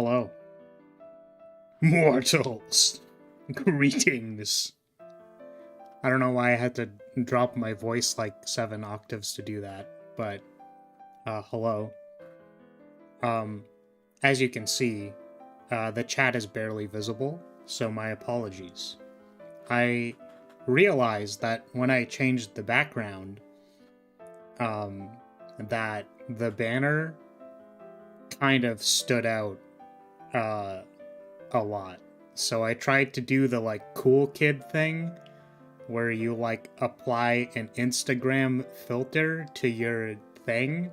Hello. Mortals. Greetings. I don't know why I had to drop my voice like 7 octaves to do that, but hello. As you can see, the chat is barely visible, so my apologies. I realized that when I changed the background, that the banner kind of stood out a lot. So I tried to do the like cool kid thing where you like apply an Instagram filter to your thing,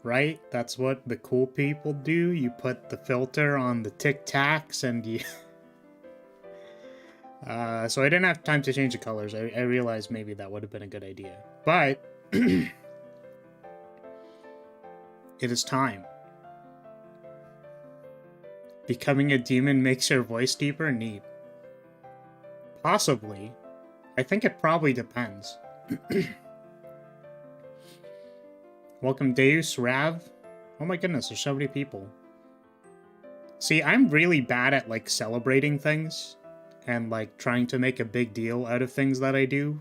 right? That's what the cool people do. You put the filter on the Tic Tacs and you so I didn't have time to change the colors. I realized maybe that would have been a good idea, but it is time. Becoming a demon makes your voice deeper? Neat. Possibly. I think it probably depends. Welcome Deus, Rav. Oh my goodness, there's so many people. See, I'm really bad at like celebrating things and like trying to make a big deal out of things that I do.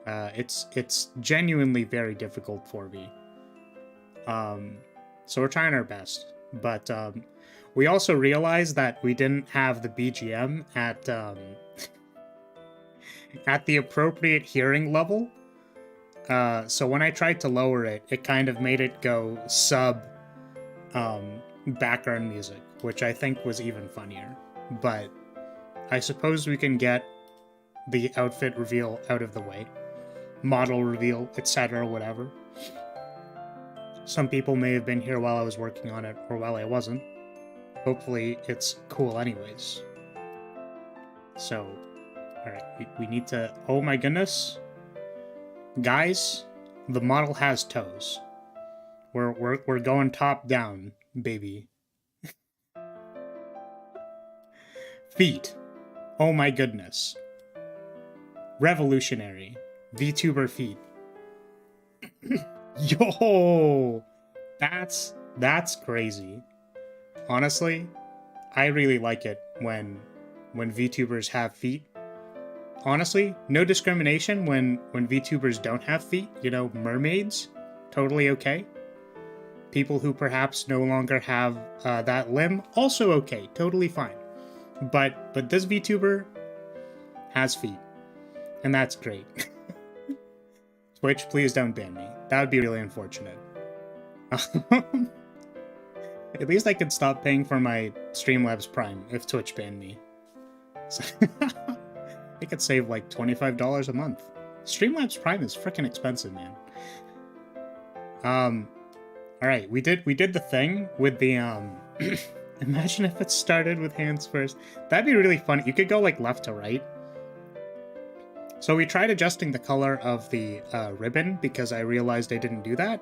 It's genuinely very difficult for me. So we're trying our best, but we also realized that we didn't have the BGM at at the appropriate hearing level. So when I tried to lower it, it kind of made it go sub background music, which I think was even funnier. But I suppose we can get the outfit reveal out of the way. Model reveal, etc., whatever. Some people may have been here while I was working on it, or while I wasn't. Hopefully it's cool anyways. So, alright, we need to... Oh my goodness. Guys, the model has toes. We're going top down, baby. Feet. Oh my goodness. Revolutionary. VTuber feet. Yo! That's crazy. Honestly, I really like it when VTubers have feet. Honestly, no discrimination when VTubers don't have feet. You know, mermaids, totally okay. People who perhaps no longer have that limb, also okay, totally fine. But this VTuber has feet, and that's great. Twitch, please don't ban me. That would be really unfortunate. At least I could stop paying for my Streamlabs Prime if Twitch banned me. So I could save like $25 a month. Streamlabs Prime is freaking expensive, man. Alright, we did the thing with the imagine if it started with hands first. That'd be really funny. You could go like left to right. So we tried adjusting the color of the ribbon because I realized I didn't do that.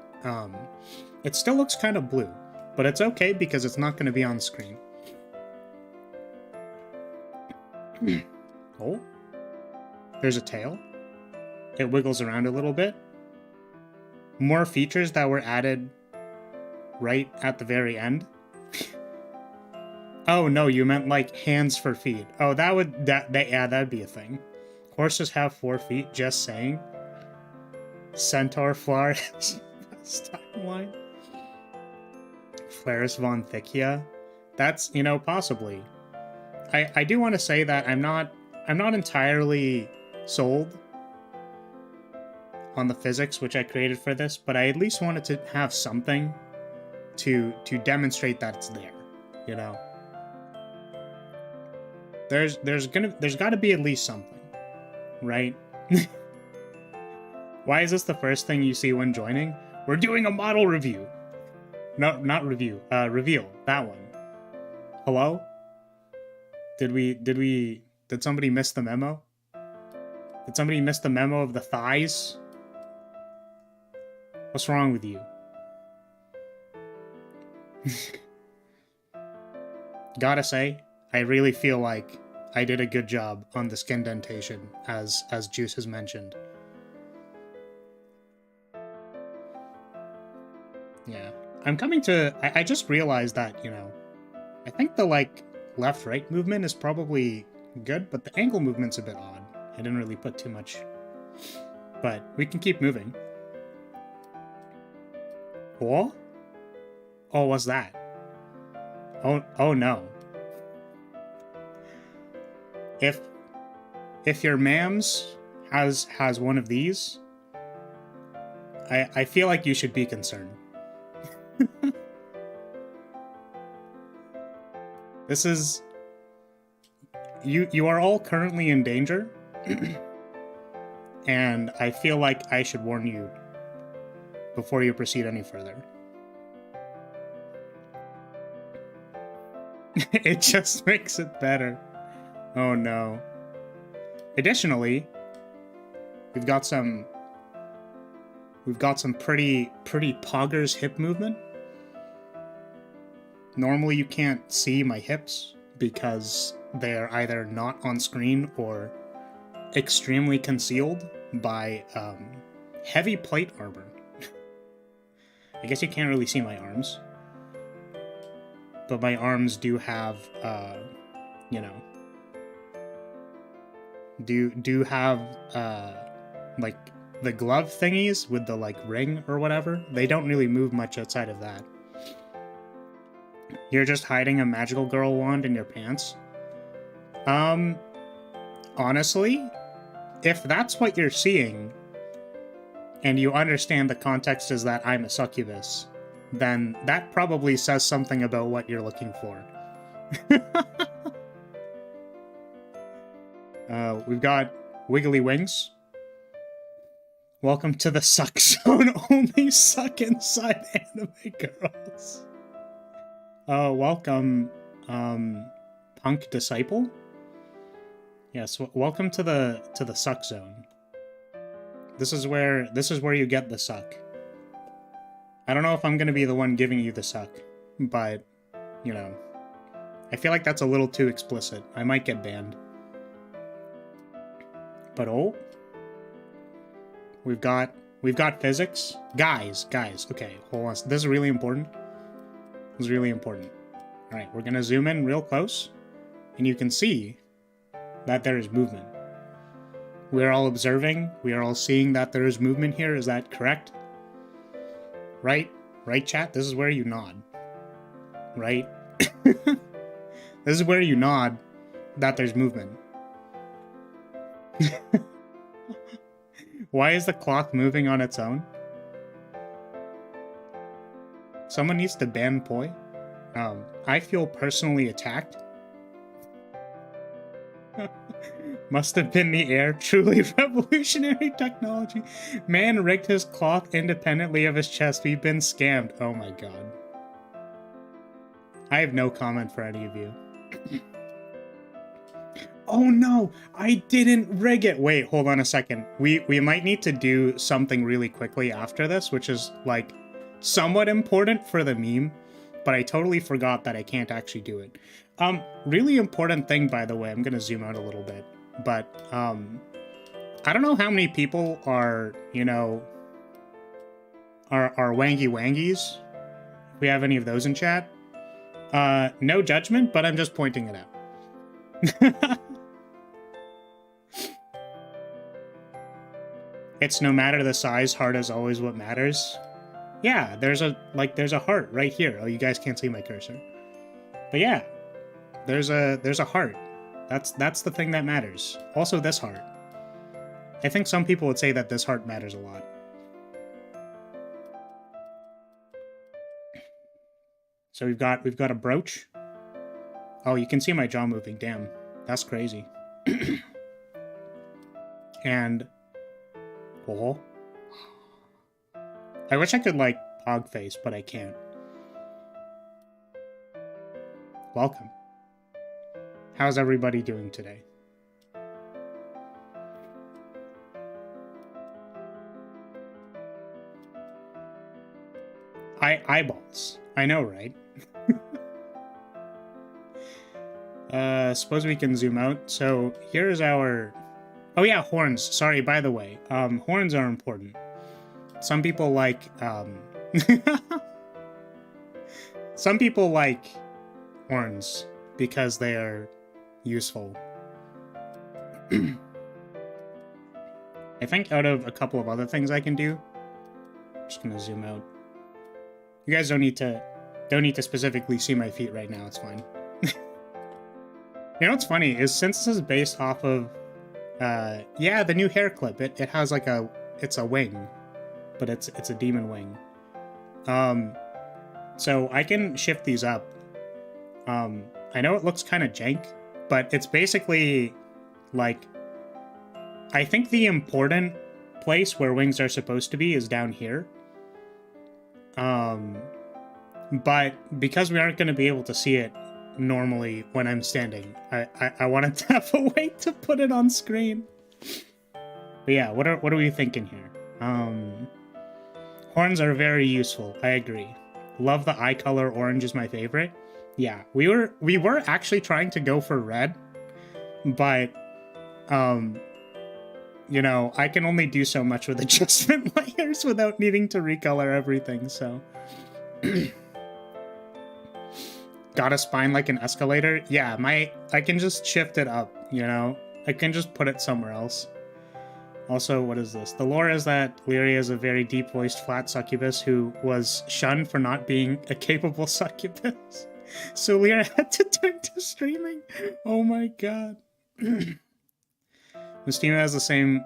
It still looks kind of blue, but it's okay because it's not going to be on screen. Oh, there's a tail. It wiggles around a little bit. More features that were added right at the very end. Oh no, you meant like hands for feet. Oh, yeah, that'd be a thing. Horses have 4 feet, just saying. Centaur Flower timeline. Flaris von Thickia. That's, you know, possibly. I do want to say that I'm not entirely sold on the physics which I created for this, but I at least wanted to have something to demonstrate that it's there, you know. There's got to be at least something. Right? Why is this the first thing you see when joining? We're doing a model review. No, not review. Reveal. That one. Hello? Did somebody miss the memo? Did somebody miss the memo of the thighs? What's wrong with you? Gotta say, I really feel like I did a good job on the skin dentation, as Juice has mentioned. Yeah. I'm coming to... I just realized that, you know, I think the, like, left-right movement is probably good, but the angle movement's a bit odd. I didn't really put too much. But we can keep moving. Cool? Oh, what's that? Oh no. If your mams has one of these, I feel like you should be concerned. This is... You are all currently in danger. And I feel like I should warn you before you proceed any further. It just makes it better. Oh no. Additionally, we've got some pretty poggers hip movement. Normally you can't see my hips because they're either not on screen or extremely concealed by heavy plate armor. I guess you can't really see my arms, but my arms do have you know, do have like the glove thingies with the like ring or whatever. They don't really move much outside of that. You're just hiding a magical girl wand in your pants. Honestly, if that's what you're seeing, and you understand the context is that I'm a succubus, then that probably says something about what you're looking for. We've got wiggly wings. Welcome to the suck zone. Only suck inside anime girls. Welcome, punk disciple. Yes, welcome to the suck zone. This is where you get the suck. I don't know if I'm gonna be the one giving you the suck, but you know, I feel like that's a little too explicit. I might get banned. But oh, we've got physics, guys. Okay, hold on. This is really important. This is really important. All right, we're gonna zoom in real close, and you can see that there is movement. We're all observing. We are all seeing that there is movement here. Is that correct? Right, chat. This is where you nod. Right. This is where you nod that there's movement. Why is the cloth moving on its own? Someone needs to ban Poi. I feel personally attacked. Must have been the air. Truly revolutionary technology. Man rigged his cloth independently of his chest. We've been scammed. Oh my god. I have no comment for any of you. Oh no, I didn't rig it. Wait, hold on a second. We might need to do something really quickly after this, which is like somewhat important for the meme, but I totally forgot that I can't actually do it. Really important thing, by the way. I'm gonna zoom out a little bit, but I don't know how many people are, you know, are wangy wangies. If we have any of those in chat. No judgment, but I'm just pointing it out. It's no matter the size, heart is always what matters. Yeah, there's a heart right here. Oh, you guys can't see my cursor. But yeah, there's a heart. That's the thing that matters. Also this heart. I think some people would say that this heart matters a lot. So we've got a brooch. Oh, you can see my jaw moving. Damn, that's crazy. And oh, I wish I could like pog face, but I can't. Welcome. How's everybody doing today? Eyeballs. I know, right? Suppose we can zoom out. So here's our... Oh yeah, horns. Sorry, by the way. Horns are important. Some people like... Some people like horns because they are useful. I think out of a couple of other things I can do, I'm just gonna zoom out. You guys don't need to specifically see my feet right now. It's fine. You know what's funny is since this is based off of, yeah, the new hair clip. It has like it's a wing, but it's a demon wing. So I can shift these up. I know it looks kind of jank, but it's basically like, I think the important place where wings are supposed to be is down here. But because we aren't going to be able to see it normally when I'm standing, I wanted to have a way to put it on screen. But yeah, what are we thinking here? Horns are very useful. I agree. Love the eye color. Orange is my favorite. Yeah, we were actually trying to go for red, but you know, I can only do so much with adjustment layers without needing to recolor everything, so. Got a spine like an escalator? Yeah, I can just shift it up, you know? I can just put it somewhere else. Also, what is this? The lore is that Lyria is a very deep-voiced flat succubus who was shunned for not being a capable succubus. So Lyria had to turn to streaming. Oh my god. Mystima has the same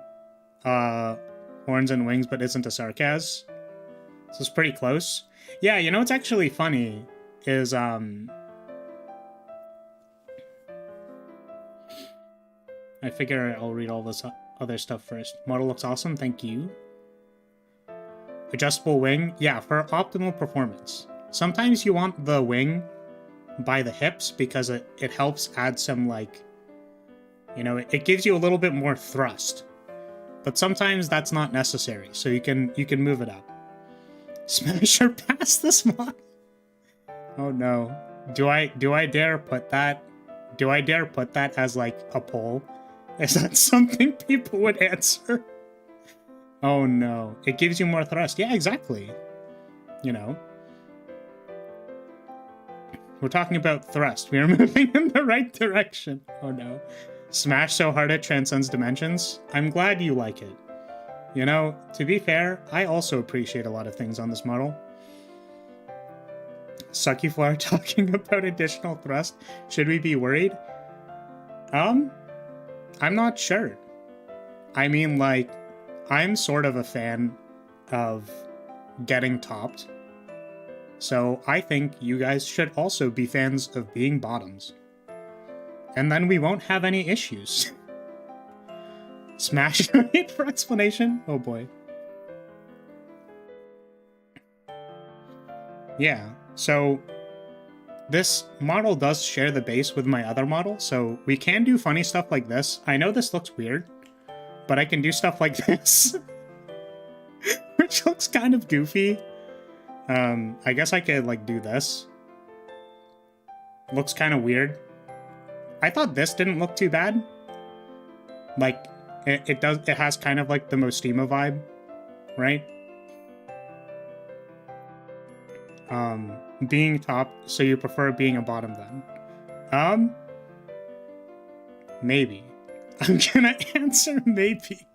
horns and wings, but isn't a Sarkaz. So it's pretty close. Yeah, you know what's actually funny is I figure I'll read all this other stuff first. Model looks awesome, thank you. Adjustable wing, yeah, for optimal performance. Sometimes you want the wing by the hips because it helps add some, like, you know, it gives you a little bit more thrust. But sometimes that's not necessary, so you can move it up. Smash or pass this mod? Oh no. Do I dare put that? Do I dare put that as like a poll? Is that something people would answer? Oh no. It gives you more thrust. Yeah, exactly. You know. We're talking about thrust. We are moving in the right direction. Oh no. Smash so hard it transcends dimensions. I'm glad you like it. You know, to be fair, I also appreciate a lot of things on this model. Succuflar talking about additional thrust. Should we be worried? I'm not sure. I mean, like, I'm sort of a fan of getting topped. So I think you guys should also be fans of being bottoms. And then we won't have any issues. Smash rate for explanation? Oh boy. Yeah, so this model does share the base with my other model, so we can do funny stuff like this. I know this looks weird, but I can do stuff like this. Which looks kind of goofy. I guess I could, like, do this. Looks kind of weird. I thought this didn't look too bad. Like, it has kind of like the Mostima vibe, right? Being top, so you prefer being a bottom then? Maybe. I'm gonna answer maybe.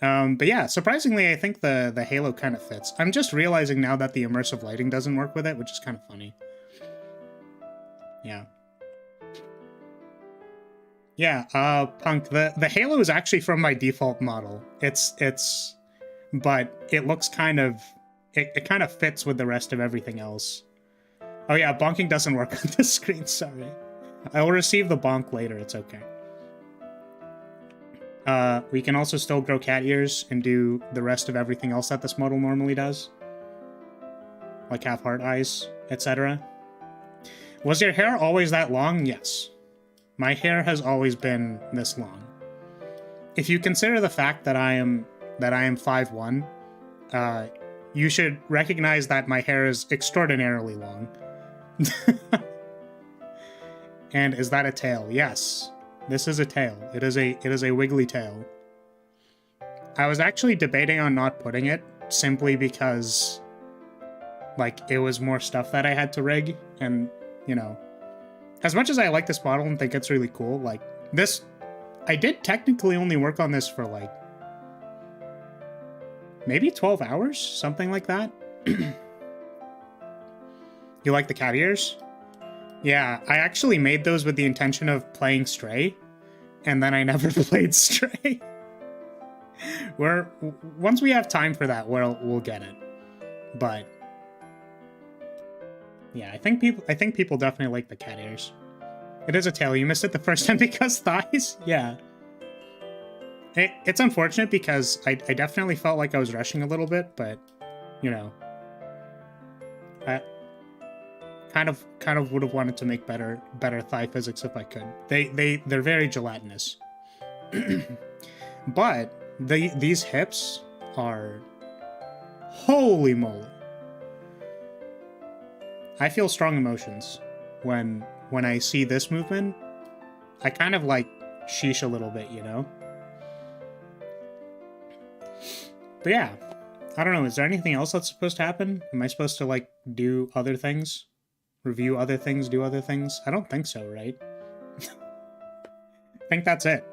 But yeah, surprisingly, I think the halo kind of fits. I'm just realizing now that the immersive lighting doesn't work with it, which is kind of funny. Yeah. Yeah, Punk, the halo is actually from my default model. But it looks kind of, it kind of fits with the rest of everything else. Oh yeah, bonking doesn't work on the screen, sorry. I will receive the bonk later, it's okay. We can also still grow cat ears and do the rest of everything else that this model normally does. Like have heart eyes, etc. Was your hair always that long? Yes. My hair has always been this long. If you consider the fact that I am 5'1", you should recognize that my hair is extraordinarily long. And is that a tail? Yes. This is a tail. It is a wiggly tail. I was actually debating on not putting it simply because, like, it was more stuff that I had to rig, and you know, as much as I like this model and think it's really cool, like, this, I did technically only work on this for, like, maybe 12 hours? Something like that? You like the cat ears? Yeah, I actually made those with the intention of playing Stray, and then I never played Stray. Once we have time for that, we'll get it. But yeah, I think people definitely like the cat ears. It is a tail. You missed it the first time because thighs? Yeah. It's unfortunate because I definitely felt like I was rushing a little bit, but you know, I kind of would have wanted to make better thigh physics if I could. They're very gelatinous. But these hips are, holy moly. I feel strong emotions when I see this movement. I kind of like sheesh a little bit, you know? But yeah, I don't know, is there anything else that's supposed to happen? Am I supposed to, like, do other things? Review other things, do other things? I don't think so, right? I think that's it.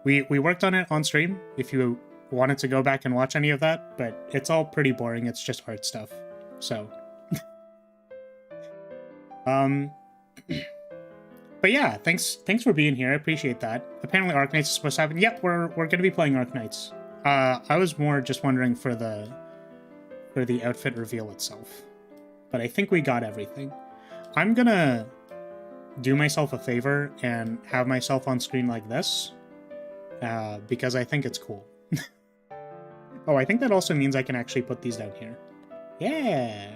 We worked on it on stream, if you wanted to go back and watch any of that, but it's all pretty boring, it's just art stuff, so... But yeah, thanks for being here, I appreciate that. Apparently Arknights is supposed to happen. Yep, we're gonna be playing Arknights. I was more just wondering for the outfit reveal itself. But I think we got everything. I'm gonna do myself a favor and have myself on screen like this. Because I think it's cool. Oh, I think that also means I can actually put these down here. Yeah!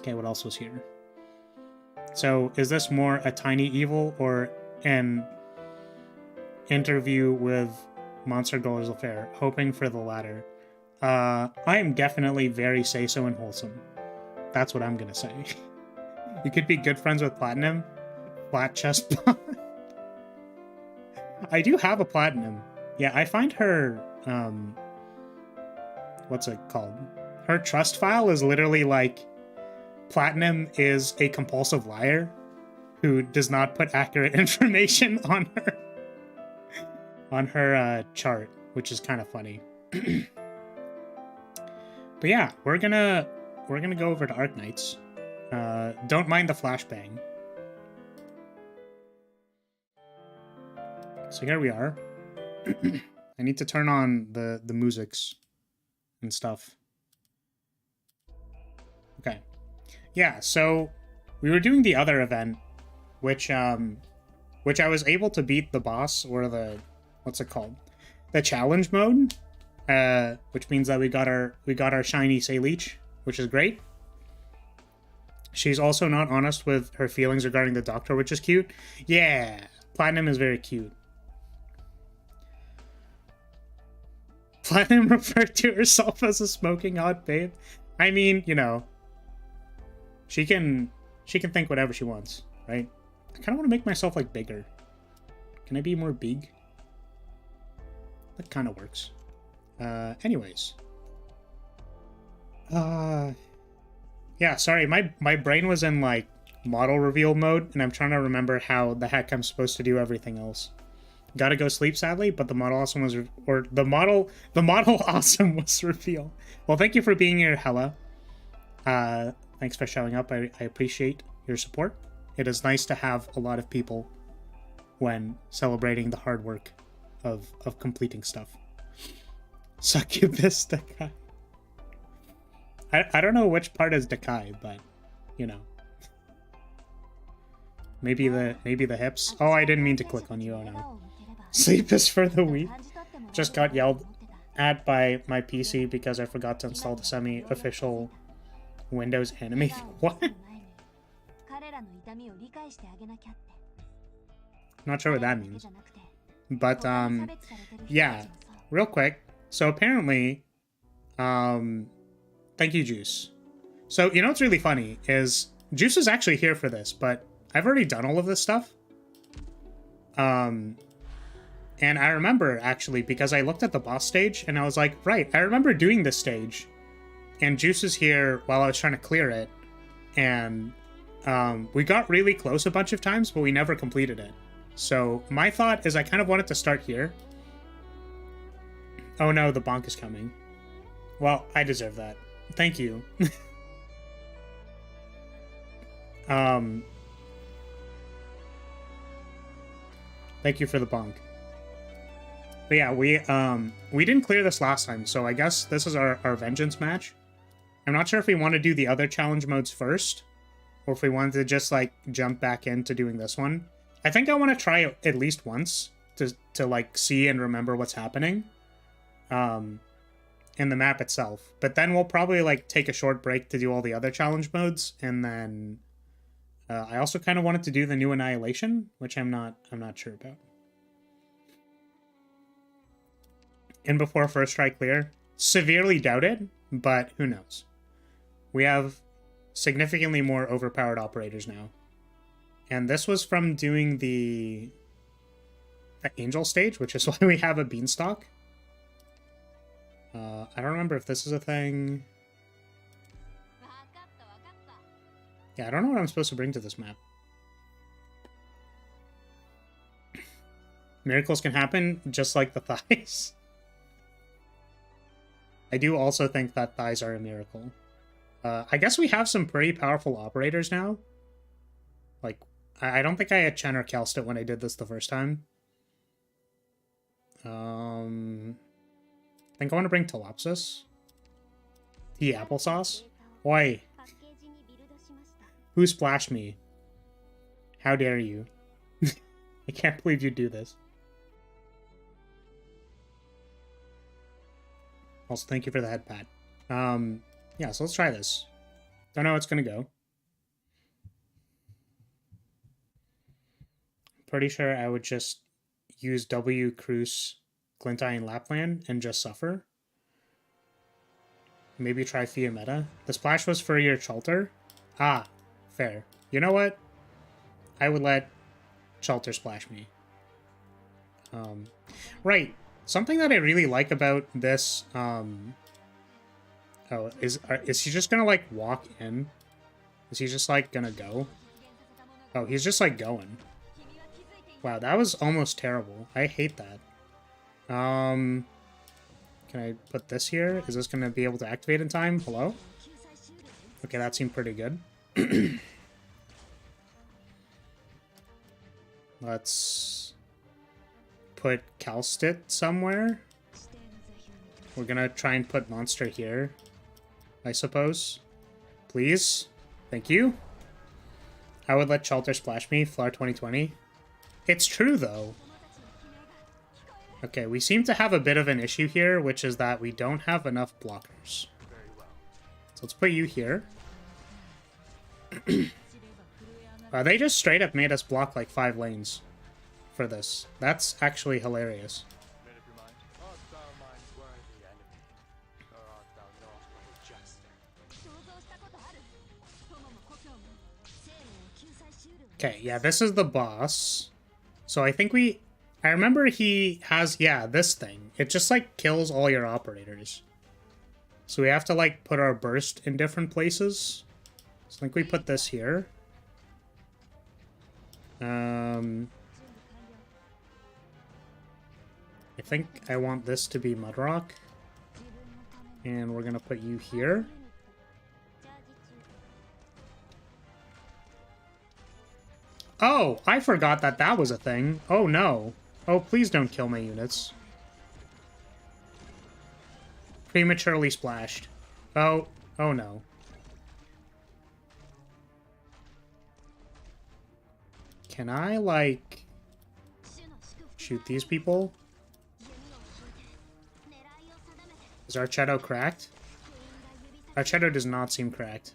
Okay, what else was here? So, is this more a tiny evil or an interview with Monster Girls Affair? Hoping for the latter. I am definitely very say-so and wholesome. That's what I'm gonna say. You could be good friends with Platinum. Flat chest bond. I do have a Platinum. Yeah, I find her, what's it called? Her trust file is literally like, Platinum is a compulsive liar who does not put accurate information on her chart, which is kind of funny. But yeah, we're gonna go over to Arknights. Don't mind the flashbang. So here we are. I need to turn on the musics and stuff. Okay. Yeah, so we were doing the other event, which I was able to beat the boss, or the, what's it called? The challenge mode, which means that we got our shiny Sayleech, which is great. She's also not honest with her feelings regarding the doctor, which is cute. Yeah, Platinum is very cute. Platinum referred to herself as a smoking hot babe. I mean, you know, she can think whatever she wants, right? I kind of want to make myself, like, bigger. Can I be more big? That kind of works. Anyways. Yeah, sorry, my brain was in, like, model reveal mode, and I'm trying to remember how the heck I'm supposed to do everything else. Gotta go sleep, sadly, but the model awesome was, the model awesome was revealed. Well, thank you for being here, Hella. Thanks for showing up. I appreciate your support. It is nice to have a lot of people when celebrating the hard work of completing stuff. Succubus Dekai. I don't know which part is Dekai, but you know. Maybe the hips. Oh, I didn't mean to click on you. Oh no. Sleep is for the weak. Just got yelled at by my PC because I forgot to install the semi-official Windows anime. What? Not sure what that means. But, yeah. Real quick. So apparently, thank you, Juice. So, you know what's really funny is Juice is actually here for this, but I've already done all of this stuff. And I remember, actually, because I looked at the boss stage, and I was like, right, I remember doing this stage. and Juice is here while I was trying to clear it, and we got really close a bunch of times, but we never completed it. So my thought is I kind of wanted to start here. Oh no, the bonk is coming. Well, I deserve that. Thank you. Thank you for the bonk. But yeah, we didn't clear this last time, so I guess this is our vengeance match. I'm not sure if we want to do the other challenge modes first, or if we wanted to just like jump back into doing this one. I think I want to try it at least once to like see and remember what's happening in the map itself. But then we'll probably like take a short break to do all the other challenge modes, and then I also kind of wanted to do the new Annihilation, which I'm not sure about. And before first try clear, severely doubted, but who knows? We have significantly more overpowered operators now. And this was from doing the Angel stage, which is why we have a Beanstalk. I don't remember if this is a thing. Yeah, I don't know what I'm supposed to bring to this map. Miracles can happen just like the thighs. I do also think that thighs are a miracle. I guess we have some pretty powerful operators now. Like, I don't think I had Chen or Kelst it when I did this the first time. I think I want to bring Telopsis. The applesauce? Oi! Who splashed me? How dare you? I can't believe you do this. Also, thank you for the head pat. Yeah, so let's try this. Don't know how it's gonna go. Pretty sure I would just use W, Cruise, Glintai, and Lapland and just suffer. Maybe try Thea Meta. The splash was for your Chalter. Ah, fair. You know what? I would let Chalter splash me. Right. Something that I really like about this, oh, is he just gonna, like, walk in? Is he just, like, gonna go? Oh, he's just, like, going. Wow, that was almost terrible. I hate that. Can I put this here? Is this gonna be able to activate in time? Hello? Okay, that seemed pretty good. Let's put Calstit somewhere. We're gonna try and put Monster here, I suppose. Please? Thank you. I would let Chalter splash me, Flower 2020. It's true, though. Okay, we seem to have a bit of an issue here, which is that we don't have enough blockers. So let's put you here. They just straight up made us block like 5 lanes for this. That's actually hilarious. Okay, yeah, this is the boss. So I think I remember he has, yeah, this thing. It just, like, kills all your operators. So we have to, like, put our burst in different places. So I think we put this here. I think I want this to be Mudrock. And we're gonna put you here. Oh, I forgot that that was a thing. Oh, no. Oh, please don't kill my units. Prematurely splashed. Oh, oh no. Can I, like, shoot these people? Is Archetto cracked? Archetto does not seem cracked.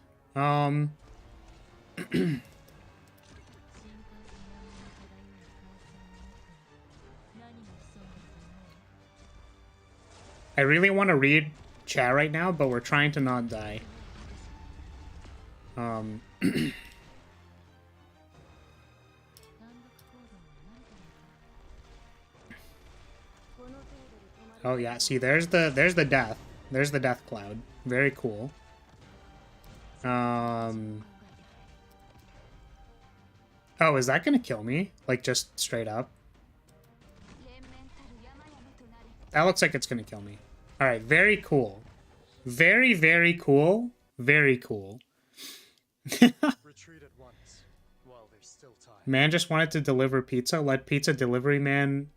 I really want to read chat right now, but we're trying to not die. Oh yeah, see, there's the death. There's the death cloud. Very cool. Oh, is that gonna kill me? Like, just straight up? That looks like it's gonna kill me. Alright, very cool. Very, very cool. Very cool. Retreat at once, while there's still time. Man just wanted to deliver pizza. Let pizza delivery man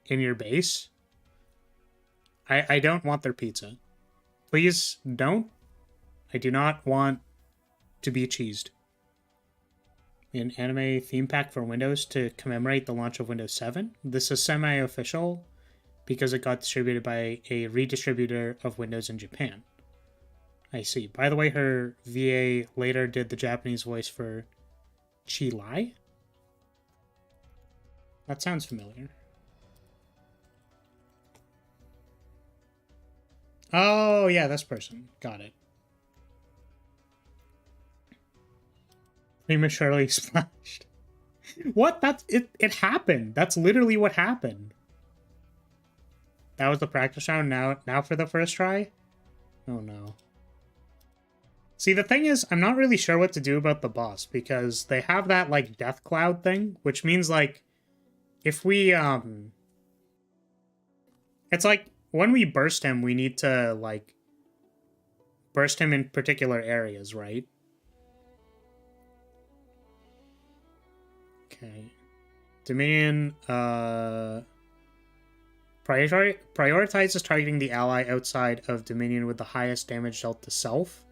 in your base. I don't want their pizza. Please don't. I do not want to be cheesed. An anime theme pack for Windows to commemorate the launch of Windows 7. This is semi-official because it got distributed by a redistributor of Windows in Japan. I see. By the way, her VA later did the Japanese voice for Chi Lai. That sounds familiar. Oh, yeah, this person. Got it. Prematurely splashed. What? That's it. It happened. That's literally what happened. That was the practice round. Now for the first try. Oh no. See, the thing is, I'm not really sure what to do about the boss because they have that like death cloud thing, which means like if we it's like when we burst him, we need to like burst him in particular areas, right? Okay. Dominion prioritizes targeting the ally outside of Dominion with the highest damage dealt to self.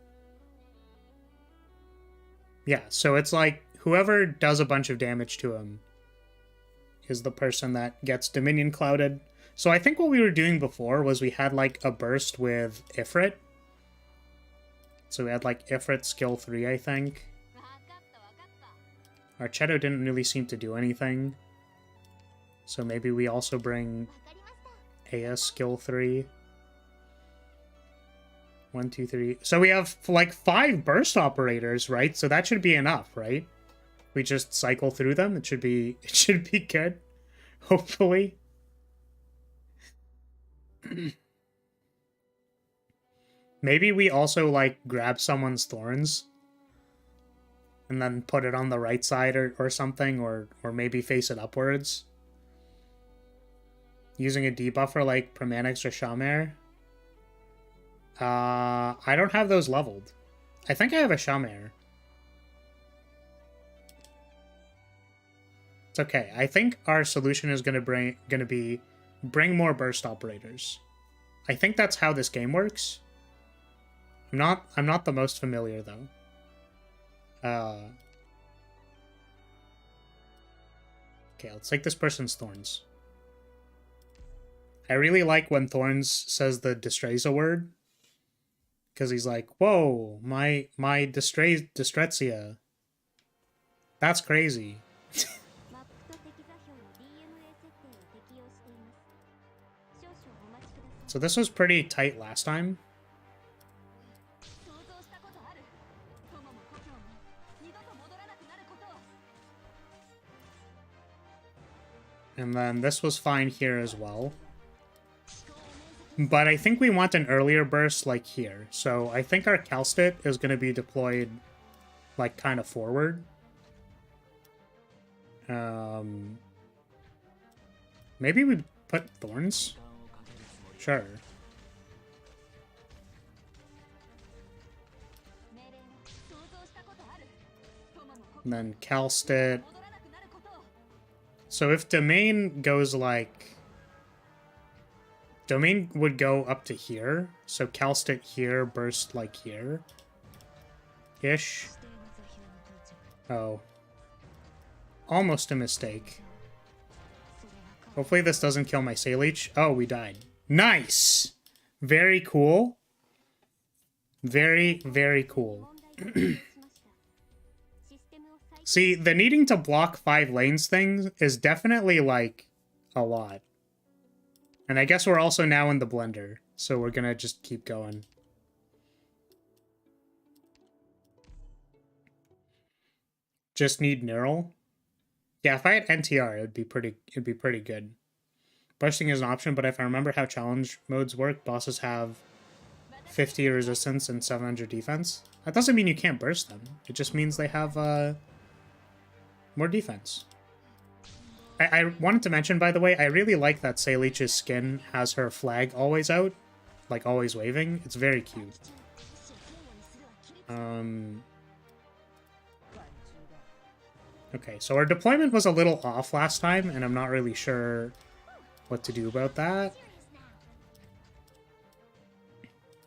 Yeah, so it's like whoever does a bunch of damage to him is the person that gets Dominion clouded. So I think what we were doing before was we had like a burst with Ifrit. So we had like Ifrit skill 3, I think. Archetto didn't really seem to do anything. So maybe we also bring AS skill 3. 1, 2, 3. So we have like 5 burst operators, right? So that should be enough, right? We just cycle through them. It should be good. Hopefully. Maybe we also like grab someone's thorns and then put it on the right side or something, or maybe face it upwards. Using a debuffer like Permanix or Shamir. I don't have those leveled. I think I have a Shamir. It's okay. I think our solution is gonna be bring more burst operators. I think that's how this game works. I'm not the most familiar though. Okay, let's take this person's thorns. I really like when Thorns says the Distreza word. Because he's like, whoa, my Distrezia. That's crazy. So this was pretty tight last time. And then this was fine here as well. But I think we want an earlier burst like here. So I think our Calstit is going to be deployed like kind of forward. Maybe we put Thorns? Sure. And then Calstit. So if Domain goes like... Domain would go up to here. So Calstit here, burst like here. Ish. Oh. Almost a mistake. Hopefully this doesn't kill my Saleech. Oh, we died. Nice! Very cool. Very, very cool. See, the needing to block 5 lanes thing is definitely, like, a lot. And I guess we're also now in the blender, so we're gonna just keep going. Just need neural. Yeah, if I had NTR, it'd be pretty good. Bursting is an option, but if I remember how challenge modes work, bosses have 50 resistance and 700 defense. That doesn't mean you can't burst them. It just means they have more defense. I wanted to mention, by the way, I really like that Sayleech's skin has her flag always out, like always waving. It's very cute. Okay, so our deployment was a little off last time, and I'm not really sure what to do about that.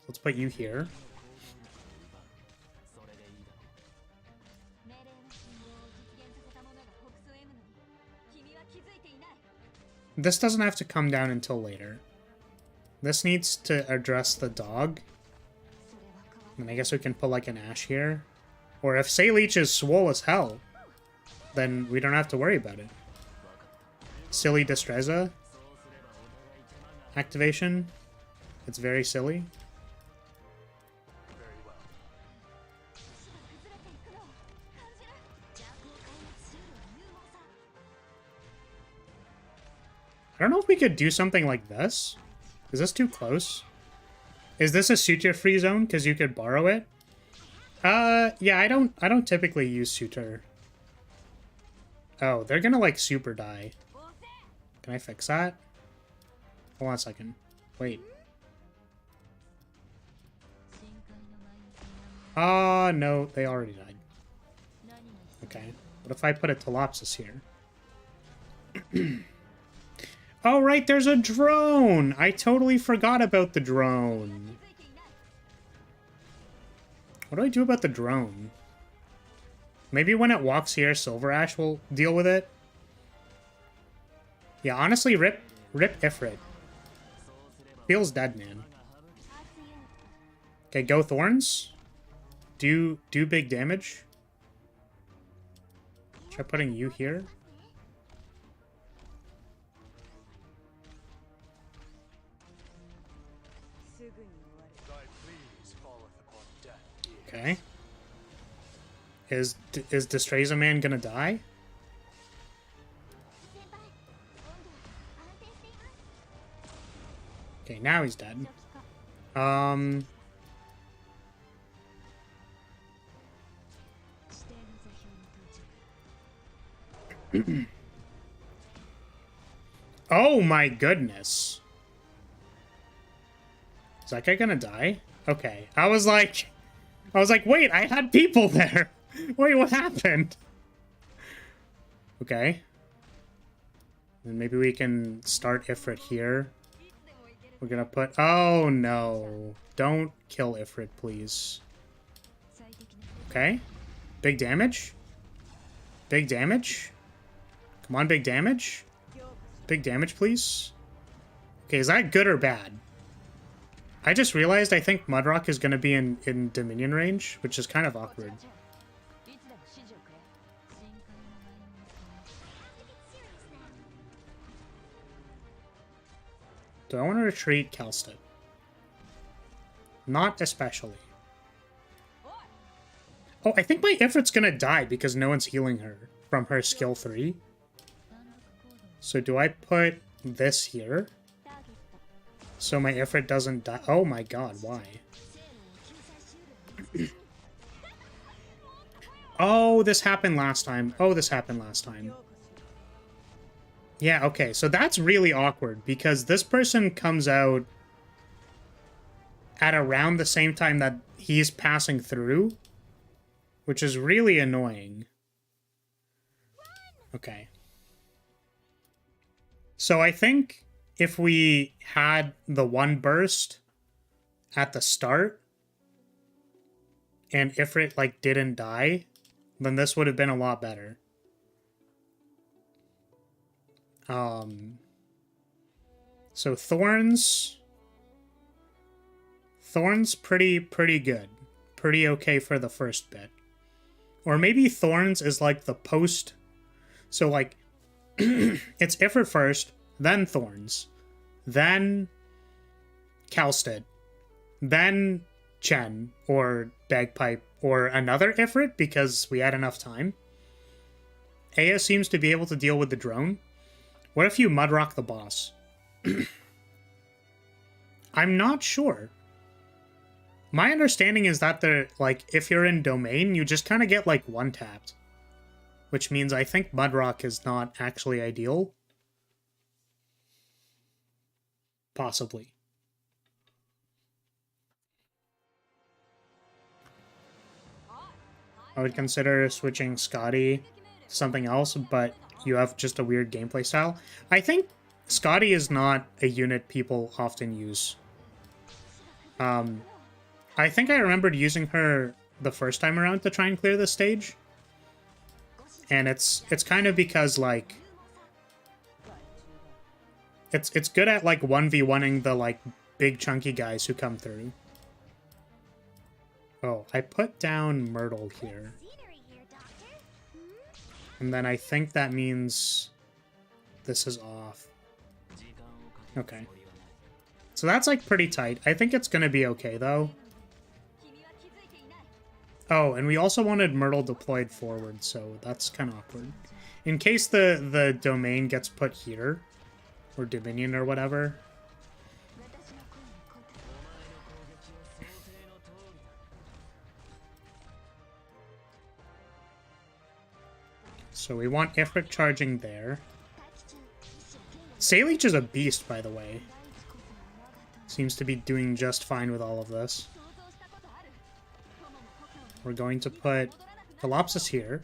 Let's put you here. This doesn't have to come down until later. This needs to address the dog. And I guess we can put like an Ash here. Or if Sayleech is swole as hell, then we don't have to worry about it. Silly Destreza activation. It's very silly. Very well. I don't know if we could do something like this. Is this too close? Is this a suture free zone? Because you could borrow it. Yeah, I don't typically use suture. Oh, they're gonna like super die. Can I fix that? Hold on a second. Wait. No, they already died. Okay. What if I put a Telopsis here? Oh, right, there's a drone! I totally forgot about the drone. What do I do about the drone? Maybe when it walks here, Silver Ash will deal with it? Yeah, honestly, rip Ifrit. Feels dead, man. Okay, go Thorns. Do big damage. Try putting you here. Okay. Is Destreza Man gonna die? Okay, now he's dead. Oh my goodness. Is that guy gonna die? Okay. I was like, wait, I had people there. Wait, what happened? Okay. Then maybe we can start Ifrit here. We're gonna put... Oh, no. Don't kill Ifrit, please. Okay. Big damage. Big damage. Come on, big damage. Big damage, please. Okay, is that good or bad? I just realized I think Mudrock is gonna be in Dominion range, which is kind of awkward. Do I want to retreat Kelstead? Not especially. Oh, I think my Ifrit's gonna die because no one's healing her from her skill 3. So do I put this here? So my Ifrit doesn't die? Oh my god, why? Oh, this happened last time. Oh, this happened last time. Yeah, okay, so that's really awkward because this person comes out at around the same time that he's passing through, which is really annoying. Okay. So I think if we had the one burst at the start and Ifrit like didn't die, then this would have been a lot better. So Thorns pretty good. Pretty okay for the first bit. Or maybe Thorns is like the post. So like it's Ifrit first, then Thorns, then Kelstead, then Chen or Bagpipe or another Ifrit because we had enough time. Aya seems to be able to deal with the drone. What if you Mudrock the boss? I'm not sure. My understanding is that they're, like, if you're in domain, you just kind of get, like, one-tapped. Which means I think Mudrock is not actually ideal. Possibly. I would consider switching Scotty to something else, but you have just a weird gameplay style. I think Scotty is not a unit people often use. I think I remembered using her the first time around to try and clear this stage. And it's kind of because, like, it's good at, like, 1v1ing the, like, big chunky guys who come through. Oh, I put down Myrtle here. And then I think that means this is off. Okay. So that's, like, pretty tight. I think it's gonna be okay, though. Oh, and we also wanted Myrtle deployed forward, so that's kind of awkward. In case the domain gets put here, or Dominion or whatever. So we want Ifrit charging there. Saleech is a beast, by the way. Seems to be doing just fine with all of this. We're going to put Colossus here.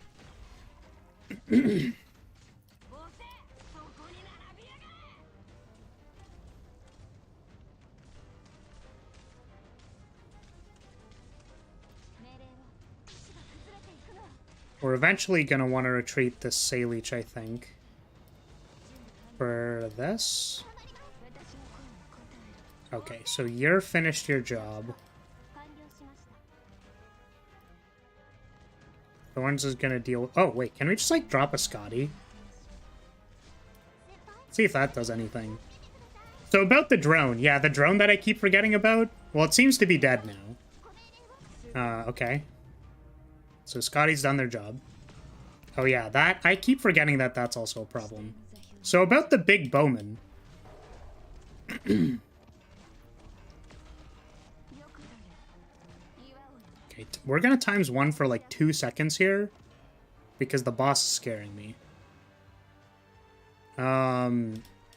We're eventually going to want to retreat this Saleech, I think. For this. Okay, so you're finished your job. Thorns is gonna deal with... Oh, wait, can we just, like, drop a Scotty? See if that does anything. So about the drone. Yeah, the drone that I keep forgetting about. Well, it seems to be dead now. Okay. So Scotty's done their job. Oh, yeah, that... I keep forgetting that that's also a problem. So about the big bowman. Okay, we're gonna times 1 for like 2 seconds here, because the boss is scaring me.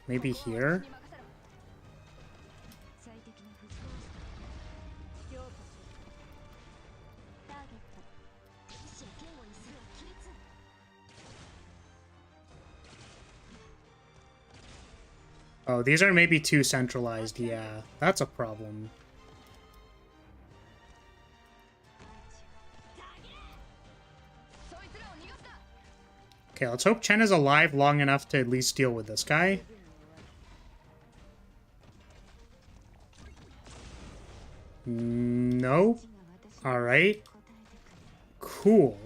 Maybe here? Oh, these are maybe too centralized, yeah. That's a problem. Okay, let's hope Chen is alive long enough to at least deal with this guy. Nope. Alright. Cool.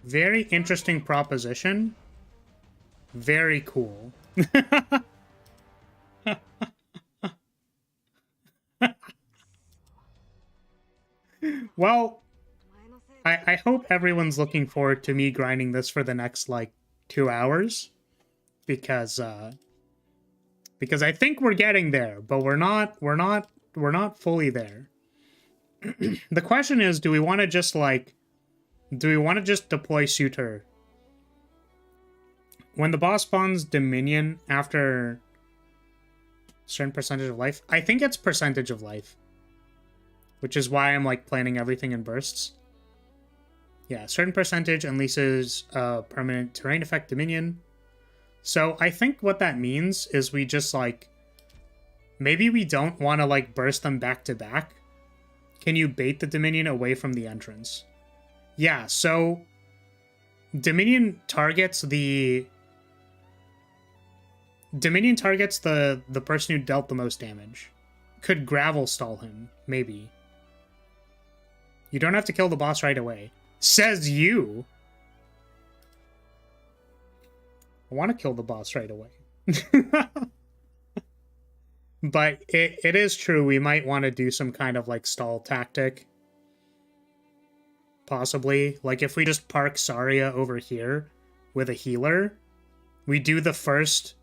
Very interesting proposition. Very cool. Well... I hope everyone's looking forward to me grinding this for the next, like, 2 hours. Because I think we're getting there, but we're not fully there. The question is, do we want to just, like... Do we want to just deploy Suitor? When the boss spawns Dominion after a certain percentage of life? I think it's percentage of life. Which is why I'm, like, planning everything in bursts. Yeah, certain percentage unleashes permanent terrain effect Dominion. So I think what that means is we just, like... Maybe we don't want to, like, burst them back to back. Can you bait the Dominion away from the entrance? Yeah, so... Dominion targets the... Dominion targets the person who dealt the most damage. Could gravel stall him, maybe. You don't have to kill the boss right away. Says you! I want to kill the boss right away. But it is true, we might want to do some kind of, like, stall tactic. Possibly. Like, if we just park Saria over here with a healer, we do the first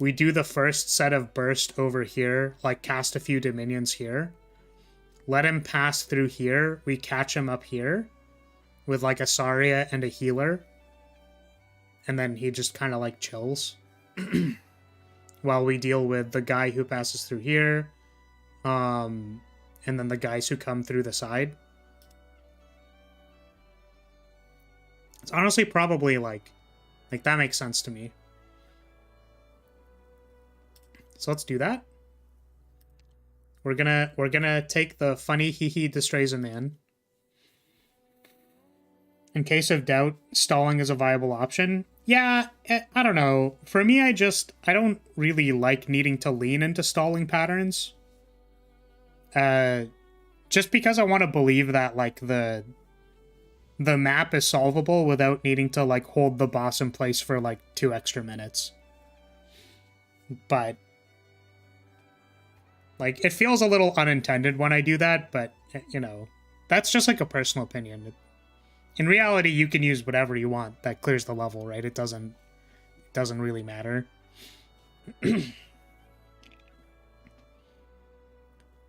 set of burst over here, like, cast a few dominions here, let him pass through here. We catch him up here with like a Saria and a healer. And then he just kind of like chills while we deal with the guy who passes through here. And then the guys who come through the side. It's honestly probably like that makes sense to me. So let's do that. We're gonna take the funny hee destroys a man. In case of doubt, stalling is a viable option. Yeah, I don't know. For me, I don't really like needing to lean into stalling patterns. Just because I want to believe that like the map is solvable without needing to like hold the boss in place for like 2 extra minutes. But like it feels a little unintended when I do that, but you know, that's just like a personal opinion. In reality, you can use whatever you want that clears the level, right? It doesn't really matter.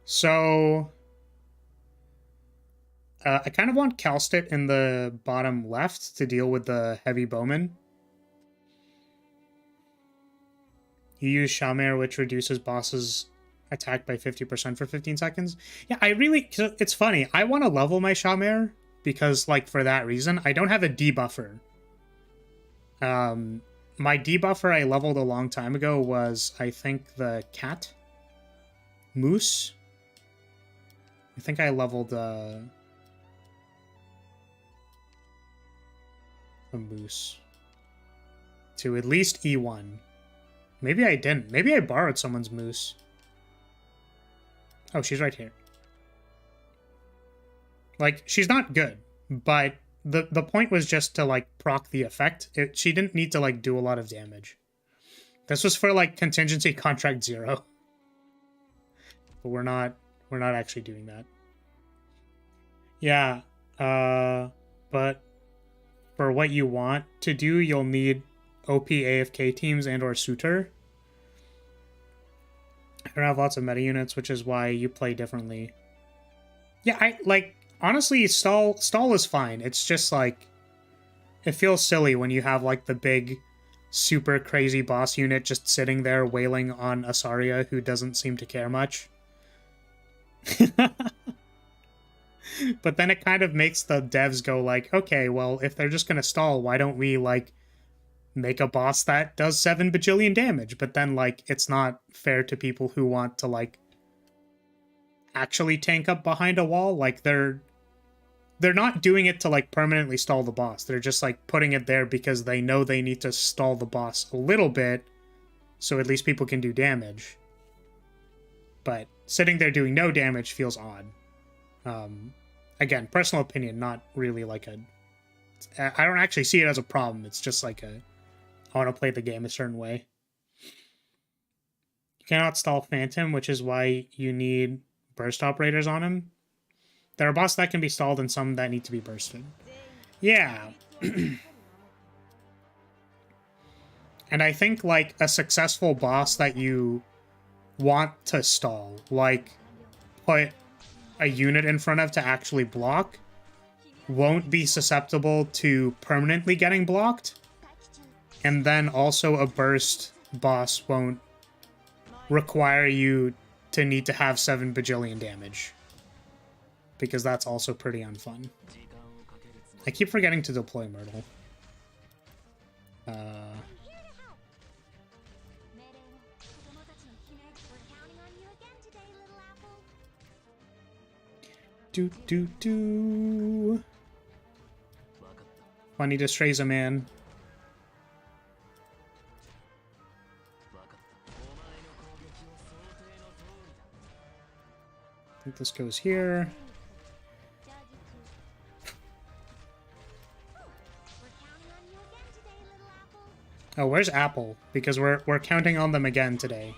So I kind of want Kalstit in the bottom left to deal with the heavy bowman. You use Shamir, which reduces bosses' attack by 50% for 15 seconds. Yeah, it's funny. I want to level my Shamir because, like, for that reason, I don't have a debuffer. My debuffer I leveled a long time ago was, I think, the cat. Moose. I think I leveled a moose to at least E1. Maybe I didn't. Maybe I borrowed someone's moose. Oh, she's right here. Like, she's not good, but the point was just to, like, proc the effect. She didn't need to, like, do a lot of damage. This was for, like, contingency contract 0. But we're not actually doing that. Yeah, but for what you want to do, you'll need OP AFK teams and or Suitor. I don't have lots of meta units, which is why you play differently. Yeah, honestly, stall is fine. It's just like, it feels silly when you have like the big, super crazy boss unit just sitting there wailing on Asaria who doesn't seem to care much. But then it kind of makes the devs go like, okay, well, if they're just gonna stall, why don't we like make a boss that does 7 bajillion damage? But then like it's not fair to people who want to like actually tank up behind a wall. Like they're not doing it to like permanently stall the boss. They're just like putting it there because they know they need to stall the boss a little bit so at least people can do damage. But sitting there doing no damage feels odd. Again, personal opinion, not really like a... I don't actually see it as a problem. It's just like I want to play the game a certain way. You cannot stall Phantom, which is why you need burst operators on him. There are bosses that can be stalled and some that need to be bursted. Yeah. And I think like a successful boss that you want to stall, like put a unit in front of to actually block, won't be susceptible to permanently getting blocked. And then also a burst boss won't require you to need to have 7 bajillion damage. Because that's also pretty unfun. I keep forgetting to deploy Myrtle. Funny destroys a man. I think this goes here. Oh, where's Apple? Because we're counting on them again today.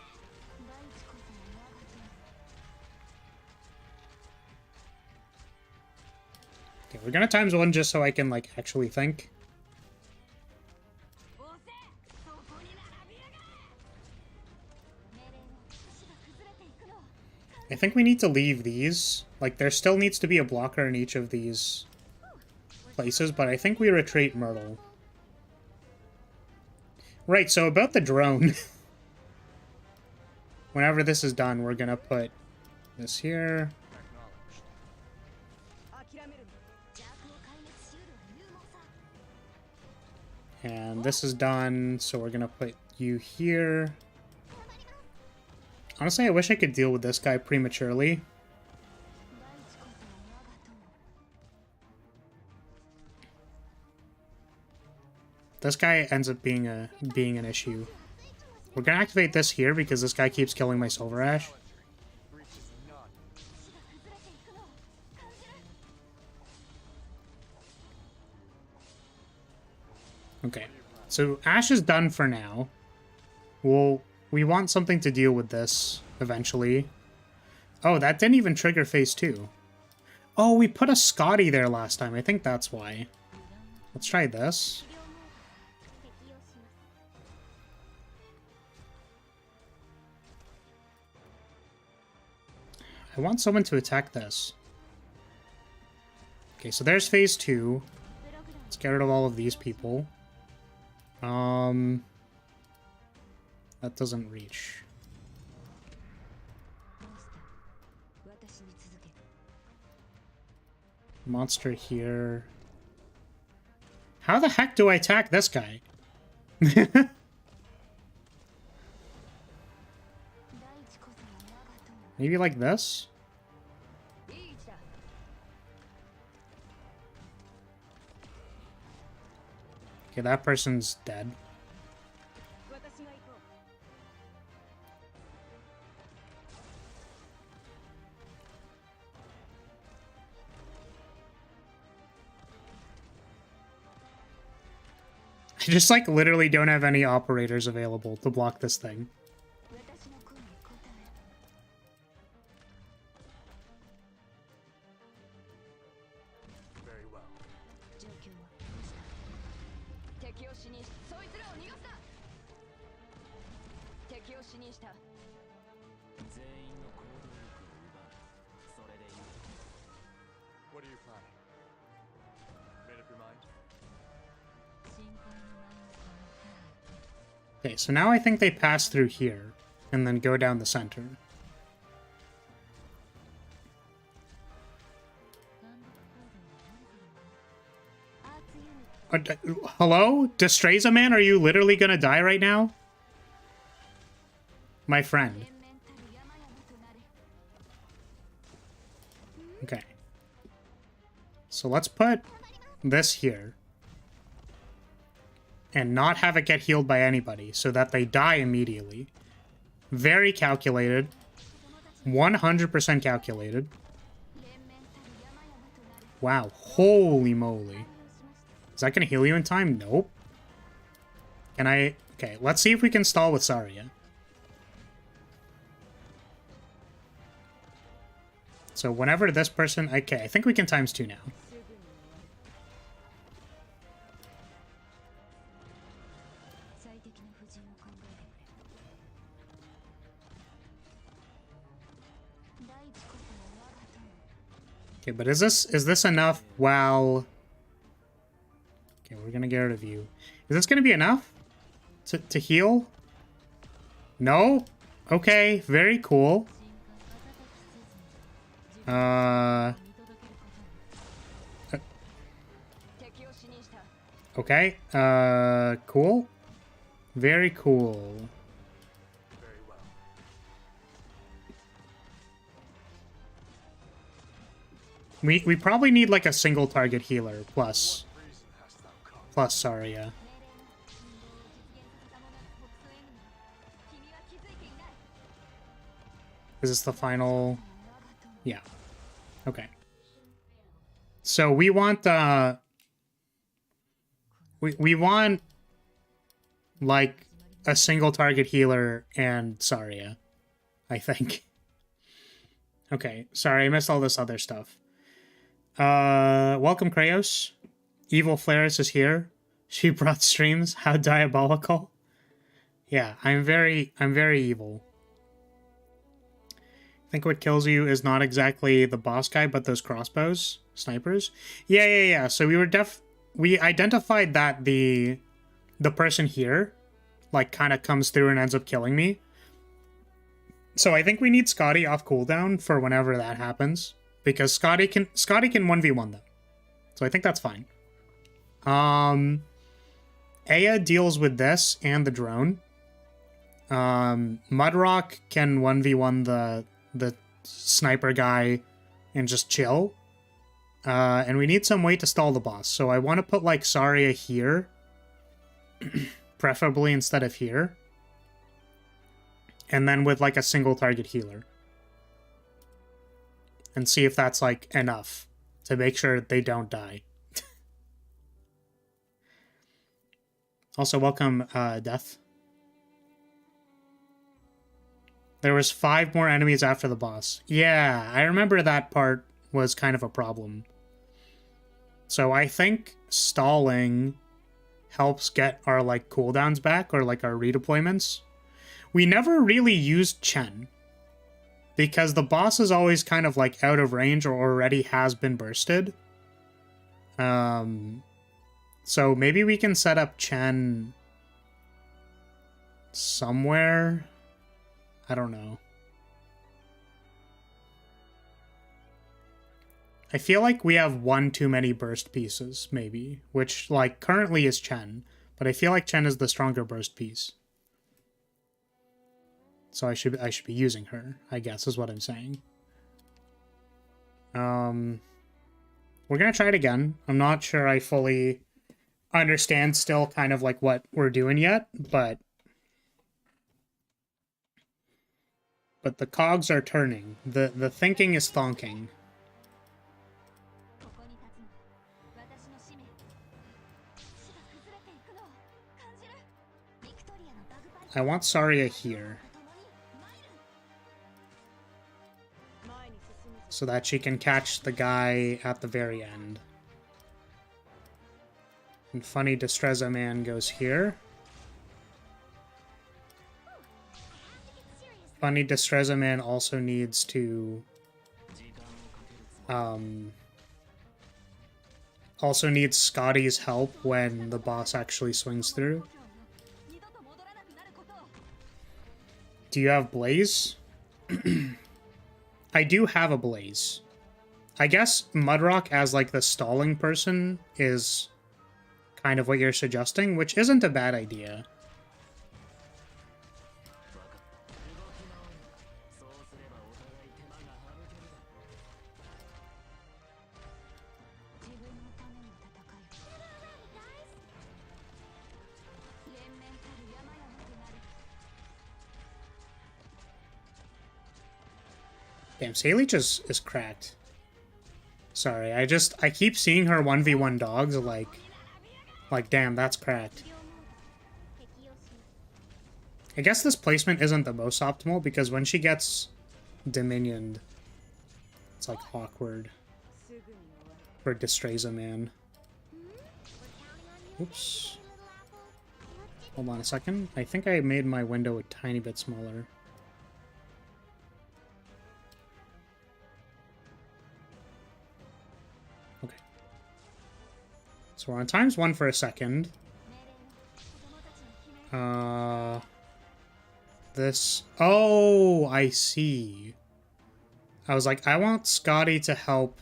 Okay, we're gonna times 1 just so I can like actually think. I think we need to leave these. Like, there still needs to be a blocker in each of these places, but I think we retreat Myrtle. Right, so about the drone. Whenever this is done, we're gonna put this here. And this is done, so we're gonna put you here. Honestly, I wish I could deal with this guy prematurely. This guy ends up being an issue. We're gonna activate this here because this guy keeps killing my Silver Ash. Okay, so Ash is done for now. We want something to deal with this eventually. Oh, that didn't even trigger phase 2. Oh, we put a Scotty there last time. I think that's why. Let's try this. I want someone to attack this. Okay, so there's phase 2. Let's get rid of all of these people. That doesn't reach. Monster here. How the heck do I attack this guy? Maybe like this? Okay, that person's dead. I just, like, literally don't have any operators available to block this thing. Very well. What are you planning? Made up your mind? Okay, so now I think they pass through here and then go down the center. Hello? Destreza man, are you literally gonna die right now? My friend. Okay. So let's put this here. And not have it get healed by anybody, so that they die immediately. Very calculated. 100% calculated. Wow, holy moly. Is that gonna heal you in time? Nope. Can I... Okay, let's see if we can stall with Saria. So whenever this person... Okay, I think we can times 2 now. Okay, but is this enough while... Okay, we're gonna get rid of you. Is this gonna be enough to heal? No? Okay, very cool. Okay, cool. Very cool. We probably need like a single target healer plus Saria. Is this the final? Yeah. Okay. So we want we want like a single target healer and Saria, I think. Okay, sorry, I missed all this other stuff. Welcome, Krayos. Evil Flares is here. She brought streams. How diabolical. Yeah, I'm very evil. think what kills you is not exactly the boss guy, but those crossbows, snipers. Yeah. So we identified that the person here, like, kind of comes through and ends up killing me. So I think we need Scotty off cooldown for whenever that happens, because Scotty can 1v1 them. So I think that's fine. Aya deals with this and the drone. Mudrock can 1v1 the sniper guy and just chill. And we need some way to stall the boss. So I want to put, like, Saria here. Preferably instead of here. And then with, like, a single target healer. And see if that's, like, enough to make sure they don't die. Also, welcome, Death. There was 5 more enemies after the boss. Yeah, I remember that part was kind of a problem. So I think stalling helps get our, like, cooldowns back, or, like, our redeployments. We never really used Chen, because the boss is always kind of, like, out of range or already has been bursted. So maybe we can set up Chen somewhere. I don't know. I feel like we have one too many burst pieces, maybe, which, like, currently is Chen, but I feel like Chen is the stronger burst piece. So I should be using her, I guess, is what I'm saying. We're gonna try it again. I'm not sure I fully understand still kind of, like, what we're doing yet, but the cogs are turning. The thinking is thonking. I want Saria here, so that she can catch the guy at the very end. And Funny Destreza Man goes here. Funny Destreza Man also needs to also needs Scotty's help when the boss actually swings through. Do you have Blaze? I do have a Blaze. I guess Mudrock as, like, the stalling person is kind of what you're suggesting, which isn't a bad idea. Damn, Saleech is cracked. Sorry, I keep seeing her 1v1 dogs, like, damn, that's cracked. I guess this placement isn't the most optimal, because when she gets dominioned, it's, like, awkward for Destreza Man. Oops. Hold on a second. I think I made my window a tiny bit smaller. Okay. So we're on ×1 for a second. This... Oh, I see. I was like, I want Scotty to help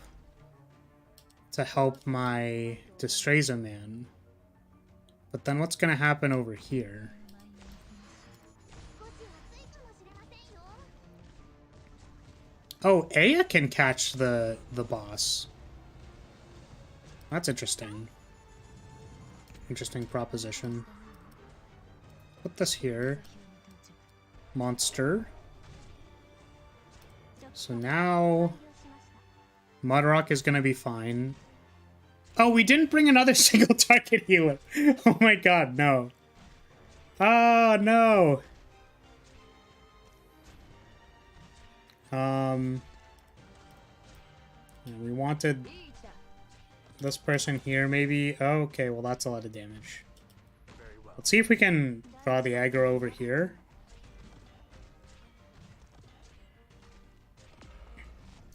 my Destreza Man. But then what's gonna happen over here? Oh, Aya can catch the boss. That's interesting. Interesting proposition. Put this here. Monster. So now Mudrock is gonna be fine. Oh, we didn't bring another single target healer. Oh my god, no. Oh, no. We wanted this person here, maybe. Oh, okay, well, that's a lot of damage. Let's see if we can draw the aggro over here.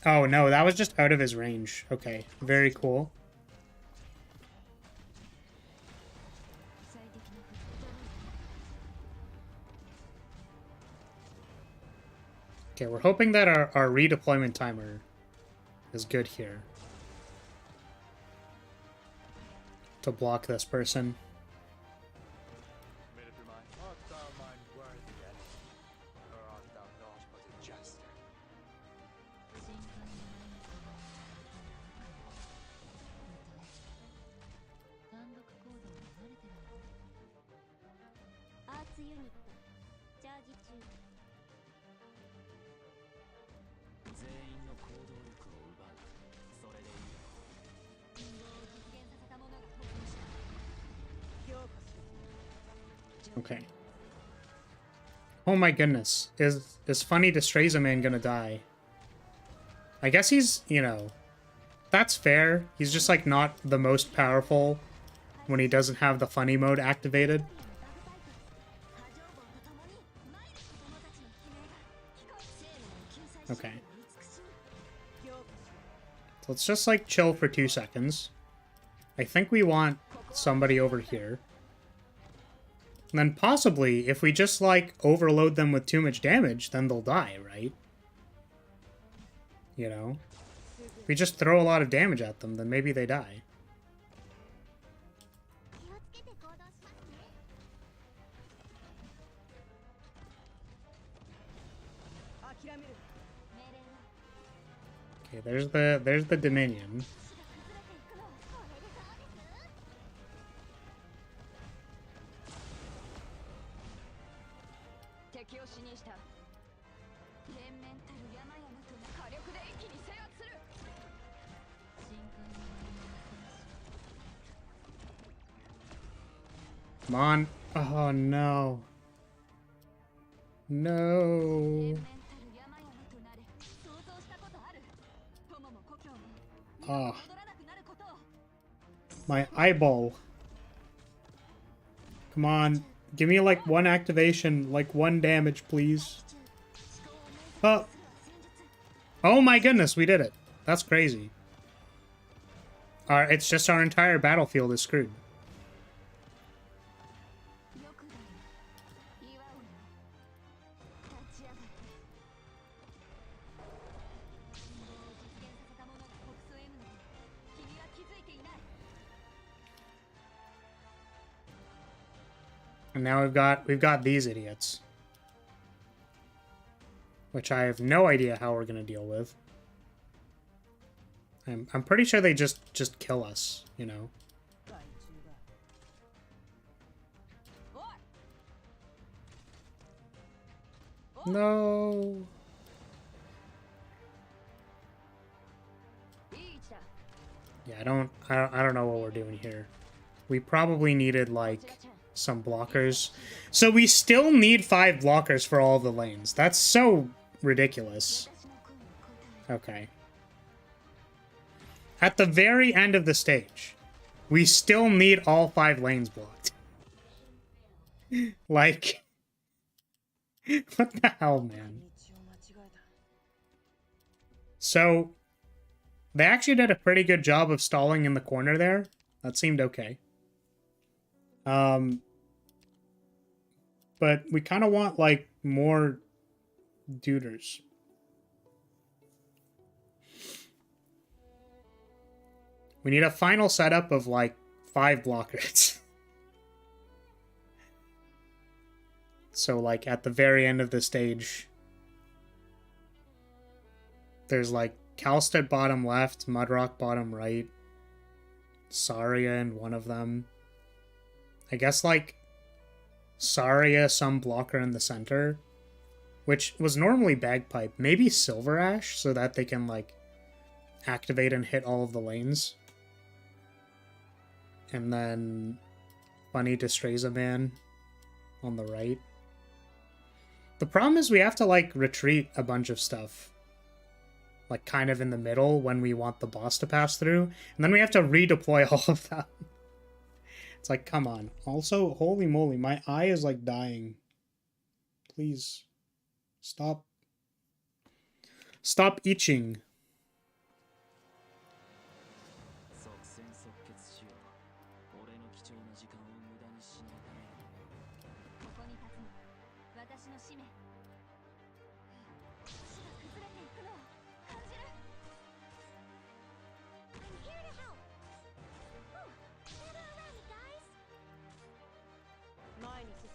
Oh, no, that was just out of his range. Okay, very cool. Okay, we're hoping that our redeployment timer is good here. To block this person. Made up your mind? Art thou mine worthy yet? Or art thou naught but a jester? Okay. Oh my goodness. Is Funny Distrays Man gonna die? I guess he's, you know, that's fair. He's just like not the most powerful when he doesn't have the funny mode activated. Okay. So let's just like chill for 2 seconds. I think we want somebody over here. And then possibly, if we just, like, overload them with too much damage, then they'll die, right? You know? If we just throw a lot of damage at them, then maybe they die. Okay, there's the Dominion. Come on. Oh, no. No. Oh. My eyeball. Come on. Give me, like, 1 activation. Like, 1 damage, please. Oh. Oh my goodness, we did it. That's crazy. It's just our entire battlefield is screwed. And now we've got these idiots. Which I have no idea how we're gonna deal with. I'm pretty sure they just kill us, you know. No. Yeah, I don't know what we're doing here. We probably needed like some blockers. So we still need 5 blockers for all of the lanes. That's so ridiculous. Okay. At the very end of the stage, we still need all 5 lanes blocked. Like, what the hell, man? So, they actually did a pretty good job of stalling in the corner there. That seemed okay. But we kind of want, like, more duders. We need a final setup of, like, 5 blockers. So, like, at the very end of the stage, there's, like, Kalstead bottom left, Mudrock bottom right, Saria in one of them. I guess, like, Saria, some blocker in the center, which was normally Bagpipe. Maybe Silver Ash, so that they can, like, activate and hit all of the lanes. And then Funny Distrays Man on the right. The problem is we have to, like, retreat a bunch of stuff. Like, kind of in the middle when we want the boss to pass through. And then we have to redeploy all of them. It's like, come on. Also, holy moly, my eye is, like, dying. Please. Stop. Stop itching.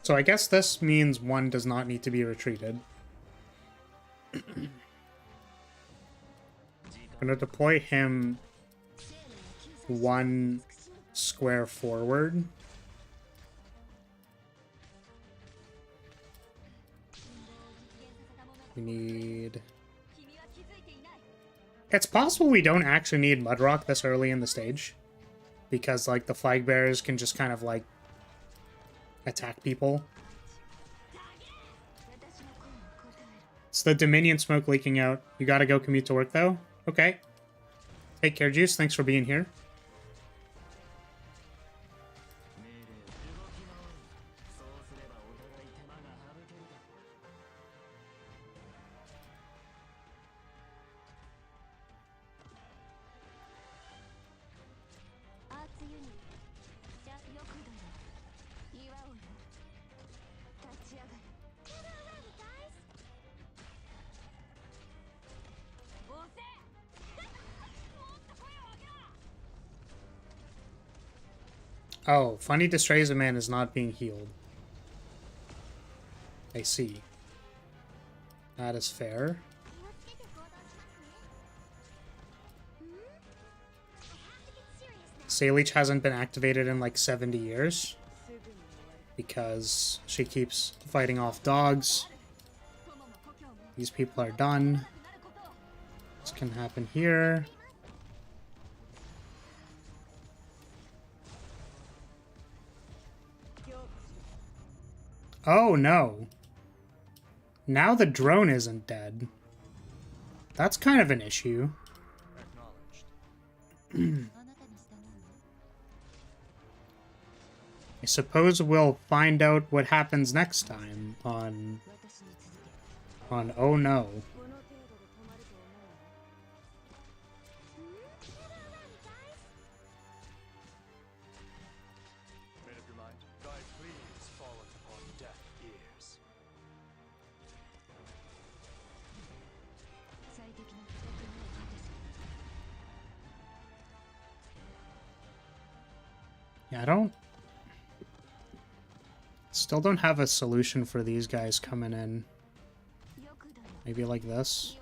So I guess this means one does not need to be retreated. I'm gonna deploy him 1 square forward. We need... It's possible we don't actually need Mudrock this early in the stage. Because, like, the flag bearers can just kind of, like, attack people. It's the Dominion smoke leaking out. You gotta go commute to work, though? Okay. Take care, Juice. Thanks for being here. Oh, Funny Distrays a Man is not being healed. I see. That is fair. Saleech hasn't been activated in like 70 years. Because she keeps fighting off dogs. These people are done. This can happen here. Oh no. Now the drone isn't dead. That's kind of an issue. I suppose we'll find out what happens next time on Oh no. Yeah, still don't have a solution for these guys coming in. Maybe like this.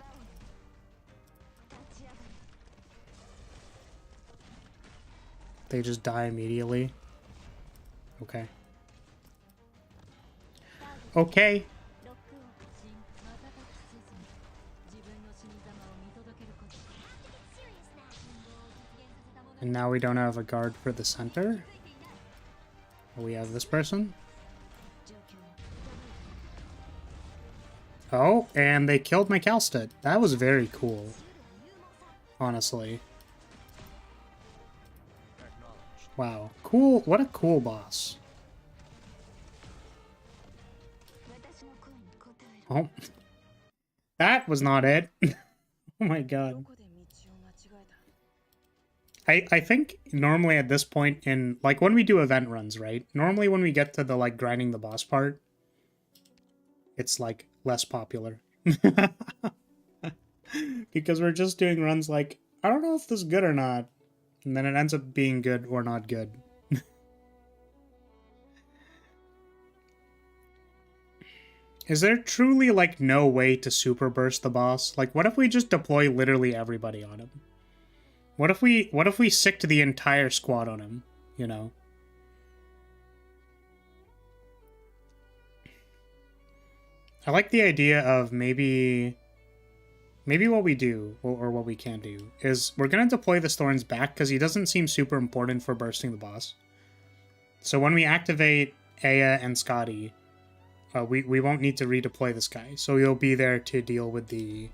They just die immediately. Okay. Okay. And now we don't have a guard for the center. We have this person. Oh, and they killed my Calstit. That was very cool. Honestly. Wow. Cool. What a cool boss. Oh. That was not it. Oh my god. I think normally at this point in, like, when we do event runs, right? Normally when we get to the, like, grinding the boss part, it's, like, less popular. Because we're just doing runs like, I don't know if this is good or not. And then it ends up being good or not good. Is there truly, like, no way to super burst the boss? Like, what if we just deploy literally everybody on him? What if we sicked the entire squad on him, you know? I like the idea of maybe what we do, or what we can do, is we're going to deploy this Thorns back because he doesn't seem super important for bursting the boss. So when we activate Aya and Scotty, we won't need to redeploy this guy. So he'll be there to deal with the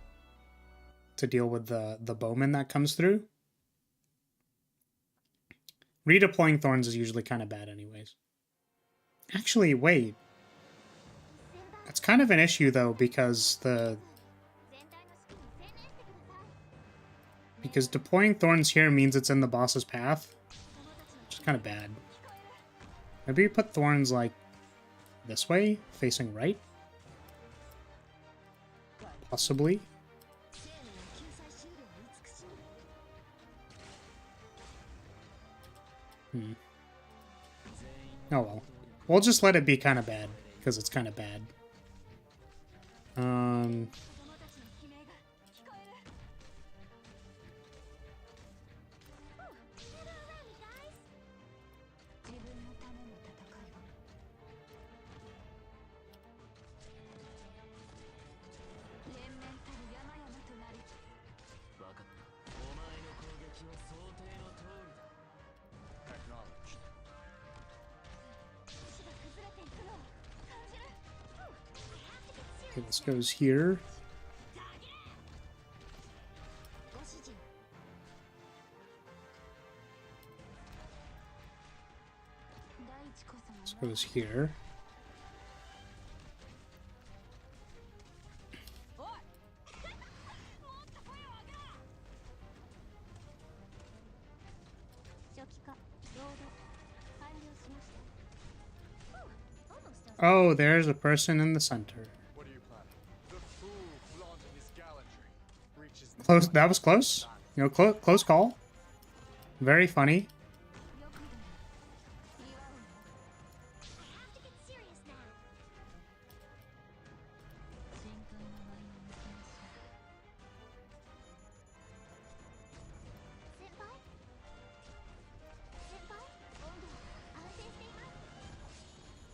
bowman that comes through. Redeploying Thorns is usually kind of bad anyways. Actually, wait. That's kind of an issue, though, because deploying Thorns here means it's in the boss's path, which is kind of bad. Maybe we put Thorns, like, this way, facing right? Possibly. Oh well. We'll just let it be kind of bad, because it's kind of bad. Okay, this goes here. This goes here. Oh, there's a person in the center. What are you planning? The fool flaunting his gallantry reaches Close. That was close. You know, close call. Very funny.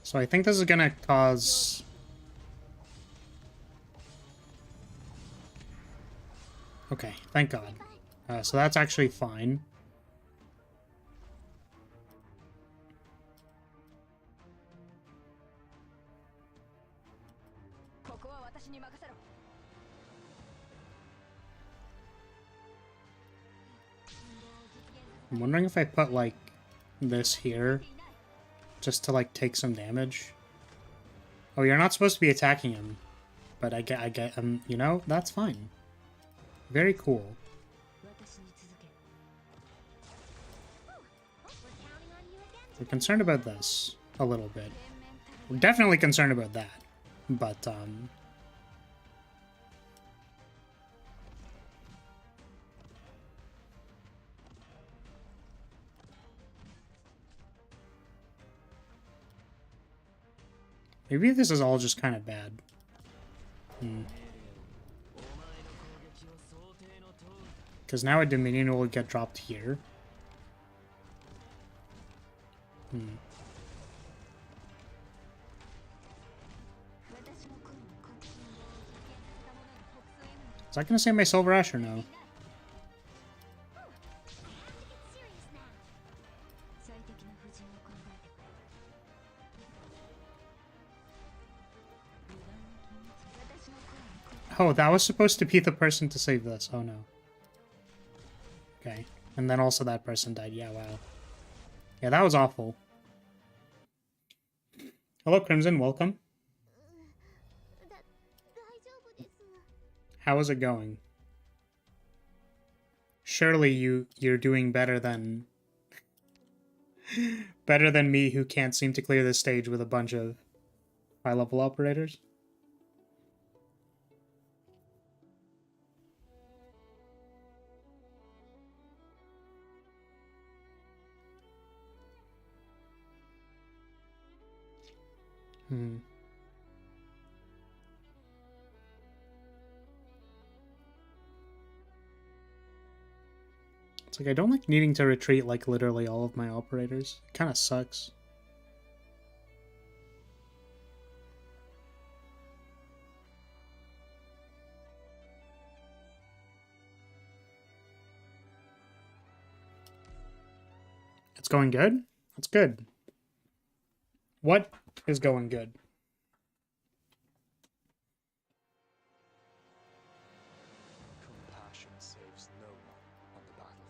So I think this is gonna cause... Okay, thank God. So that's actually fine. I'm wondering if I put, like, this here, just to, like, take some damage. Oh, you're not supposed to be attacking him. But I get, you know, that's fine. Very cool. We're concerned about this a little bit. We're definitely concerned about that. But, maybe this is all just kind of bad. Because now a Dominion will get dropped here. Is that going to save my Silver Ash or no? Oh, that was supposed to be the person to save this. Oh no. Okay. And then also that person died. Yeah, wow. Yeah, that was awful. Hello, Crimson. Welcome. How is it going? Surely you're doing better than... better than me, who can't seem to clear this stage with a bunch of high-level operators. It's like I don't like needing to retreat like literally all of my operators. It kind of sucks. It's going good? That's good. What is going good? compassion saves no one on the battlefield.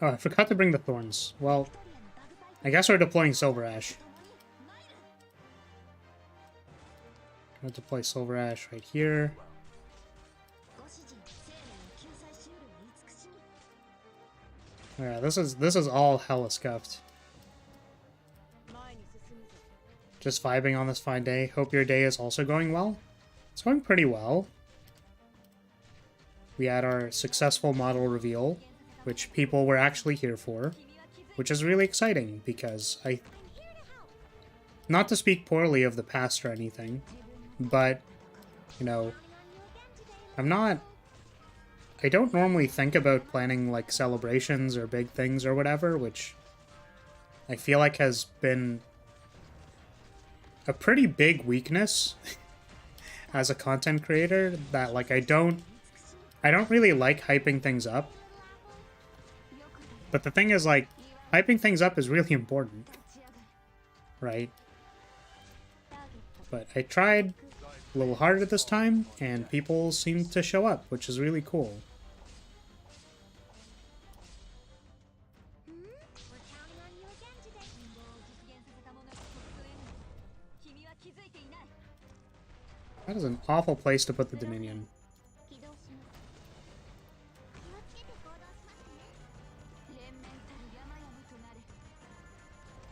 Oh, I forgot to bring the thorns. Well, I guess we're deploying Silver Ash. I'm going to deploy Silver Ash right here. Yeah, this is all hella scuffed. Just vibing on this fine day. Hope your day is also going well. It's going pretty well. We had our successful model reveal, which people were actually here for, which is really exciting because not to speak poorly of the past or anything, but, you know, I don't normally think about planning, like, celebrations or big things or whatever, which I feel like has been a pretty big weakness as a content creator, that, like, I don't really like hyping things up. But the thing is, like, hyping things up is really important, right? But I tried a little harder this time, and people seemed to show up, which is really cool. That is an awful place to put the Dominion.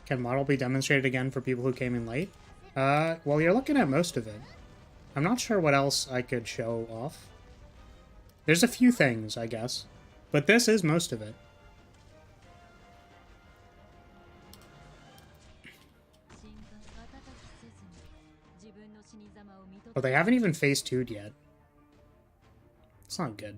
Can model be demonstrated again for people who came in late? Well, you're looking at most of it. I'm not sure what else I could show off. There's a few things, I guess. But this is most of it. Oh, they haven't even phase 2'd yet. It's not good.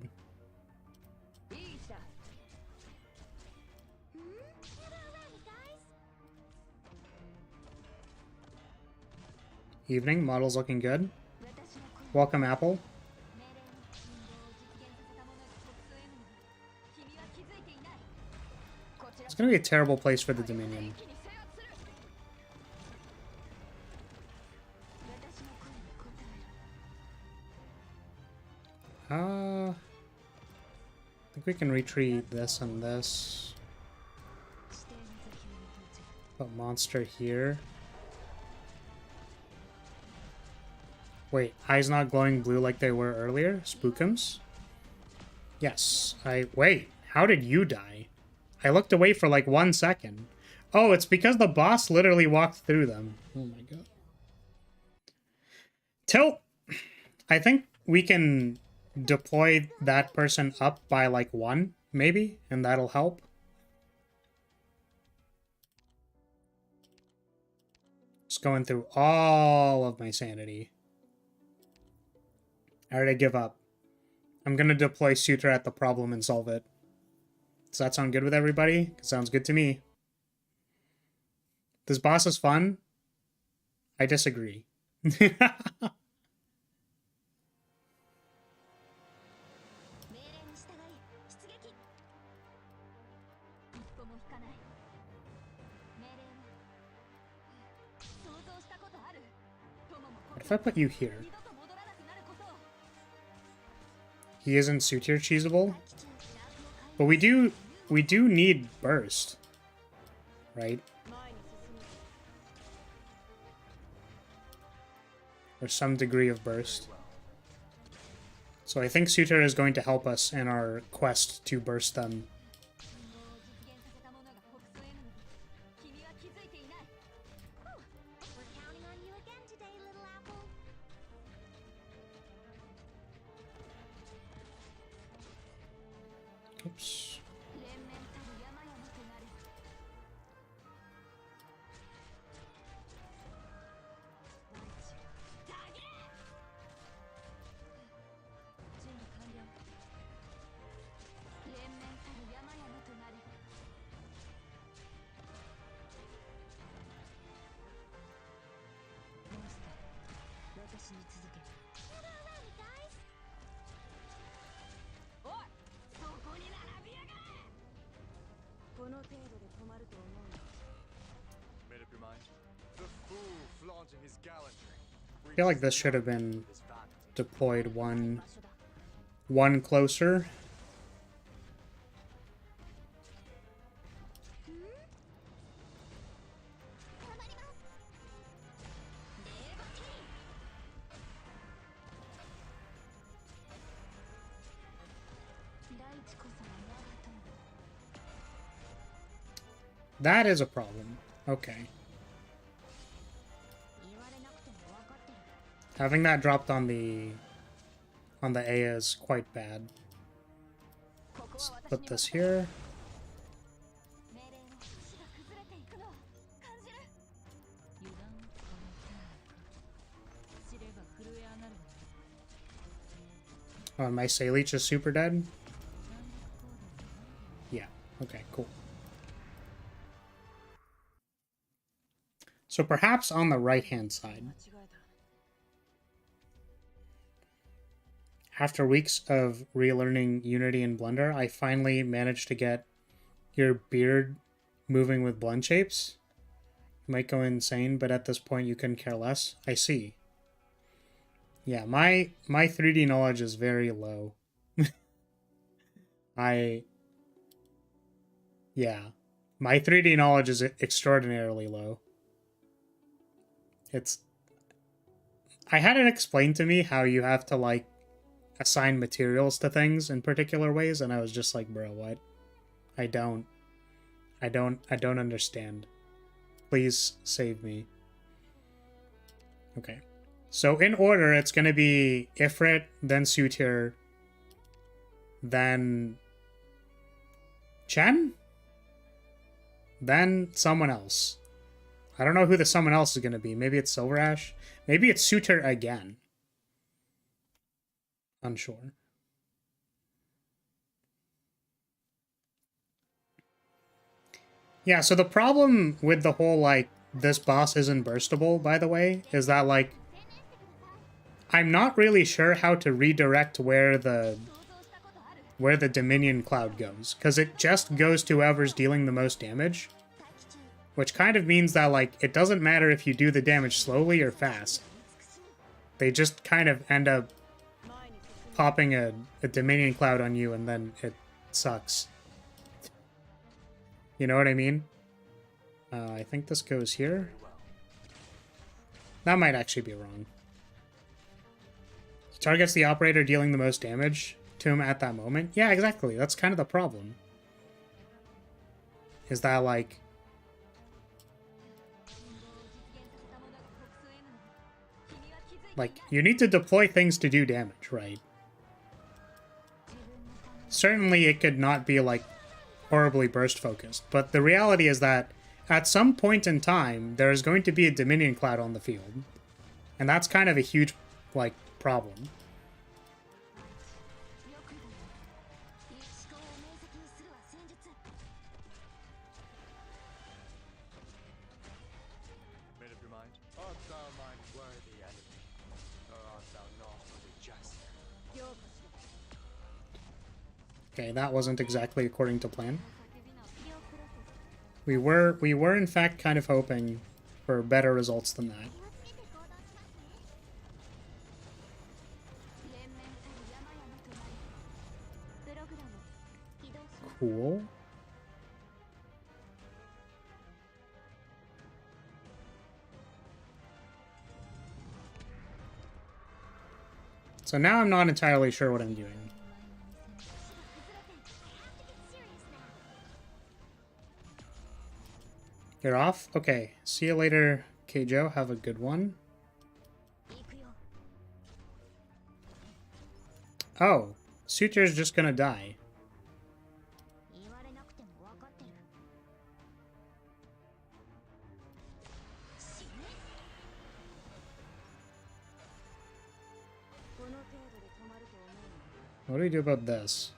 Evening, model's looking good. Welcome, Apple. It's gonna be a terrible place for the Dominion. I think we can retreat this and this. Put monster here. Wait, eyes not glowing blue like they were earlier? Spookums? Yes, wait, how did you die? I looked away for like 1 second. Oh, it's because the boss literally walked through them. Oh my god. Tilt! I think we can deploy that person up by like 1, maybe, and that'll help. Just going through all of my sanity. I already give up. I'm gonna deploy Suitor at the problem and solve it. Does that sound good with everybody? It sounds good to me. This boss is fun. I disagree. What if I put you here? He isn't Suitor cheesable, but we do need burst, right? Or some degree of burst. So I think Suitor is going to help us in our quest to burst them. Oops. Made up your mind? The fool flaunting his gallantry. I feel like this should have been deployed one closer. That is a problem. Okay. Having that dropped on the A is quite bad. Let's put this here. Oh, and my Sayleech is super dead? Yeah, okay, cool. So perhaps on the right-hand side. After weeks of relearning Unity and Blender, I finally managed to get your beard moving with blend shapes. You might go insane, but at this point you couldn't care less. I see. Yeah, my 3D knowledge is very low. Yeah, my 3D knowledge is extraordinarily low. I had it explained to me how you have to, like, assign materials to things in particular ways, and I was just like, bro, what? I don't understand. Please save me. Okay. So in order, it's going to be Ifrit, then Sutir, then Chen? Then someone else. I don't know who the someone else is going to be. Maybe it's Silver Ash. Maybe it's Sutir again. Unsure. Yeah, so the problem with the whole, like, this boss isn't burstable, by the way, is that, like, I'm not really sure how to redirect where the Dominion Cloud goes, because it just goes to whoever's dealing the most damage, which kind of means that, like, it doesn't matter if you do the damage slowly or fast. They just kind of end up popping a Dominion Cloud on you, and then it sucks. You know what I mean? I think this goes here. That might actually be wrong. Targets the operator dealing the most damage to him at that moment. Yeah, exactly. That's kind of the problem. Is that, like... you need to deploy things to do damage, right? Certainly it could not be, like, horribly burst focused, but the reality is that at some point in time, there's going to be a Dominion Cloud on the field. And that's kind of a huge, like, problem. Made up your mind? Art thou mine worthy enemy, or art thou not worthy just? Okay, that wasn't exactly according to plan. We were in fact kind of hoping for better results than that. Cool. So now I'm not entirely sure what I'm doing. You're off? Okay. See you later, Keijo. Have a good one. Oh. Suture's just gonna die. What do we do about this?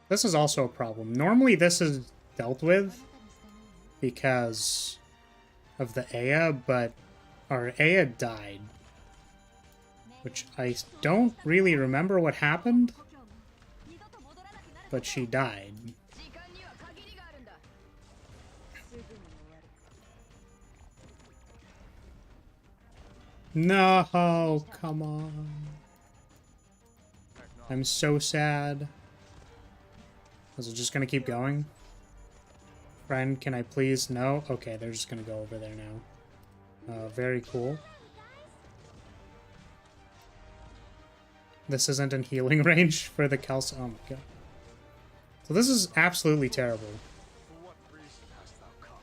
This is also a problem. Normally this is dealt with because of the Aya, but our Aya died. Which I don't really remember what happened, but she died. No, come on. I'm so sad. Is it just gonna keep going? Friend, can I please? No? Okay, they're just gonna go over there now. Very cool. This isn't in healing range for the Calc. Oh my god. So this is absolutely terrible. For what reason hast thou come?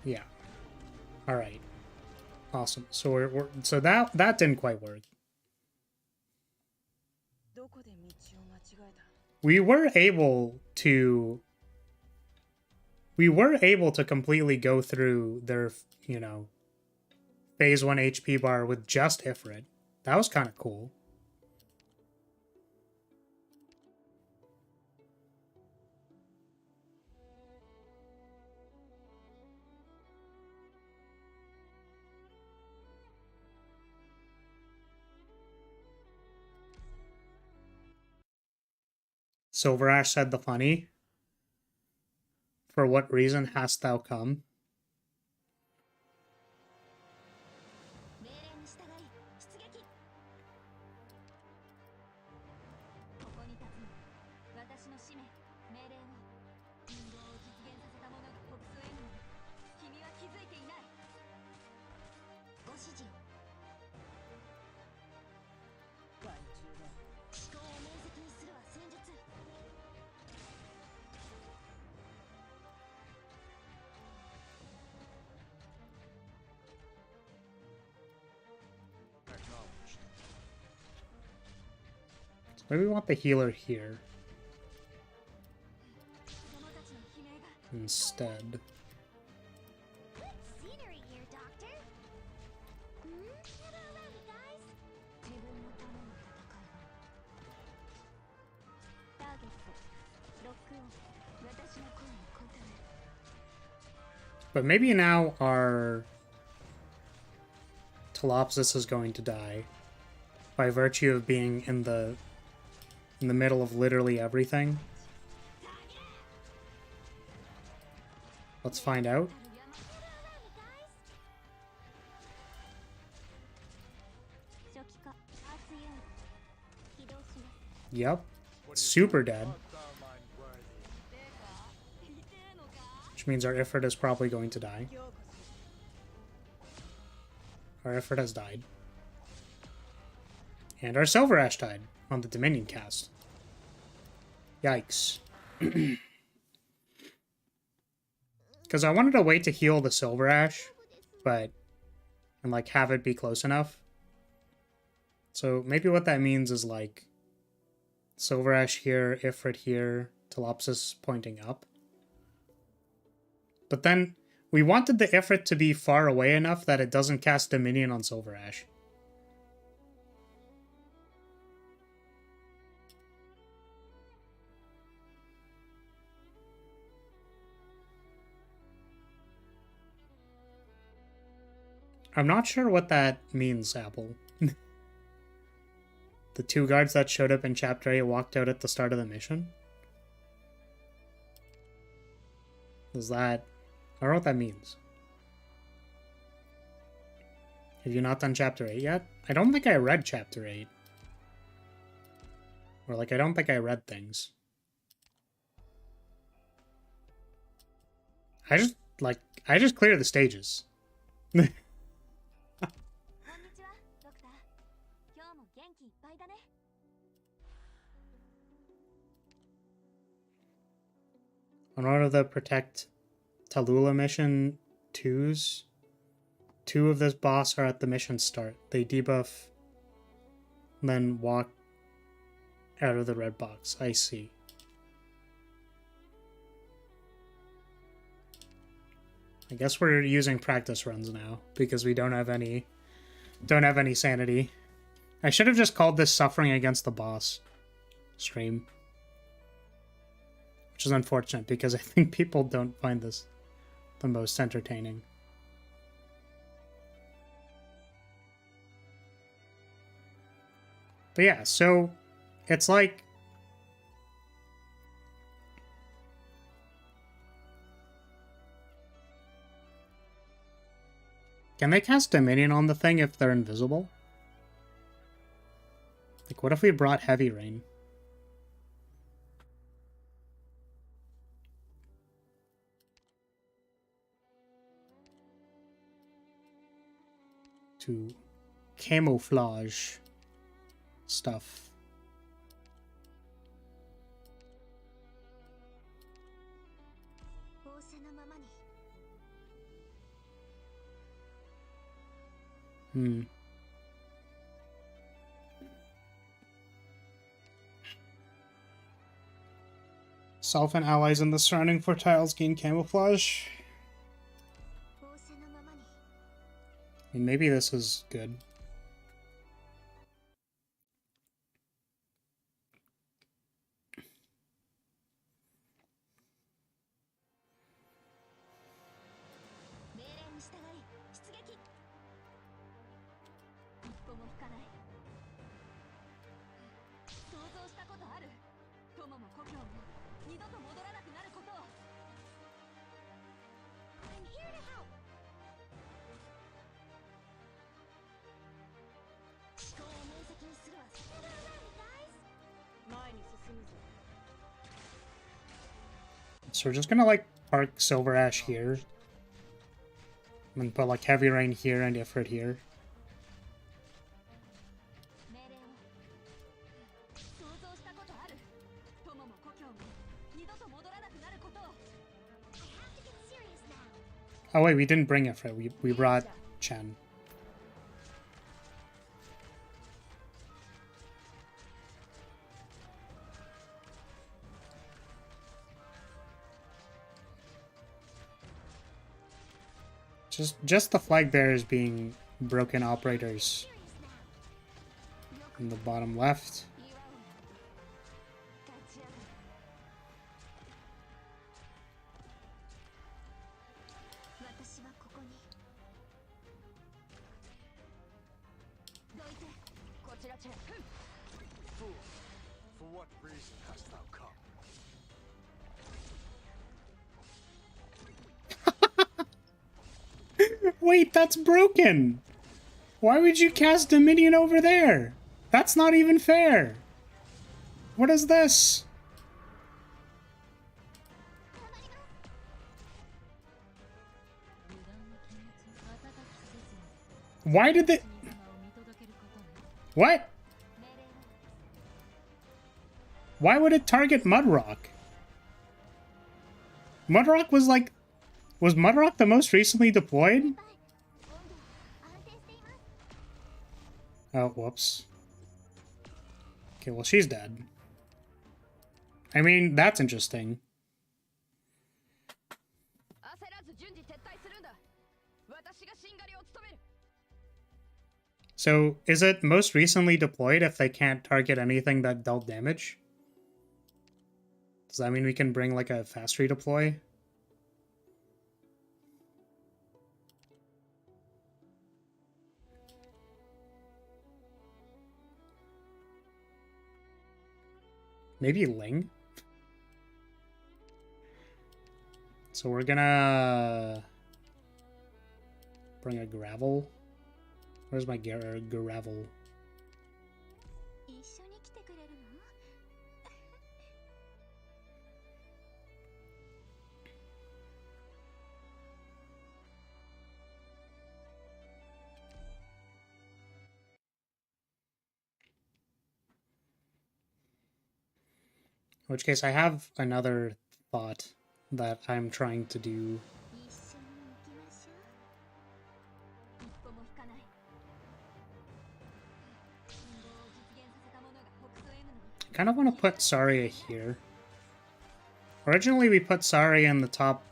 Yeah. All right. Awesome. So so that didn't quite work. We were able to completely go through their, you know, phase 1 HP bar with just Ifrit. That was kind of cool. Silver Ash said the funny. For what reason hast thou come? Acknowledged. So maybe we want the healer here instead. Scenery here, Doctor. Howdy, guys. But maybe now our Telopsis is going to die by virtue of being in the middle of literally everything. Let's find out. Yep. Super dead. Which means our Ifrit is probably going to die. Our Ifrit has died. And our Silver Ash died on the Dominion cast. Yikes. Because I wanted to wait to heal the Silver Ash, and like have it be close enough. So maybe what that means is like Silver Ash here, Ifrit here, Telopsis pointing up. But then we wanted the Ifrit to be far away enough that it doesn't cast Dominion on Silver Ash. I'm not sure what that means, Apple. The 2 guards that showed up in Chapter 8 walked out at the start of the mission? Is that... I don't know what that means. Have you not done Chapter 8 yet? I don't think I read Chapter 8. Or, like, I don't think I read things. I just clear the stages. On one of the Protect Tallulah mission 2s, 2 of this boss are at the mission start. They debuff, then walk out of the red box. I see. I guess we're using practice runs now because we don't have any sanity. I should have just called this Suffering Against the Boss stream. Which is unfortunate because I think people don't find this the most entertaining. But yeah, so it's like... Can they cast Dominion on the thing if they're invisible? Like, what if we brought Heavy Rain? To camouflage. stuff. Hmm. Self and allies in the surrounding tiles gain camouflage. I mean, maybe this is good. So we're just gonna like park Silver Ash here. And put like Heavy Rain here and Ifrit here. Oh wait, we didn't bring Ifrit. We brought Chen. Just the flag bearers being broken operators in the bottom left. Fool, for what reason hast thou come? Wait, that's broken! Why would you cast a minion over there? That's not even fair! What is this? Why did they... What? Why would it target Mudrock? Mudrock was like... Was Mudrock the most recently deployed? Oh, whoops. Okay, well, she's dead. I mean, that's interesting. So, is it most recently deployed if they can't target anything that dealt damage? Does that mean we can bring, like, a fast redeploy? Maybe Ling? So we're gonna... bring a gravel? Where's my gravel? In which case, I have another thought that I'm trying to do. I kind of want to put Saria here. Originally, we put Saria in the top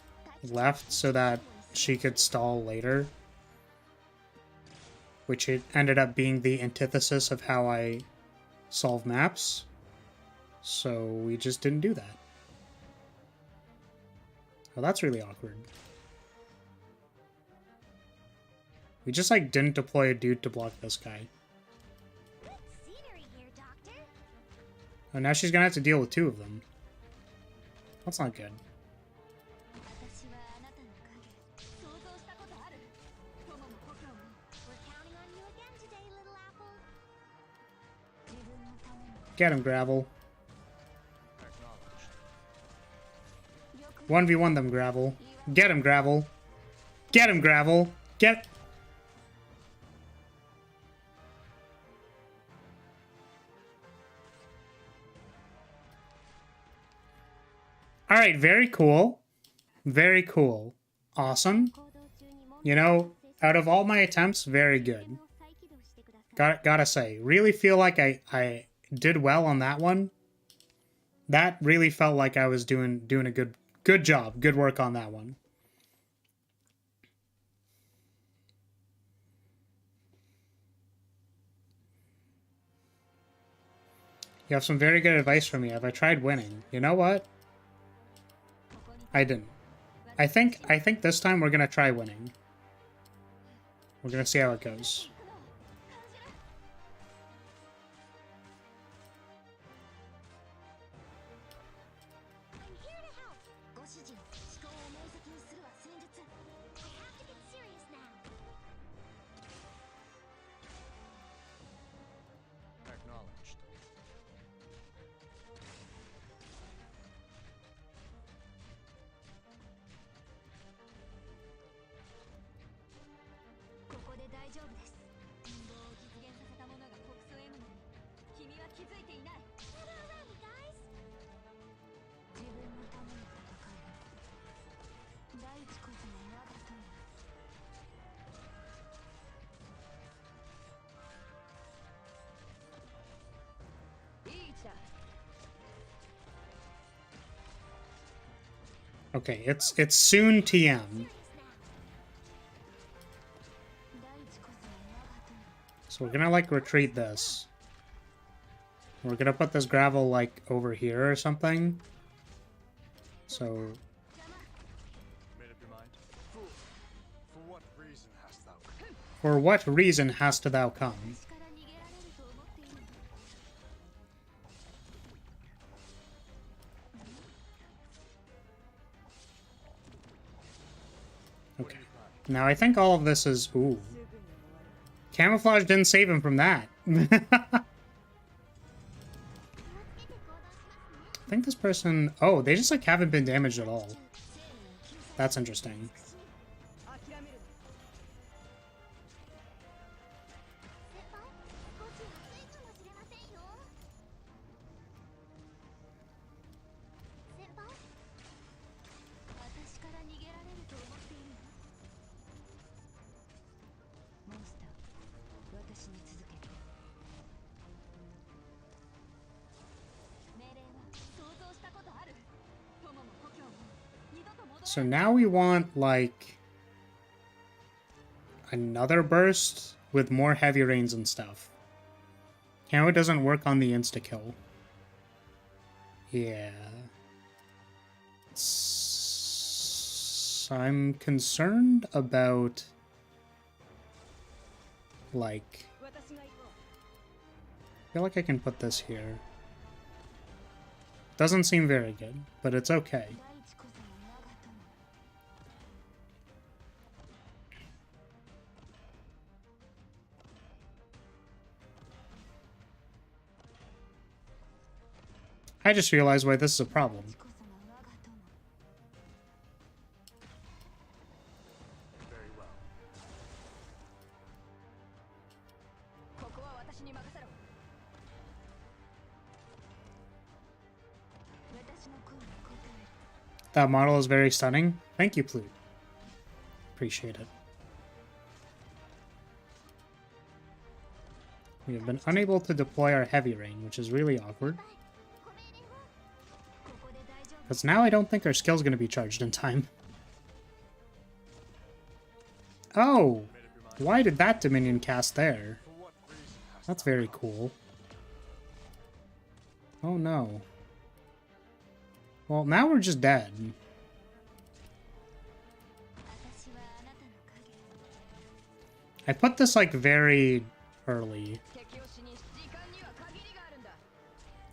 left so that she could stall later, which it ended up being the antithesis of how I solve maps. So we just didn't do that. Well, that's really awkward. We just, like, didn't deploy a dude to block this guy. Oh, now she's gonna have to deal with two of them. That's not good. Get him, Gravel. 1v1 them, Gravel. Get him, Gravel. Get him, Gravel. Get... Alright, very cool. Very cool. Awesome. You know, out of all my attempts, very good. Gotta say, really feel like I did well on that one. That really felt like I was doing a good job, good work on that one. You have some very good advice for me. Have I tried winning? You know what? I didn't. I think this time we're gonna try winning. We're gonna see how it goes. Acknowledged. Okay, it's soon TM. So we're gonna like retreat this. We're gonna put this gravel like over here or something. So Made up your mind? For what reason hast thou come? for what reason hast thou come? Okay. Now I think all of this is ooh. Camouflage didn't save him from that. I think this person... Oh, they just, like, haven't been damaged at all. That's interesting. So now we want, like, another burst with more heavy rains and stuff. How it doesn't work on the insta-kill. Yeah. I'm concerned about, like... I feel like I can put this here. Doesn't seem very good, but it's okay. I just realized why this is a problem. Very well. That model is very stunning. Thank you, Plute. Appreciate it. We have been unable to deploy our heavy rain, which is really awkward. Because now I don't think our skill's going to be charged in time. Oh! Why did that Dominion cast there? That's very cool. Oh no. Well, now we're just dead. I put this, like, very early.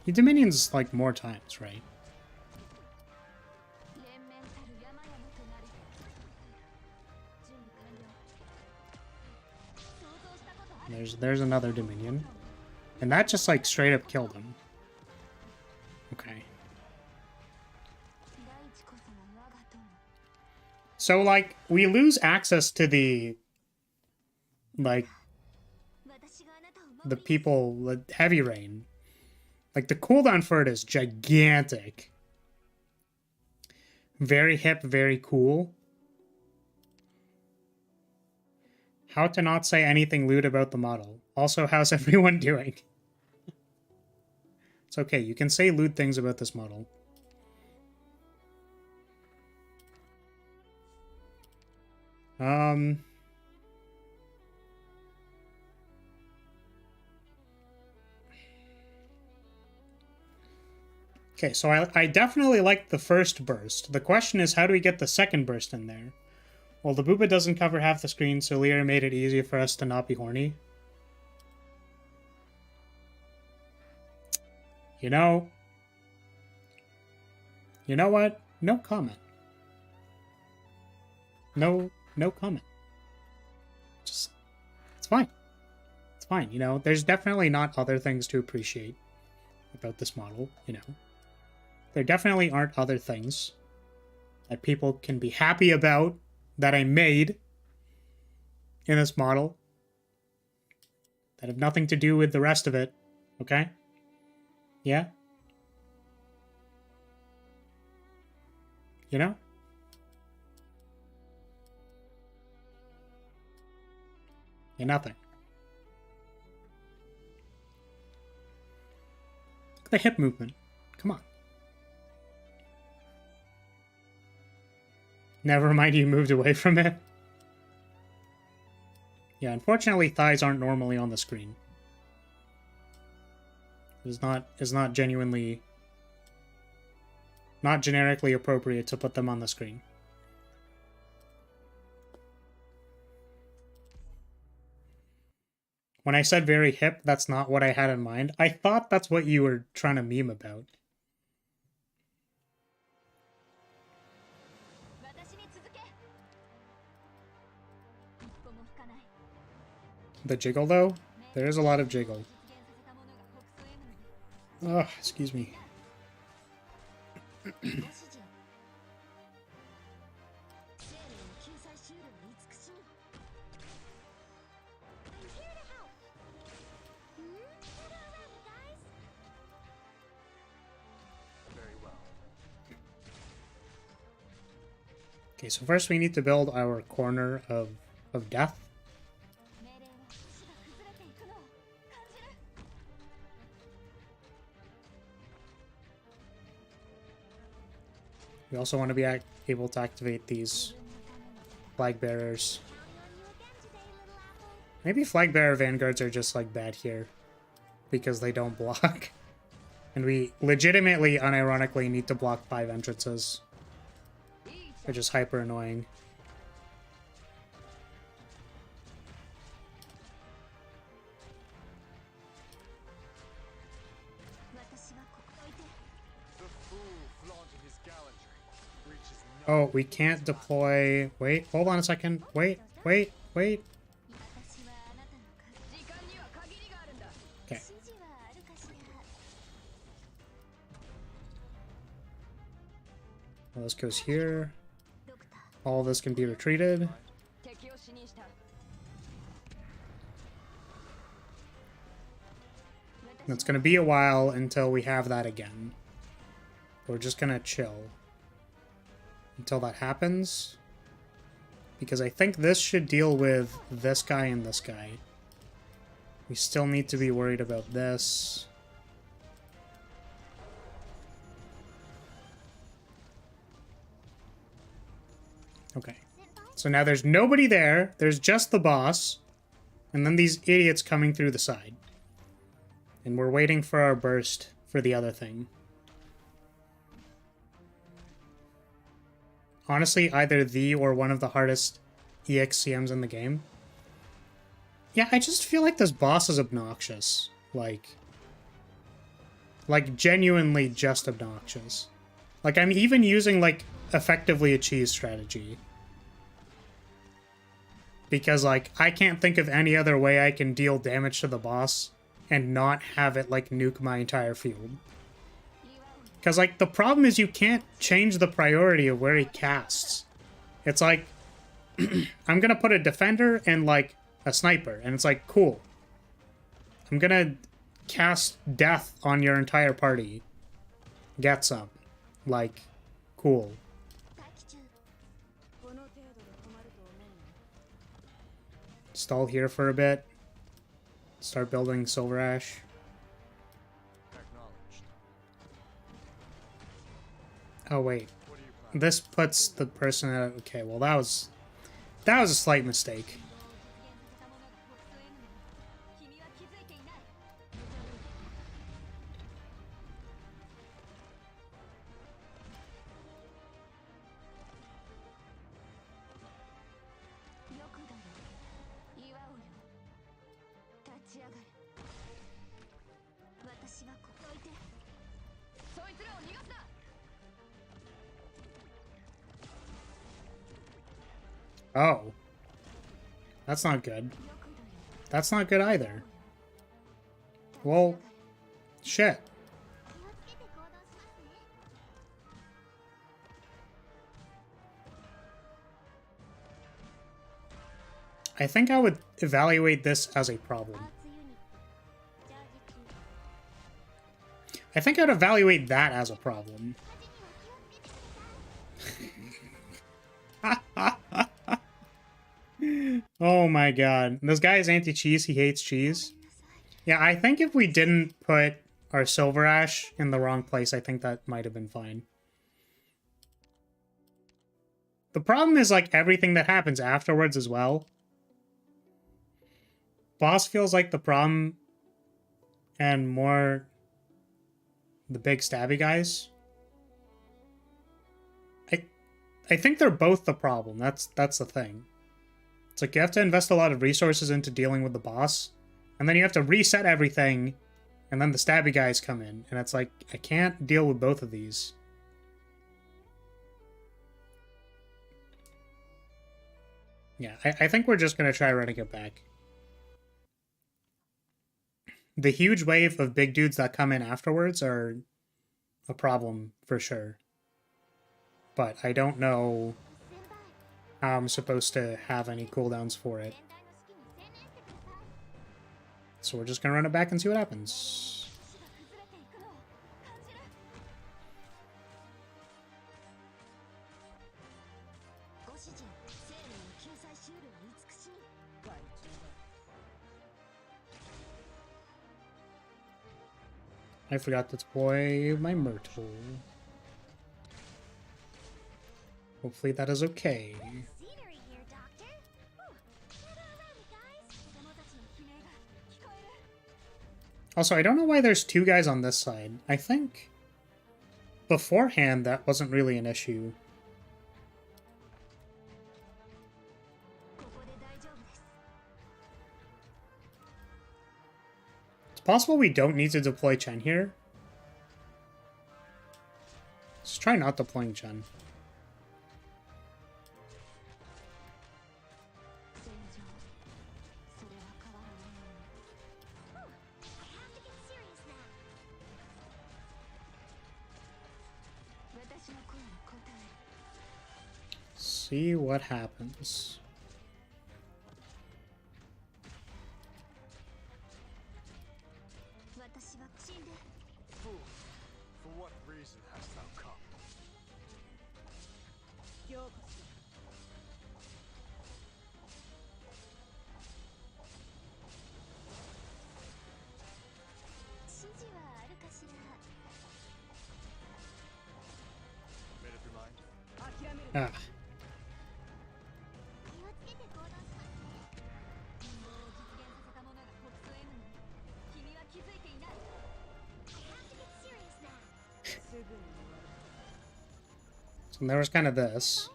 He Dominions, like, more times, right? There's another Dominion. And that just, like, straight up killed him. Okay. So, like, we lose access to the... like... the people with heavy rain. Like, the cooldown for it is gigantic. Very hip, very cool. How to not say anything lewd about the model. Also, how's everyone doing? It's okay, you can say lewd things about this model. Okay, so I definitely like the first burst. The question is, how do we get the second burst in there? Well, the booba doesn't cover half the screen, so Lyria made it easier for us to not be horny. You know what? No comment. No comment. Just, it's fine. It's fine, you know? There's definitely not other things to appreciate about this model, you know? There definitely aren't other things that people can be happy about that I made in this model that have nothing to do with the rest of it, okay? Yeah? You know? Yeah, nothing. Look at the hip movement. Come on. Never mind, you moved away from it. Yeah, unfortunately, thighs aren't normally on the screen. It's not genuinely... not generically appropriate to put them on the screen. When I said very hip, that's not what I had in mind. I thought that's what you were trying to meme about. The jiggle, though? There is a lot of jiggle. Ugh, excuse me. Okay, so first we need to build our corner of death. We also want to be able to activate these flag bearers. Maybe flag bearer vanguards are just like bad here because they don't block. And we legitimately, unironically, need to block 5 entrances. They're just hyper annoying. Oh, we can't deploy... Wait, hold on a second. Wait. Okay. Well, this goes here. All of this can be retreated. It's going to be a while until we have that again. We're just going to chill until that happens. Because I think this should deal with this guy and this guy. We still need to be worried about this. Okay. So now there's nobody there. There's just the boss. And then these idiots coming through the side. And we're waiting for our burst for the other thing. Honestly, either the or one of the hardest EXCMs in the game. Yeah, I just feel like this boss is obnoxious. Like genuinely just obnoxious. Like, I'm even using, like, effectively a cheese strategy. Because, like, I can't think of any other way I can deal damage to the boss and not have it, like, nuke my entire field. Because, like, the problem is you can't change the priority of where he casts. It's like, I'm gonna put a defender and, like, a sniper. And it's like, cool. I'm gonna cast death on your entire party. Get some. Like, cool. Stall here for a bit. Start building Silver Ash. Acknowledged. Oh wait, What do you plan? this puts the person at... Okay, well that was a slight mistake. Oh. That's not good. That's not good either. Well, shit. I think I would evaluate this as a problem. I think I'd evaluate that as a problem. Oh my god. This guy is anti-cheese. He hates cheese. Yeah, I think if we didn't put our Silver Ash in the wrong place, I think that might have been fine. The problem is, like, everything that happens afterwards as well. Boss feels like the problem, and more the big stabby guys. I think they're both the problem. That's the thing. It's like you have to invest a lot of resources into dealing with the boss, and then you have to reset everything, and then the stabby guys come in, and it's like, I can't deal with both of these. Yeah, I think we're just going to try running it back. The huge wave of big dudes that come in afterwards are a problem for sure. But I don't know how I'm supposed to have any cooldowns for it. So we're just going to run it back and see what happens. I forgot to deploy my Myrtle. Hopefully that is okay. Also, I don't know why there's two guys on this side. I think beforehand that wasn't really an issue. It's possible we don't need to deploy Chen here. Let's try not deploying Chen. See what happens. Fool, for what reason hast thou come? Made up your mind? Ah. So there was kind of this.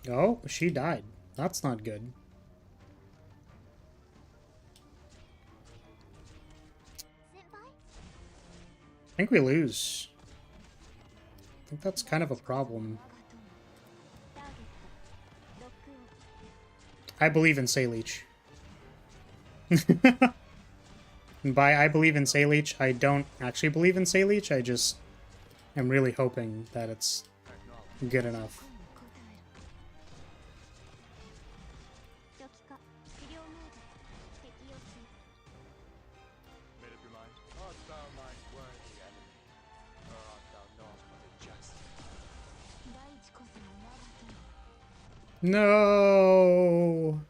Oh, she died. That's not good. I think we lose. I think that's kind of a problem. I believe in Sayleech. And by I believe in Sayleech, I don't actually believe in Sayleech, I just am really hoping that it's good enough. Made up your mind? Art thou mine worthy enemy, or art thou not but a jest? No!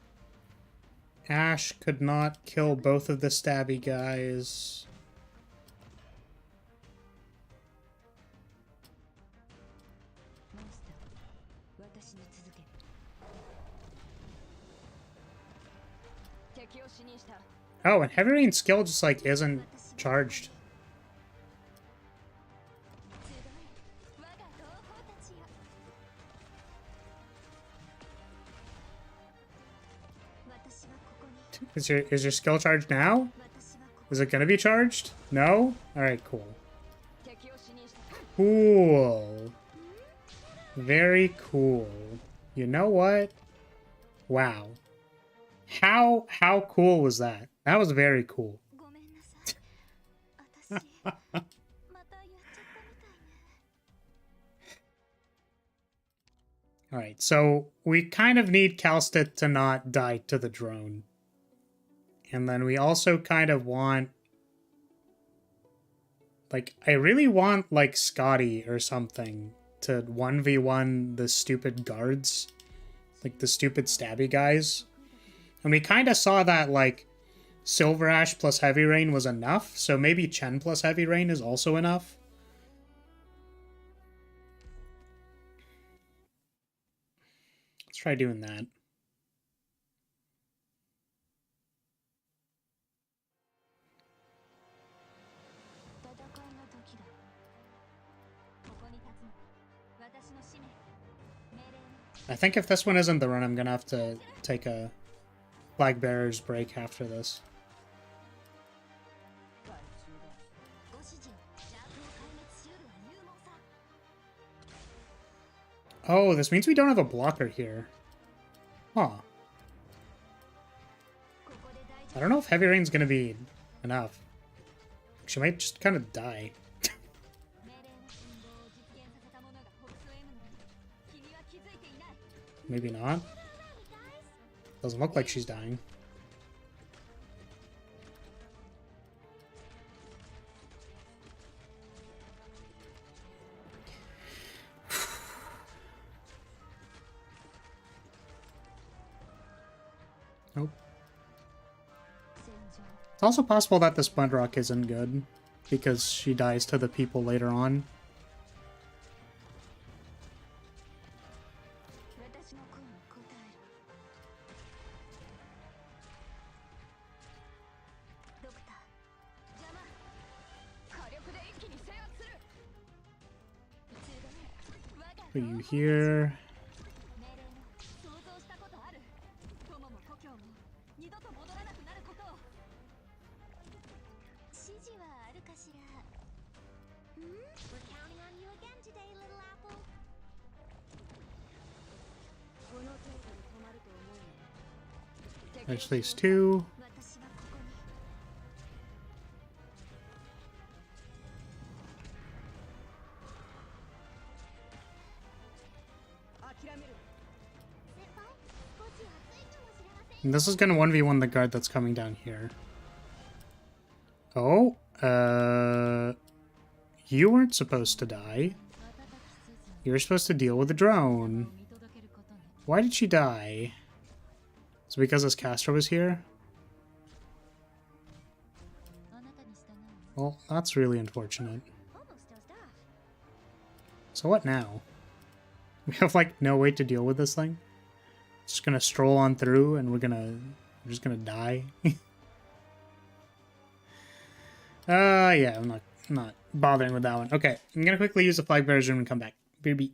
Ash could not kill both of the stabby guys. Oh, and Heavy Rain's skill just, like, isn't charged. Is your skill charged now? Is it gonna be charged? No? Alright, cool. Cool. Very cool. You know what? Wow. How cool was that? That was very cool. Alright, so we kind of need Kalstit to not die to the drone. And then we also kind of want... Like, I really want, like, Scotty or something to 1v1 the stupid guards. Like, the stupid stabby guys. And we kind of saw that, like, Silver Ash plus Heavy Rain was enough, so maybe Chen plus Heavy Rain is also enough. Let's try doing that. I think if this one isn't the run, I'm gonna have to take a Flag Bearer's break after this. Oh, this means we don't have a blocker here. Huh. I don't know if Heavy Rain's gonna be enough. She might just kind of die. Maybe not. Doesn't look like she's dying. Nope. It's also possible that this Mudrock isn't good, because she dies to the people later on. Put you here. There's these two. And this is gonna 1v1 the guard that's coming down here. Oh, you weren't supposed to die. You were supposed to deal with the drone. Why did she die? Is it because this caster was here? Well, that's really unfortunate. So what now? We have, like, no way to deal with this thing? Just gonna stroll on through and we're just gonna die? Yeah, I'm not bothering with that one. Okay, I'm gonna quickly use the Flag Bearer's Rune and come back. BB.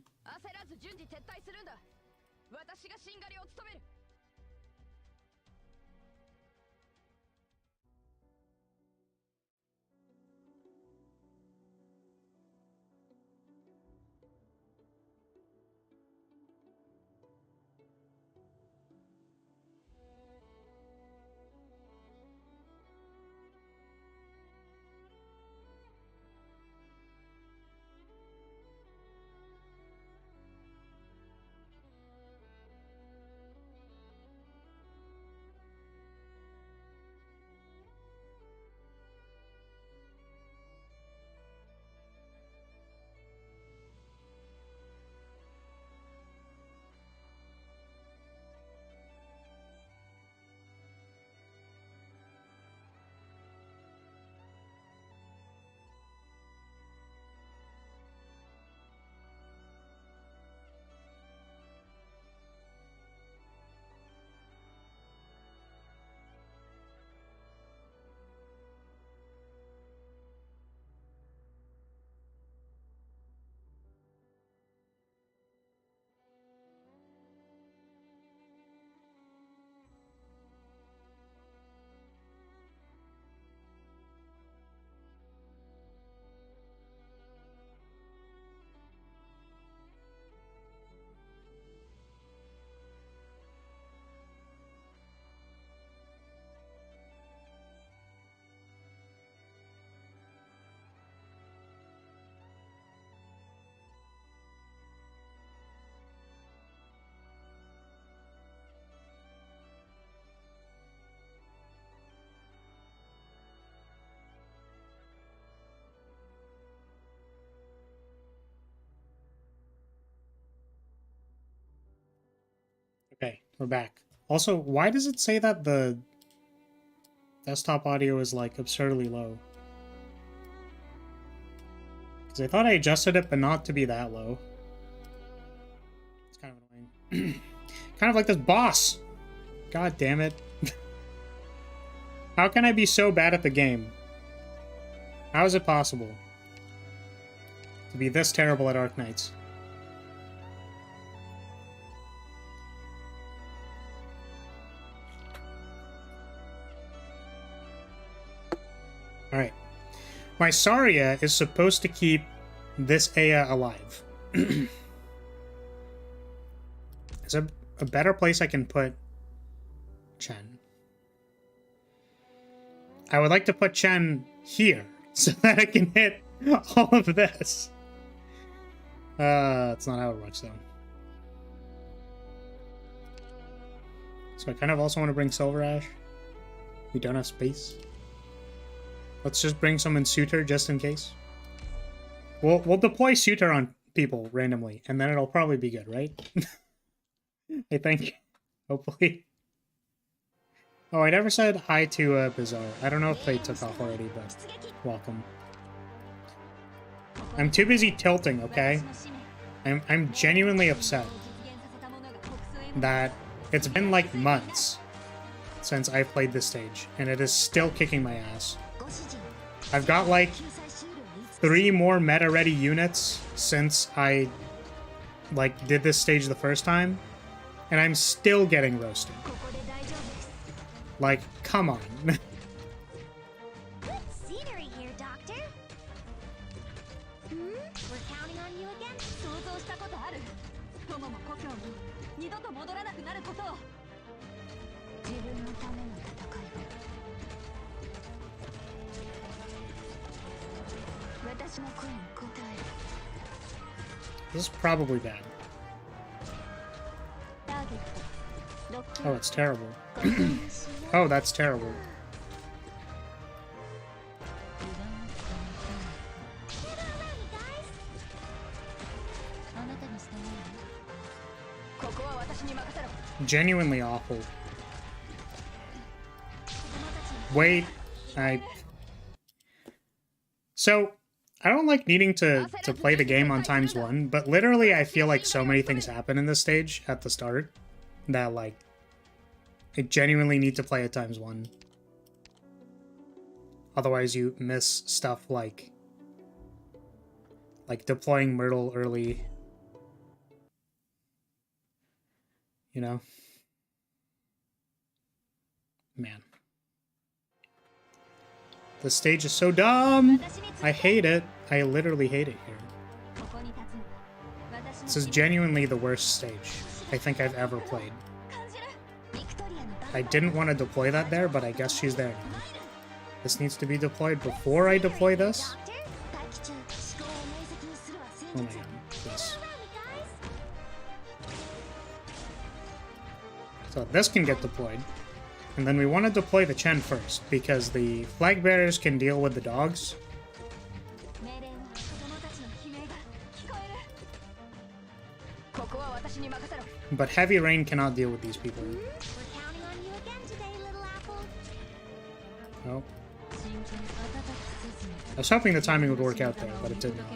We're back. Also, why does it say that the desktop audio is like absurdly low? Because I thought I adjusted it, but not to be that low. It's kind of annoying. Kind of like this boss! God damn it. How can I be so bad at the game? How is it possible to be this terrible at Arknights? Alright. My Saria is supposed to keep this Aya alive. Is there a better place I can put Chen? I would like to put Chen here so that I can hit all of this. That's not how it works though. So I kind of also want to bring Silver Ash. We don't have space. Let's just bring someone Suitor just in case. We'll deploy Suitor on people randomly, and then it'll probably be good, right? I think. Hopefully. Oh, I never said hi to Bizarre. I don't know if they took off already, but welcome. I'm too busy tilting, okay? I'm genuinely upset that it's been like months since I've played this stage, and it is still kicking my ass. I've got like 3 more meta-ready units since I like did this stage the first time, and I'm still getting roasted. Like, come on. Good scenery here, Doctor. We're counting on you again. This is probably bad. Oh, it's terrible. Oh, that's terrible. Genuinely awful. Wait, So, I don't like needing to play the game on ×1, but literally I feel like so many things happen in this stage at the start that, like, I genuinely need to play it ×1. Otherwise you miss stuff like deploying Myrtle early. You know? Man. The stage is so dumb! I hate it. I literally hate it here. This is genuinely the worst stage I think I've ever played. I didn't want to deploy that there, but I guess she's there now. This needs to be deployed before I deploy this. Oh my god, this. So this can get deployed. And then we want to deploy the Chen first, because the flag bearers can deal with the dogs. But heavy rain cannot deal with these people. Oh. I was hoping the timing would work out there, but it did not.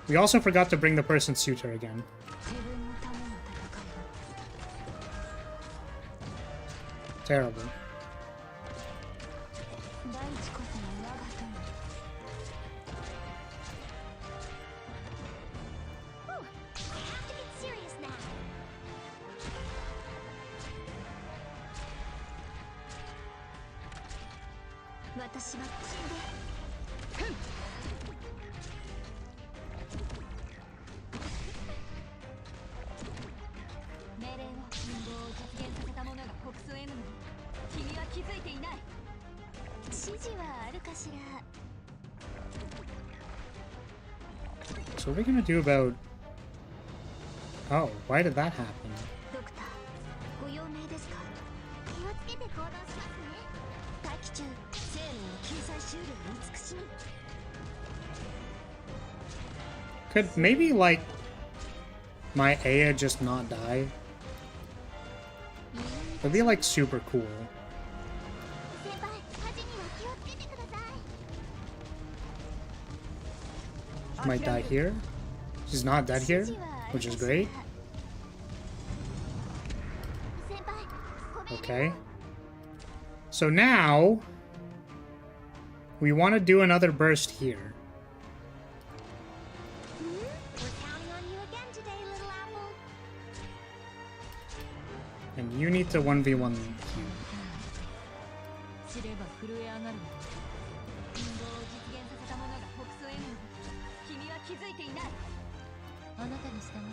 We also forgot to bring the person Suitor again. Terrible. So what are we gonna do about... Oh, why did that happen? Could maybe, like, my Aya just not die? It'd be like super cool. 先輩火事には気をつけてください。 She might die here. She's not dead here, which is great. 先輩ごめん。 Okay. So now we want to do another burst here. We're counting on you again today, little apple. And you need to 1v1 Q. 知れば震え上がるわ。陰謀を実現させた者が北総への君は気づいていない。あなたに従うわ。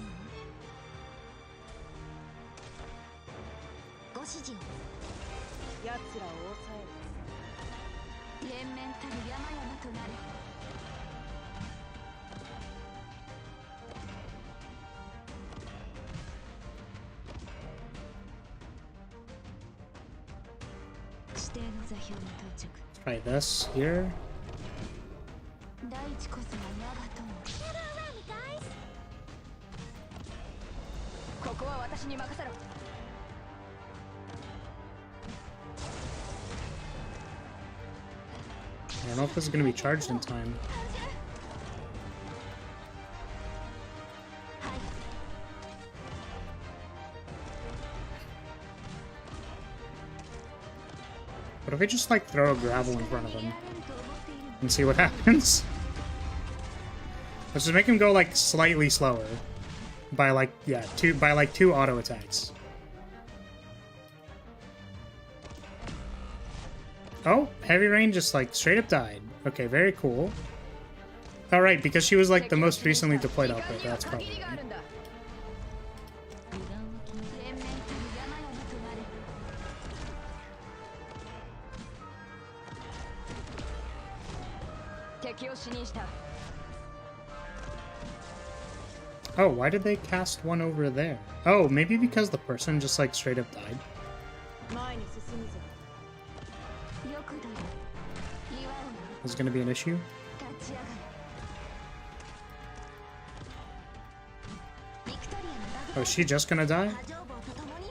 ご指示を。奴らを抑える。連綿たる山々となれ。指定の座標に到着。 Try this here. 大地こそが我が友。 Gather around me, guys. ここは私に任せろ。 I don't know if this is going to be charged in time. What if I just like throw a gravel in front of him and see what happens? Let's just make him go like slightly slower by like two auto attacks. Oh, Heavy Rain just like straight up died. Okay, very cool. Alright, because she was like the most recently deployed operator, that's probably why. 連綿たる山々となれ。 敵を死にした。 Oh, why did they cast one over there? Oh, maybe because the person just like straight up died. 前に進むぞ。 よくだよ。祝うよ。 Is it gonna be an issue? 立ち上がる。ビクトリアのラグ Oh, is she just gonna die? 波状棒と共に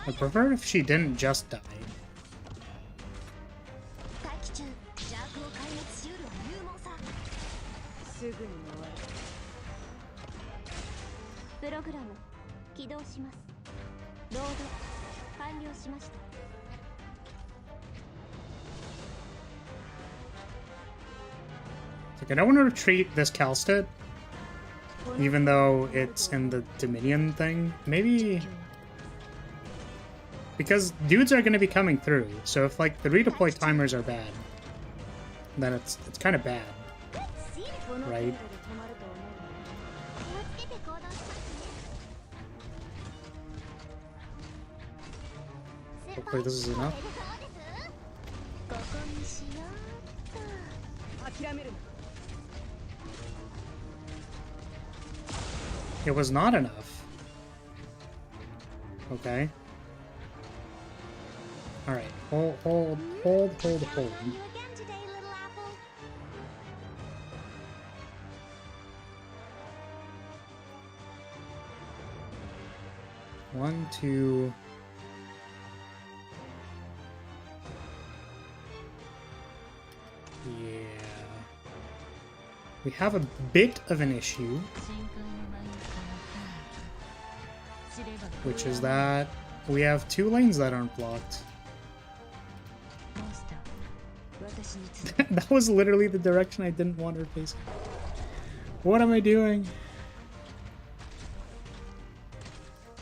I'd prefer if she didn't just die. 待機中邪悪を壊滅しうるは勇猛さ。すぐに終わる。 プログラム起動します。ロード完了しました。 Like, I don't want to retreat this Calsted, even though it's in the Dominion thing. Maybe because dudes are going to be coming through. So if like the redeploy timers are bad, then it's kind of bad, right? 気をつけて行動しますね。 Hopefully this is enough. ここにしようっと。 諦めるな。 It was not enough. Okay. All right. Hold. You again today, little apple. One, two. Yeah. We have a bit of an issue, 深海の真ん中の知れば which is that we have two lanes that aren't blocked. モンスター。私に続く。 That was literally the direction I didn't want her facing. What am I doing?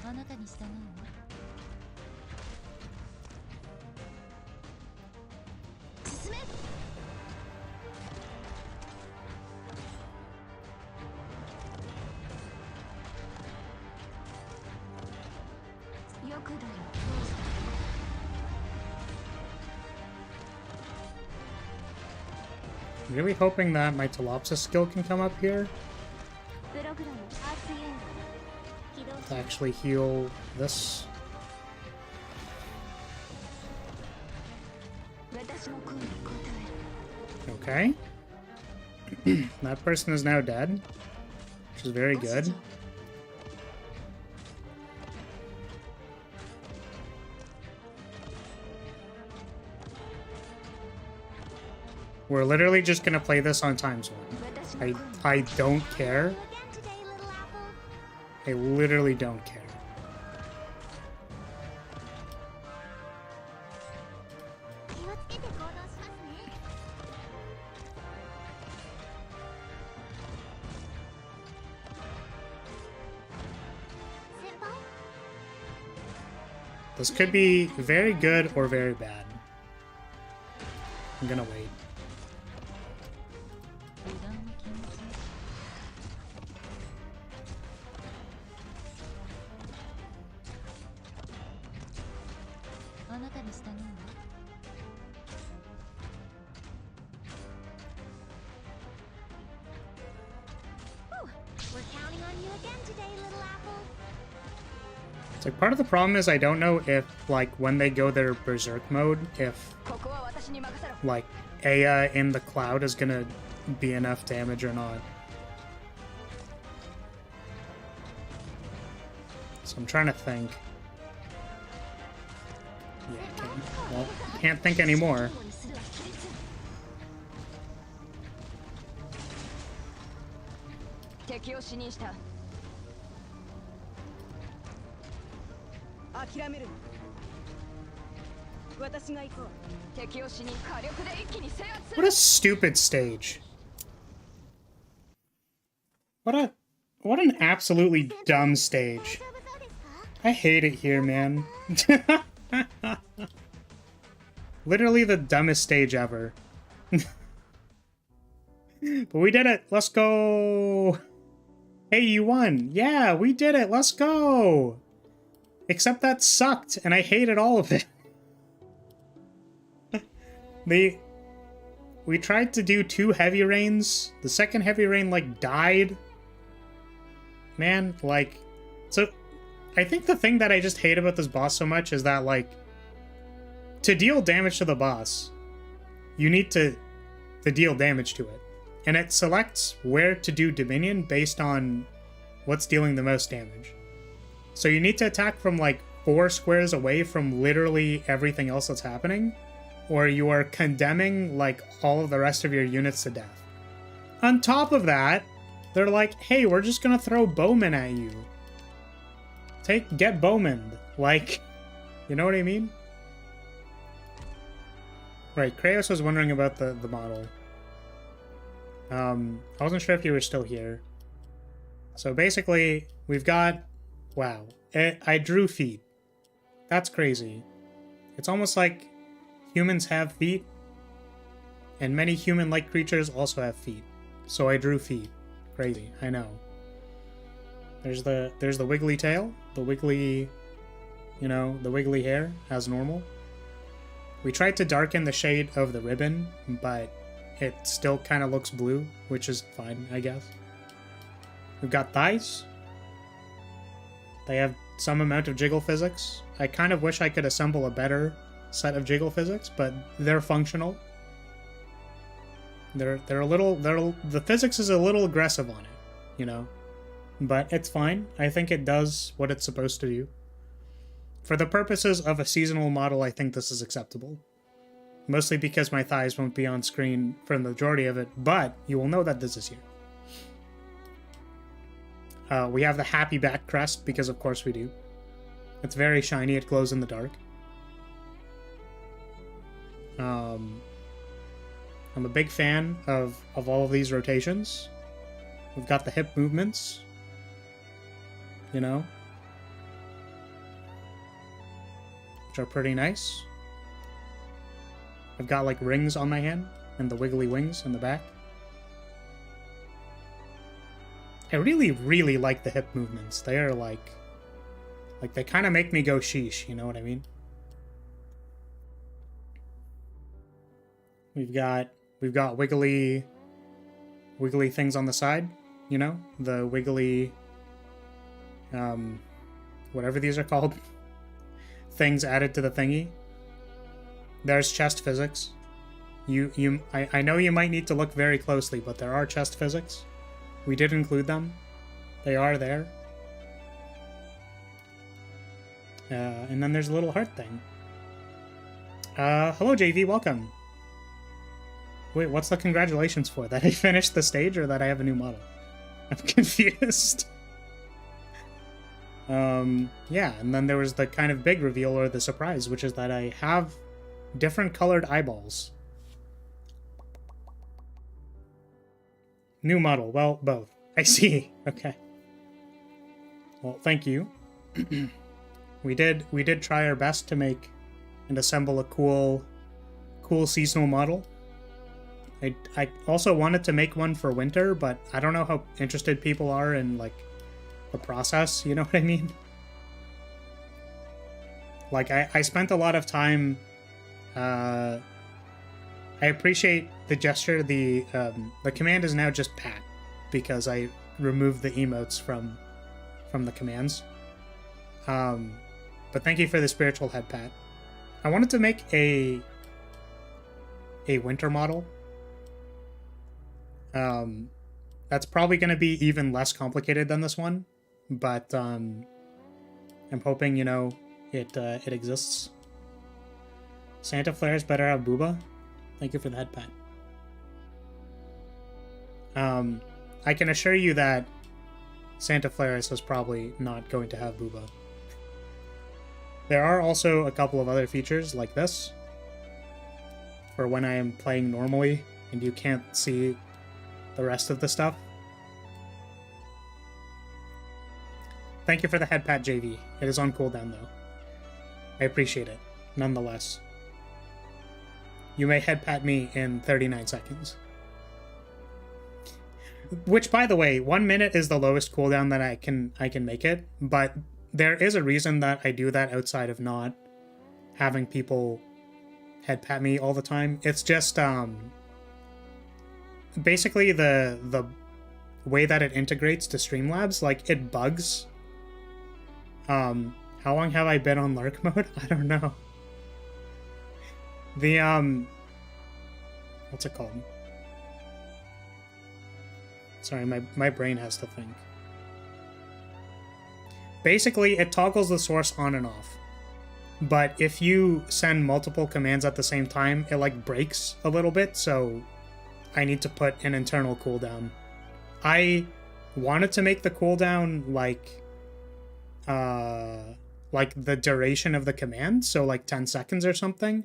あなたに従うわ。 進め。よくだよ。 Really hoping that my Telopsis skill can come up here プログラムアースエンド起動 to actually heal this. 私の声に答える。 Okay. That person is now dead, which is very good. We're literally just gonna play this on times 1. I don't care. I literally don't care. This could be very good or very bad. I'm gonna wait. We're counting on you again today, little apple. It's like part of the problem is I don't know if, like, when they go their berserk mode, if, like, Aya in the cloud is gonna be enough damage or not. So I'm trying to think. Yeah, well, can't think anymore. What a stupid stage. What an absolutely dumb stage. I hate it here, man. Literally the dumbest stage ever. But we did it. Let's go. Hey, you won. Yeah, we did it. Let's go. Except that sucked, and I hated all of it. We tried to do 2 heavy rains. The second heavy rain, like, died. Man, like... So, I think the thing that I just hate about this boss so much is that, like... To deal damage to the boss, you need to deal damage to it. And it selects where to do Dominion based on what's dealing the most damage. So you need to attack from, like, 4 squares away from literally everything else that's happening, or you are condemning, like, all of the rest of your units to death. On top of that, they're like, hey, we're just gonna throw bowmen at you. Get bowmaned. Like, you know what I mean? Right, Kratos was wondering about the model. I wasn't sure if you were still here. So basically, we've got... Wow. I drew feet. That's crazy. It's almost like humans have feet, and many human-like creatures also have feet. So I drew feet. Crazy, I know. There's the wiggly tail, the wiggly, you know, the wiggly hair as normal. We tried to darken the shade of the ribbon, but it still kind of looks blue, which is fine, I guess. We've got thighs. They have some amount of jiggle physics. I kind of wish I could assemble a better set of jiggle physics, but they're functional. They're a little, the physics is a little aggressive on it, you know? But it's fine. I think it does what it's supposed to do. For the purposes of a seasonal model, I think this is acceptable. Mostly because my thighs won't be on screen for the majority of it, but you will know that this is here. We have the happy back crest, because of course we do. It's very shiny, it glows in the dark. I'm a big fan of all of these rotations. We've got the hip movements. You know? Which are pretty nice. I've got like rings on my hand, and the wiggly wings in the back. I really, really like the hip movements. They are like they kind of make me go sheesh, you know what I mean? We've got wiggly things on the side, you know? The wiggly whatever these are called. Things added to the thingy. There's chest physics. I know you might need to look very closely, but there are chest physics. We did include them. They are there. And then there's a little heart thing. Hello JV, welcome. Wait, what's the congratulations for? That I finished the stage or that I have a new model? I'm confused. Yeah, and then there was the kind of big reveal, or the surprise, which is that I have different colored eyeballs. New model. Well, both. I see. Okay. Well, thank you. We did try our best to make and assemble a cool seasonal model. I also wanted to make one for winter, but I don't know how interested people are in, like, the process, you know what I mean? Like, I spent a lot of time, I appreciate the gesture. The command is now just pat, because I removed the emotes from the commands. But thank you for the spiritual head pat. I wanted to make a winter model. That's probably going to be even less complicated than this one, but I'm hoping, you know, it exists. Santa Flares better have booba. Thank you for the head pat. I can assure you that Santa Flares is probably not going to have booba. There are also a couple of other features like this for when I am playing normally and you can't see the rest of the stuff. Thank you for the head pat, JV. It is on cooldown though. I appreciate it, nonetheless. You may head pat me in 39 seconds. Which, by the way, 1 minute is the lowest cooldown that I can make it, but there is a reason that I do that outside of not having people head pat me all the time. It's just basically the way that it integrates to Streamlabs, like, it bugs. How long have I been on lurk mode? I don't know. The what's it called? Sorry, my brain has to think. Basically, it toggles the source on and off. But if you send multiple commands at the same time, it, like, breaks a little bit, so I need to put an internal cooldown. I wanted to make the cooldown like the duration of the command, so like 10 seconds or something,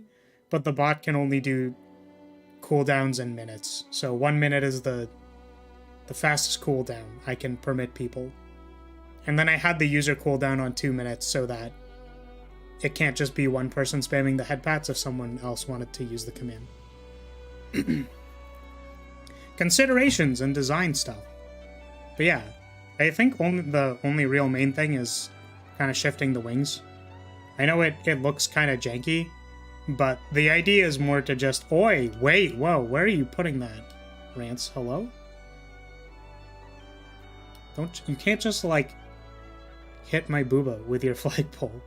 but the bot can only do cooldowns in minutes. So 1 minute is the fastest cooldown I can permit people. And then I had the user cooldown on 2 minutes so that it can't just be one person spamming the head pats if someone else wanted to use the command. Considerations and design stuff. But yeah, I think the only real main thing is kind of shifting the wings. I know it looks kind of janky, but the idea is more to just, oi, wait, whoa, where are you putting that? Rants, hello? You can't just, like, hit my booba with your flagpole.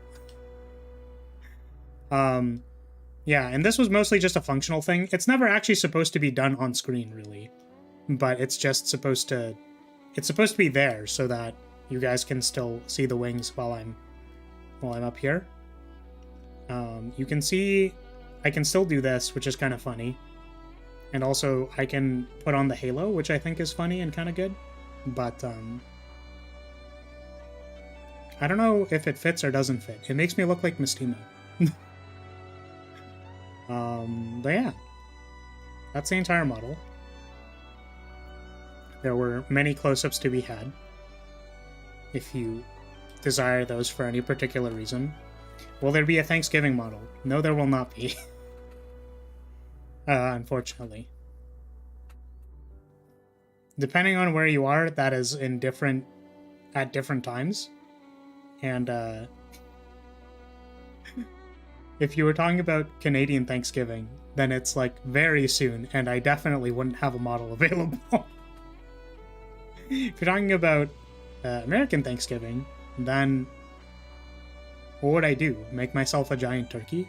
Yeah, and this was mostly just a functional thing. It's never actually supposed to be done on screen, really. But it's just supposed to... It's supposed to be there so that you guys can still see the wings while I'm up here. You can see I can still do this, which is kind of funny. And also I can put on the halo, which I think is funny and kind of good. But I don't know if it fits or doesn't fit. It makes me look like Mistimo. But yeah, that's the entire model. There were many close-ups to be had, if you desire those for any particular reason. Will there be a Thanksgiving model? No, there will not be. Unfortunately. Depending on where you are, that is at different times. And if you were talking about Canadian Thanksgiving, then it's like very soon, and I definitely wouldn't have a model available. If you're talking about American Thanksgiving, then what would I do? Make myself a giant turkey?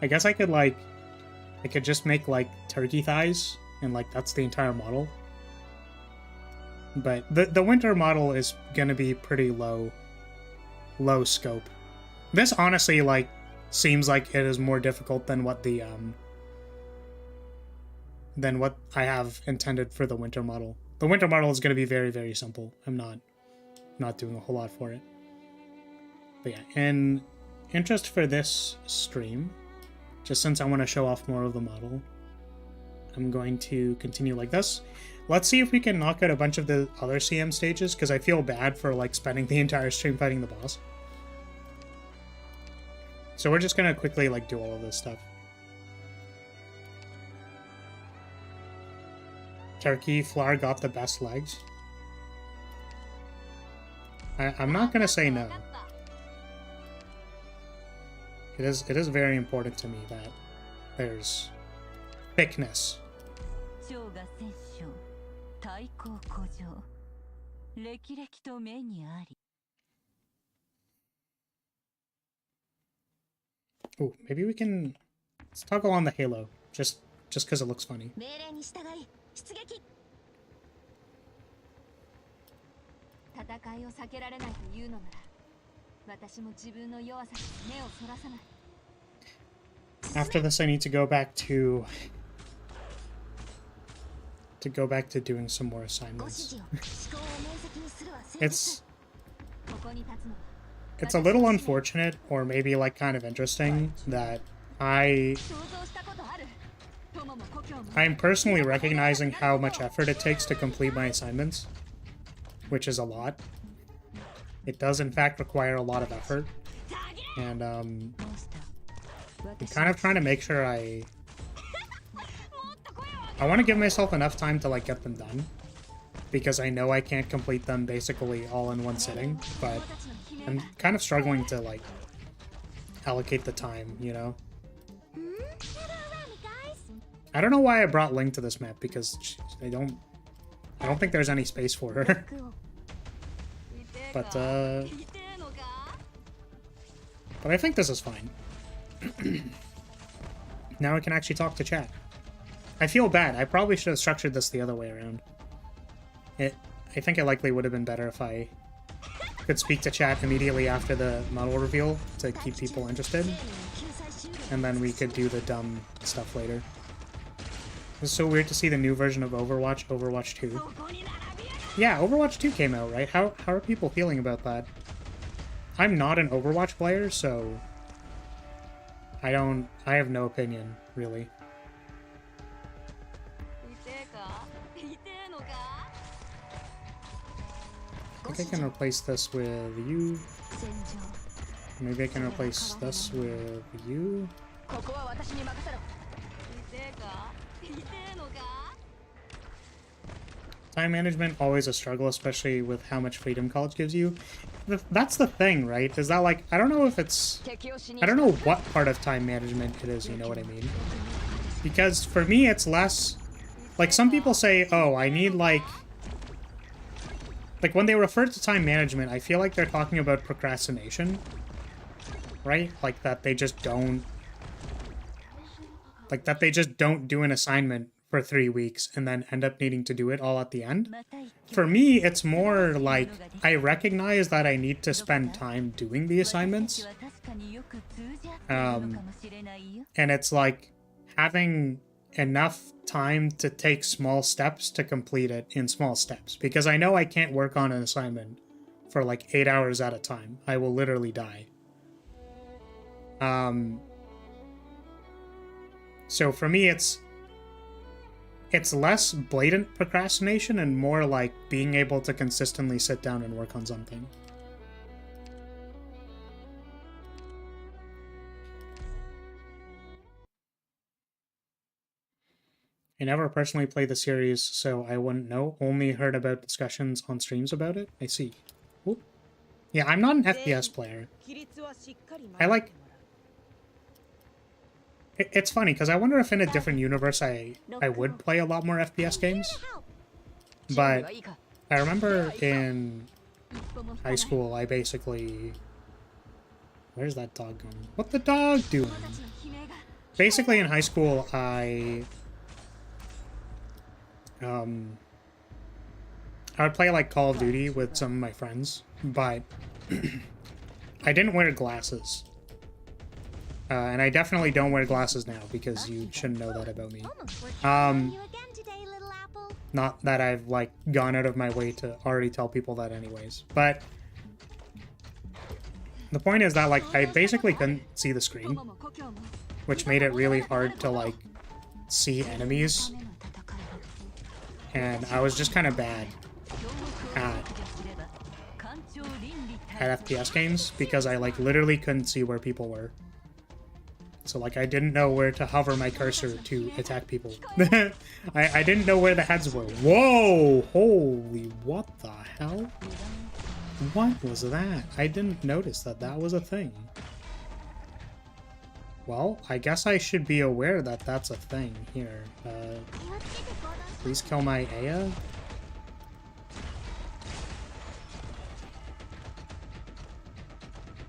I guess I could just make like turkey thighs, and like that's the entire model. But the winter model is gonna be pretty low scope. This honestly like seems like it is more difficult than what the than what I have intended for the winter model. The winter model is going to be very, very simple. I'm not doing a whole lot for it. But yeah, in interest for this stream, just since I want to show off more of the model, I'm going to continue like this. Let's see if we can knock out a bunch of the other CM stages, because I feel bad for like spending the entire stream fighting the boss. So we're just gonna quickly like do all of this stuff. Turkey Flower got the best legs. I'm not gonna say no. It is very important to me that there's thickness. Oh, maybe we can let's toggle on the halo just because it looks funny. After this, I need to go back to doing some more assignments. It's a little unfortunate, or maybe like kind of interesting, that I'm personally recognizing how much effort it takes to complete my assignments, which is a lot. It does in fact require a lot of effort, and I'm kind of trying to make sure I want to give myself enough time to like get them done, because I know I can't complete them basically all in one sitting, but I'm kind of struggling to like allocate the time, you know? I don't know why I brought Link to this map, because I don't think there's any space for her. But I think this is fine. Now I can actually talk to chat. I feel bad. I probably should have structured this the other way around. I think it likely would have been better if I could speak to chat immediately after the model reveal to keep people interested. And then we could do the dumb stuff later. It's so weird to see the new version of Overwatch 2. Yeah, Overwatch 2 came out, right? How are people feeling about that? I'm not an Overwatch player, so I have no opinion, really. I think I can replace this with you. Maybe I can replace this with you. Time management, always a struggle, especially with how much freedom college gives you. That's the thing, right? Is that like, I don't know if it's... I don't know what part of time management it is, you know what I mean? Because for me, it's less... Like, some people say, oh, I need like... Like, when they refer to time management, I feel like they're talking about procrastination. Right? Like, that they just don't... Like, that they just don't do an assignment for 3 weeks and then end up needing to do it all at the end. For me, it's more like, I recognize that I need to spend time doing the assignments. And it's like, having enough time to take small steps to complete it in small steps, because I know I can't work on an assignment for like 8 hours at a time. I will literally die. So for me, it's less blatant procrastination and more like being able to consistently sit down and work on something. I never personally played the series, so I wouldn't know. Only heard about discussions on streams about it. I see. Ooh. Yeah, I'm not an FPS player. I like... It's funny, because I wonder if in a different universe I would play a lot more FPS games. But I remember in high school, I basically... Where's that dog going? What's the dog doing? Basically in high school, I would play like Call of Duty with some of my friends, but I didn't wear glasses. And I definitely don't wear glasses now because you shouldn't know that about me. Not that I've like gone out of my way to already tell people that anyways. But the point is that like I basically couldn't see the screen, which made it really hard to like see enemies. And I was just kind of bad at FPS games because I like literally couldn't see where people were. So like I didn't know where to hover my cursor to attack people. I didn't know where the heads were. Whoa! Holy, what the hell? What was that? I didn't notice that that was a thing. Well, I guess I should be aware that that's a thing here. Please kill my Aya.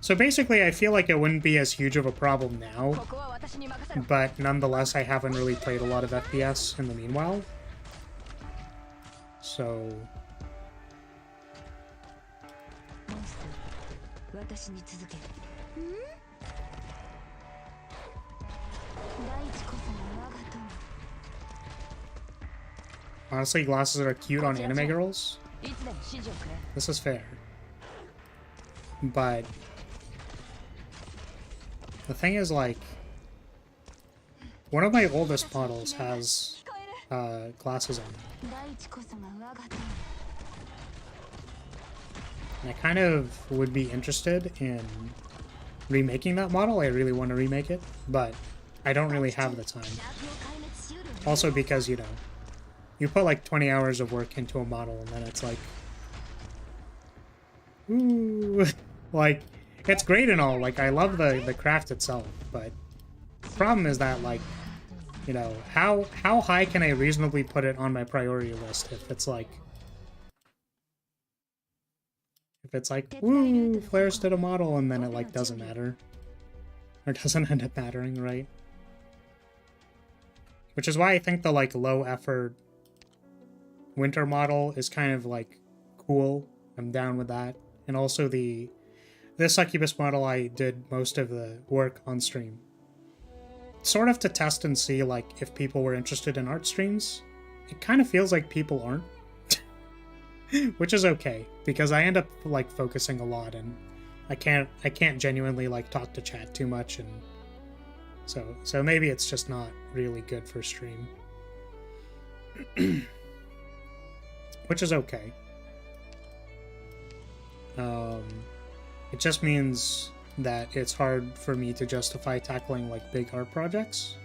So basically, I feel like it wouldn't be as huge of a problem now, but nonetheless, I haven't really played a lot of FPS in the meanwhile. So... honestly, glasses are cute on anime girls. This is fair. But... the thing is, like, one of my oldest models has glasses on. And I kind of would be interested in remaking that model. I really want to remake it, but I don't really have the time. Also because, you know, you put like 20 hours of work into a model and then it's like... ooh, like... it's great and all, like, I love the craft itself, but the problem is that, like, you know, how high can I reasonably put it on my priority list if it's like... if it's like, woo, Flares did a model, and then it, like, doesn't matter. Or doesn't end up mattering, right? Which is why I think the, like, low-effort winter model is kind of, like, cool. I'm down with that. And also this Succubus model, I did most of the work on stream. Sort of to test and see, like, if people were interested in art streams. It kind of feels like people aren't. Which is okay, because I end up, like, focusing a lot, and I can't genuinely, like, talk to chat too much, and so maybe it's just not really good for stream. Which is okay. It just means that it's hard for me to justify tackling, like, big art projects.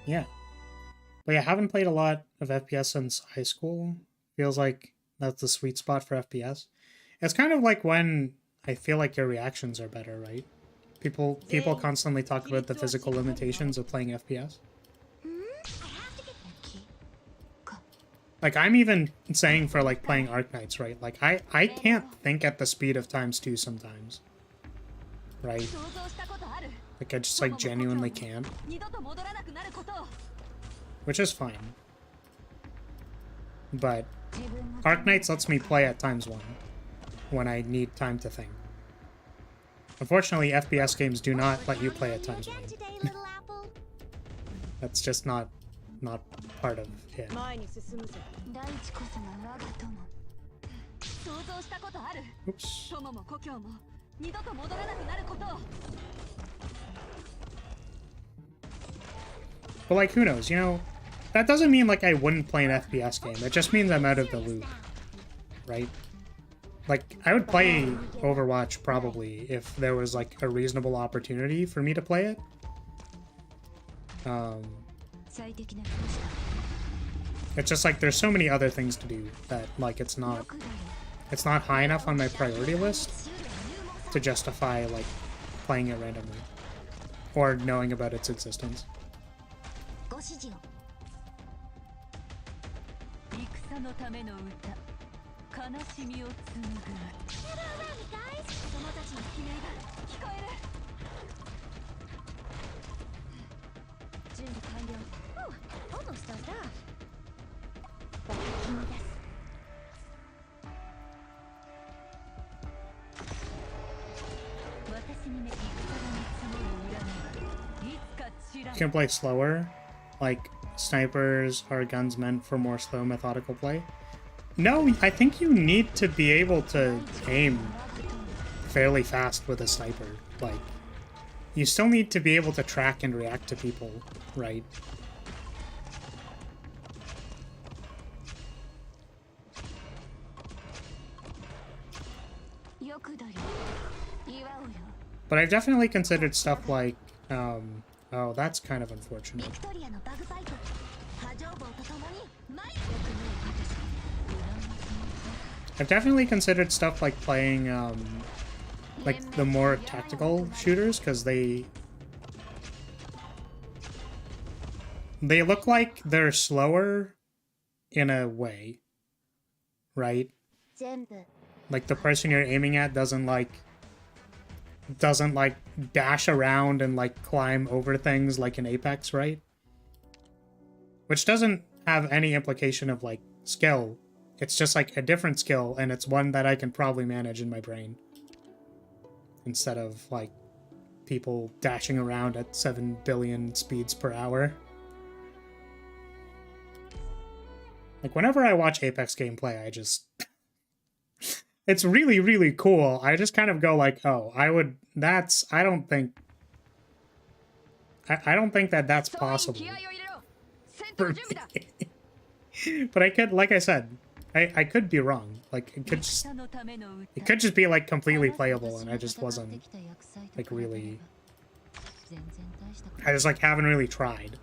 Yeah. But yeah, I haven't played a lot of FPS since high school. Feels like that's the sweet spot for FPS. It's kind of like when I feel like your reactions are better, right? People constantly talk about the physical limitations of playing FPS. Like, I'm even saying for, like, playing Arknights, right? Like, I can't think at the speed of ×2 sometimes. Right? Like, I just, like, genuinely can't. Which is fine. But Arknights lets me play at ×1 when I need time to think. Unfortunately, FPS games do not let you play at ×1. That's just not part of it. Oops. But, like, who knows, you know? That doesn't mean, like, I wouldn't play an FPS game. It just means I'm out of the loop. Right? Like, I would play Overwatch, probably, if there was, like, a reasonable opportunity for me to play it. It's just, like, there's so many other things to do that, like, it's not high enough on my priority list to justify, like, playing it randomly. Or knowing about its existence. can play slower, like snipers are guns meant for more slow methodical play. No, I think you need to be able to aim fairly fast with a sniper. Like, you still need to be able to track and react to people, right? But I've definitely considered stuff like, oh, that's kind of unfortunate. I've definitely considered stuff like playing, like the more tactical shooters, because they look like they're slower in a way, right? Like the person you're aiming at doesn't like dash around and like climb over things like in Apex, right? Which doesn't have any implication of like skill. It's just like a different skill, and it's one that I can probably manage in my brain. Instead of like people dashing around at 7 billion speeds per hour. Like whenever I watch Apex gameplay, I just it's really, really cool. I just kind of go like, oh, I don't think that that's possible for me. But I could, like I said, I could be wrong. Like it could just be like completely playable, and I just wasn't like really. I just like haven't really tried.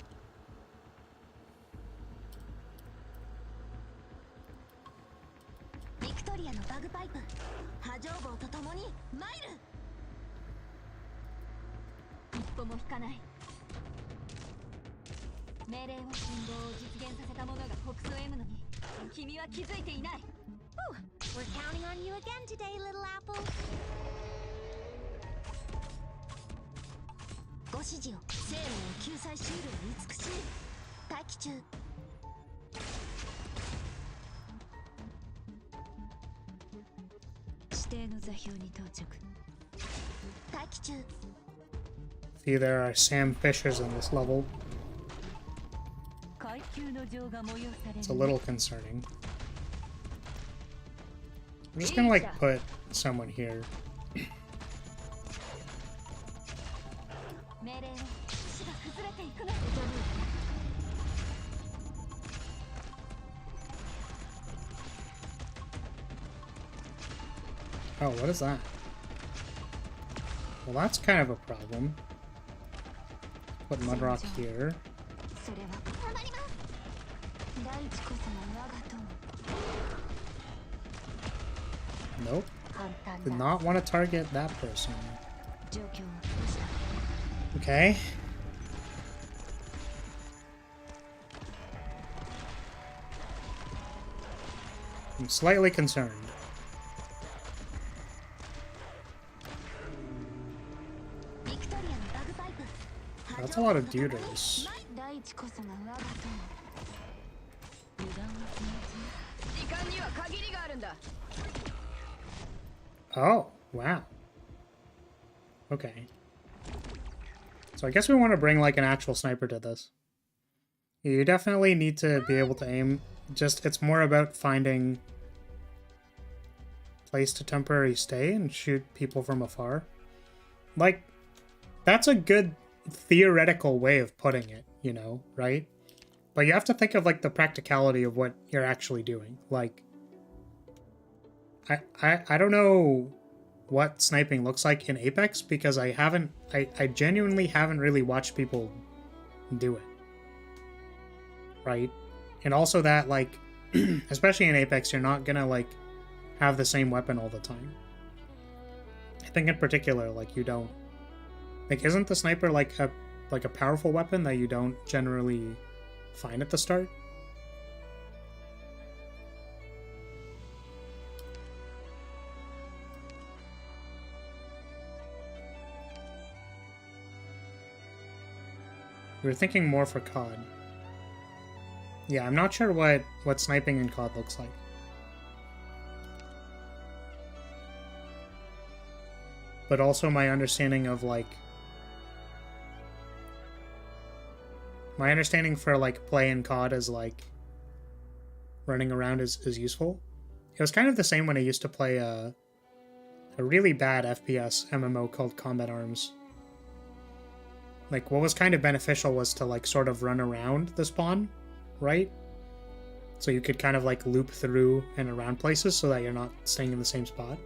Oh, we're counting on you again today, little apple. ご指示を生命を救済しうる美しい待機中 See, there are Sam Fishers in this level. It's a little concerning. I'm just gonna like put someone here. Oh, what is that? Well, that's kind of a problem. Put Mudrock here. Nope. Did not want to target that person. Okay. I'm slightly concerned. That's a lot of duders. Oh, wow. Okay. So I guess we want to bring like an actual sniper to this. You definitely need to be able to aim. Just, it's more about finding place to temporarily stay and shoot people from afar. Like, that's a good theoretical way of putting it, you know, right? But you have to think of like the practicality of what you're actually doing. Like, I don't know what sniping looks like in Apex because I genuinely haven't really watched people do it. Right? And also that, like, especially in Apex, you're not gonna, like, have the same weapon all the time. I think in particular, like, you don't... Like, isn't the sniper, like a powerful weapon that you don't generally find at the start? We were thinking more for COD. Yeah, I'm not sure what sniping in COD looks like. But also my understanding of, like... My understanding for like playing COD is like running around is useful. It was kind of the same when I used to play a really bad FPS MMO called Combat Arms. Like, what was kind of beneficial was to like sort of run around the spawn, right? So you could kind of like loop through and around places so that you're not staying in the same spot.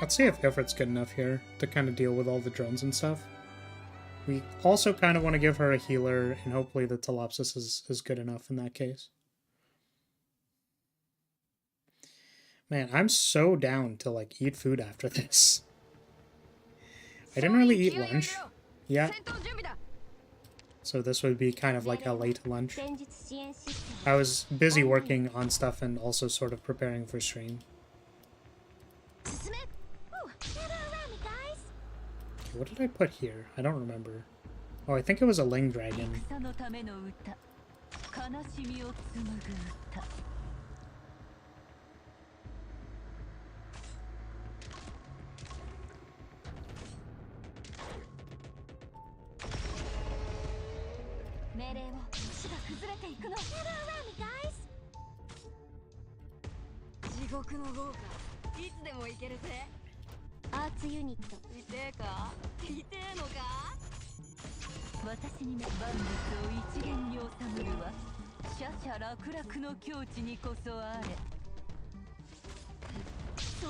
Let's see if Ifrit's good enough here to kind of deal with all the drones and stuff. We also kind of want to give her a healer, and hopefully the Telopsis is good enough in that case. Man, I'm so down to like eat food after this. I didn't really eat lunch yet, so this would be kind of like a late lunch. I was busy working on stuff and also sort of preparing for stream. Okay, what did I put here? I don't remember. Oh, I think it was a Ling Dragon.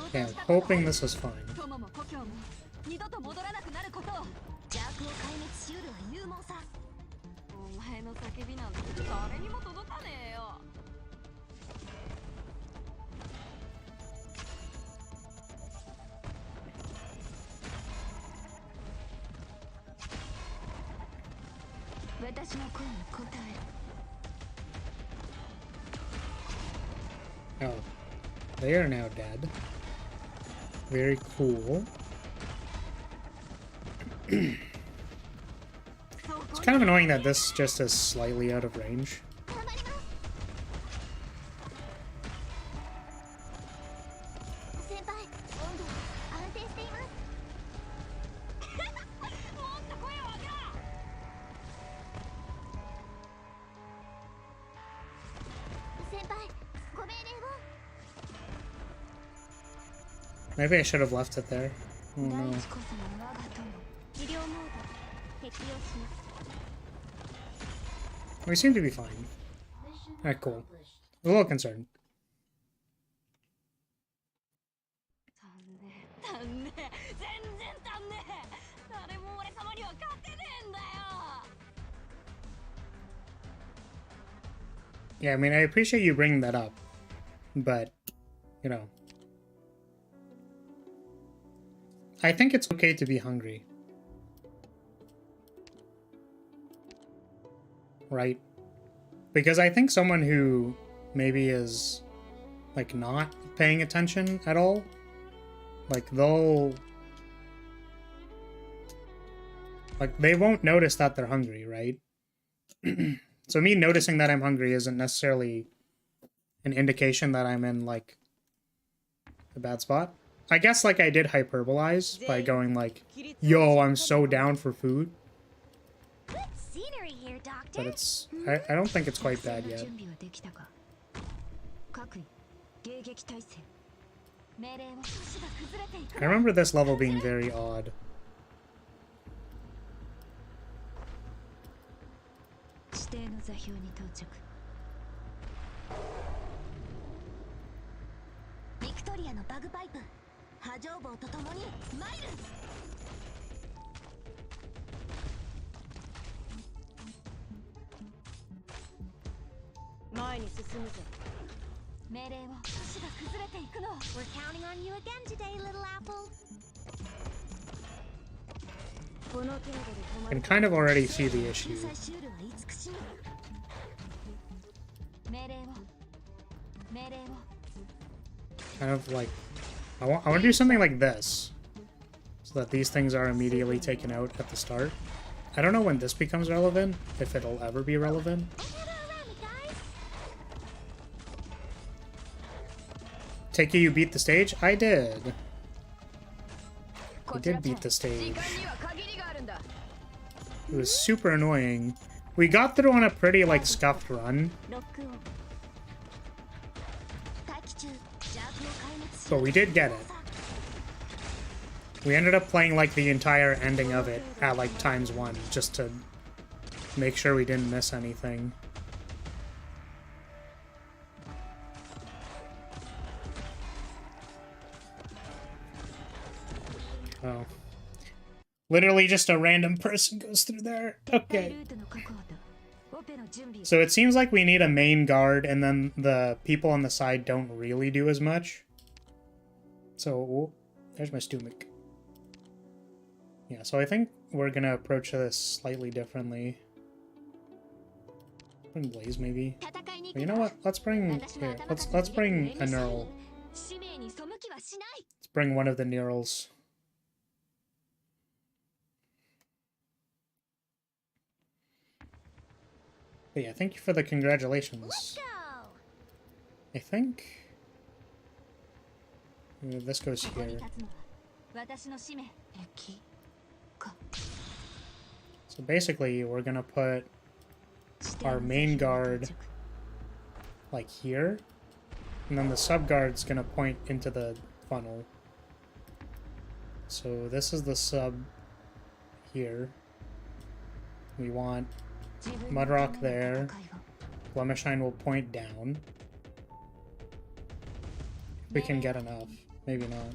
Okay, I'm hoping this is fine. Oh, they are now dead. Very cool. It's kind of annoying that this just is slightly out of range. Maybe I should have left it there. Oh no. We seem to be fine. Alright, cool. I'm a little concerned. Yeah, I mean, I appreciate you bringing that up, but, you know, I think it's okay to be hungry. Right? Because I think someone who maybe is, like, not paying attention at all, like, they won't notice that they're hungry, right? So me noticing that I'm hungry isn't necessarily an indication that I'm in, like, a bad spot. I guess, like, I did hyperbolize by going, like, yo, I'm so down for food. But it's... I don't think it's quite bad yet. I remember this level being very odd. We're counting on you again today, little apple. I can kind of already see the issue. Kind of like... I want to do something like this, so that these things are immediately taken out at the start. I don't know when this becomes relevant, if it'll ever be relevant. Take you beat the stage? I did. We did beat the stage. It was super annoying. We got through on a pretty, like, scuffed run. But we did get it. We ended up playing, like, the entire ending of it at, like, ×1, just to make sure we didn't miss anything. Oh. Literally just a random person goes through there. Okay. So it seems like we need a main guard, and then the people on the side don't really do as much. So, oh, there's my stomach. Yeah, so I think we're gonna approach this slightly differently. Bring Blaze, maybe. But you know what? Let's bring here. Let's bring a Neural. Let's bring one of the Neurals. But yeah, thank you for the congratulations. I think this goes here. So basically, we're gonna put our main guard like here, and then the sub guard's gonna point into the funnel. So this is the sub here. We want Mudrock there. Blemishine will point down. If we can get enough. Maybe not.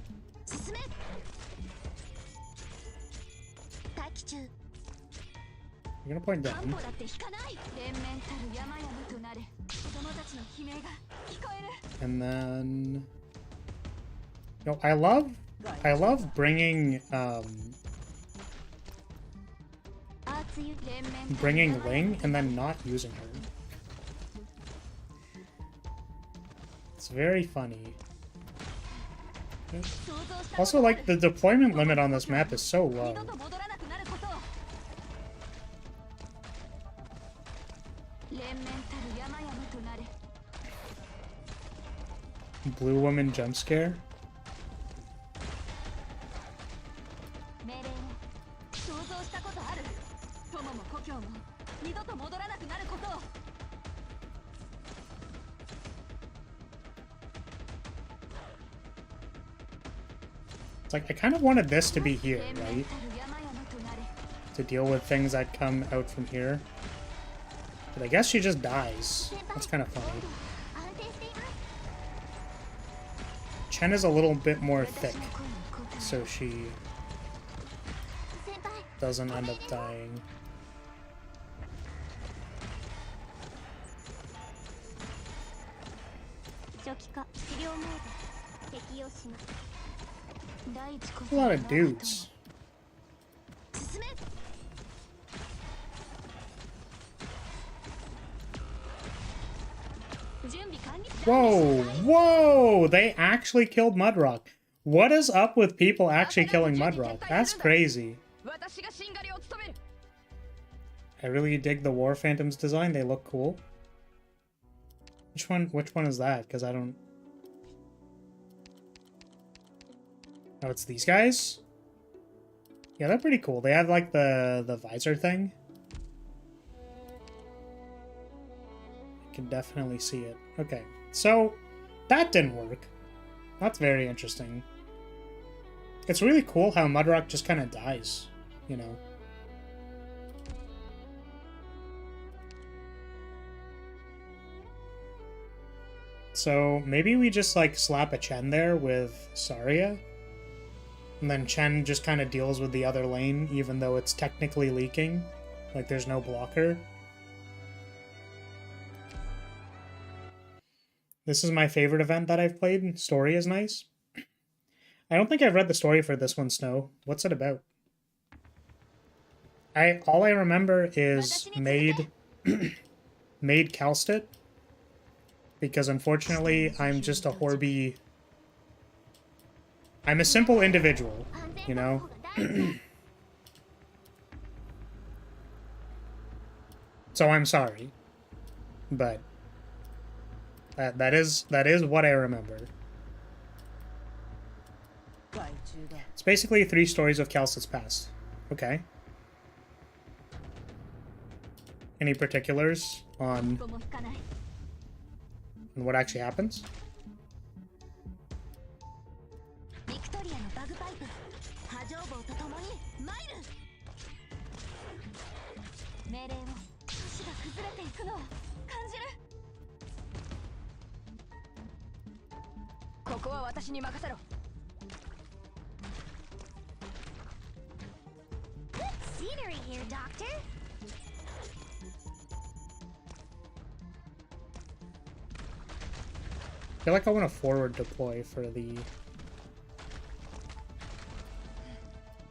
You're gonna point down. And then... You know, I love bringing, bringing Ling and then not using her. It's very funny. Also, like, the deployment limit on this map is so low. Blue woman jump scare? It's like, I kind of wanted this to be here, right? To deal with things that come out from here. But I guess she just dies. That's kind of funny. Chen is a little bit more thick, so she doesn't end up dying. A lot of dudes. Whoa, whoa! They actually killed Mudrock. What is up with people actually killing Mudrock? That's crazy. I really dig the War Phantoms design. They look cool. Which one is that? Because I don't... Oh, it's these guys? Yeah, they're pretty cool. They have, like, the visor thing. I can definitely see it. Okay, so that didn't work. That's very interesting. It's really cool how Mudrock just kind of dies, you know? So maybe we just, like, slap a Chen there with Saria? And then Chen just kind of deals with the other lane, even though it's technically leaking. Like, there's no blocker. This is my favorite event that I've played. Story is nice. I don't think I've read the story for this one, Snow. What's it about? All I remember is Maid Kalstit. Because unfortunately, I'm just a Horby... I'm a simple individual, you know? So I'm sorry. But that is what I remember. It's basically 3 stories of Calcit's past. Okay. Any particulars on what actually happens? ビクトリアのバグパイプ波状棒と共に参る命令を都市が崩れていくのを感じるここは私に任せろ Good scenery here, Doctor. I feel like I want to forward deploy for the...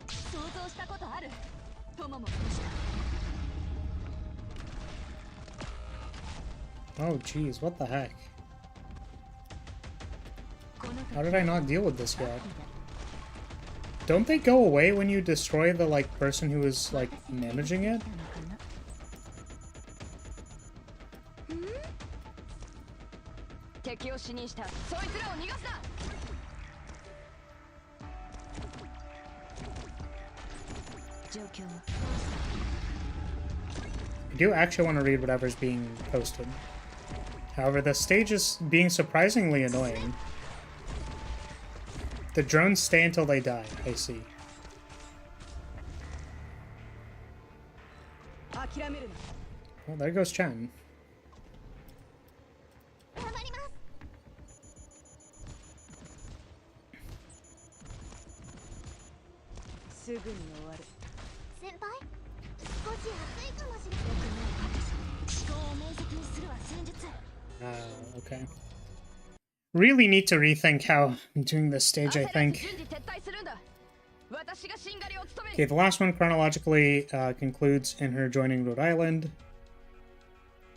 想像したことある友も Oh, jeez, what the heck? How did I not deal with this yet? Don't they go away when you destroy the, like, person who is, like, managing it? 敵を死にしたそいつらを逃がすな I do actually want to read whatever's being posted. However, the stage is being surprisingly annoying. The drones stay until they die, I see. Well, there goes Chen. 頑張りますすぐに終わる 先輩少し暑いかもしれない思考を明晰にするは戦術 Okay. Really need to rethink how I'm doing this stage, I think. Okay, the last one chronologically concludes in her joining Rhode Island.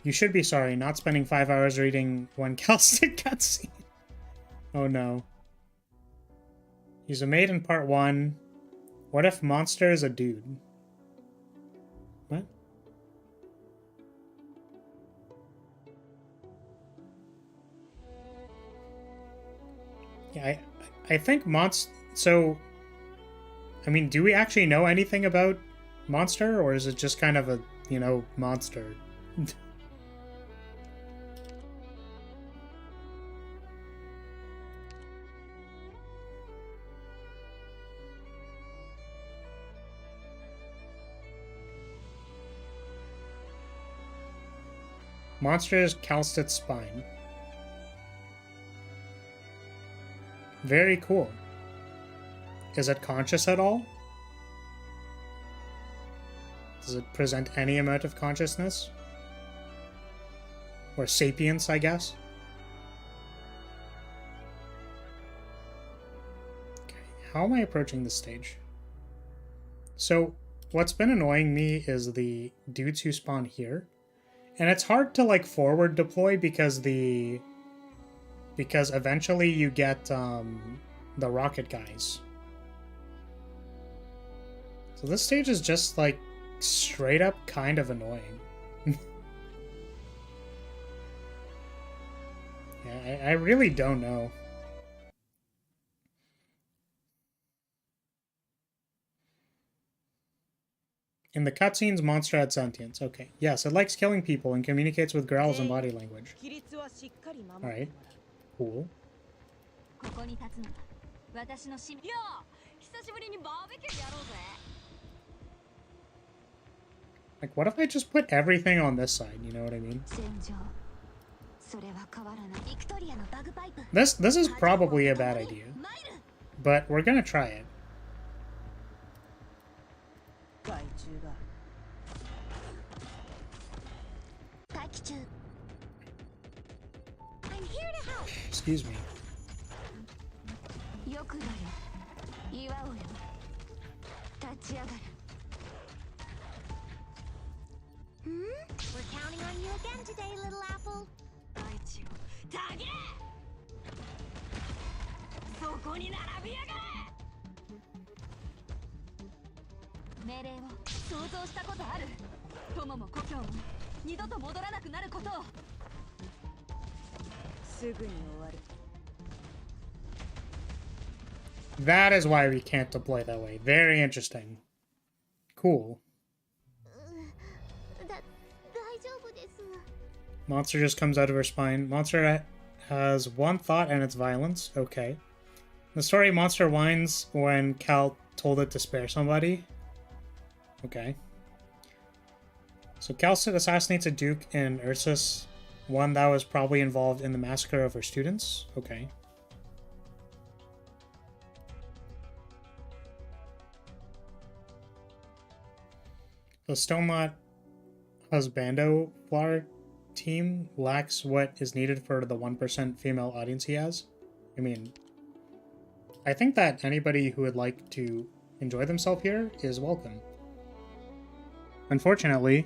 You should be sorry, not spending 5 hours reading one Calcic cutscene. Oh no. He's a maid in part 1. What if Monster is a dude? What? Yeah, I think so, I mean, do we actually know anything about Monster, or is it just kind of a, you know, monster? Monster is Calcit's spine. Very cool. Is it conscious at all? Does it present any amount of consciousness? Or sapience, I guess? Okay, how am I approaching this stage? So, what's been annoying me is the dudes who spawn here. And it's hard to, like, forward deploy because eventually you get the rocket guys. So this stage is just, like, straight up kind of annoying. Yeah, I really don't know. In the cutscenes, Monster had sentience. Okay. Yes, it likes killing people and communicates with growls and body language. Alright. Cool. Like, what if I just put everything on this side? You know what I mean? This is probably a bad idea. But we're gonna try it. I'm here to help. Excuse me. We're counting on you again today, little apple. そこに並びやがれ命令を想像したことある友も故郷も二度と戻らなくなることをすぐに終わる That is why we can't deploy that way. Very interesting. Cool. 大丈夫です。 Monster just comes out of her spine. Monster has one thought and it's violence. Okay. In the story, Monster whines when Cal told it to spare somebody. Okay. So Calcid assassinates a duke in Ursus, one that was probably involved in the massacre of her students. Okay. The Stonelot Husbando flower team lacks what is needed for the 1% female audience he has. I mean, I think that anybody who would like to enjoy themselves here is welcome. Unfortunately,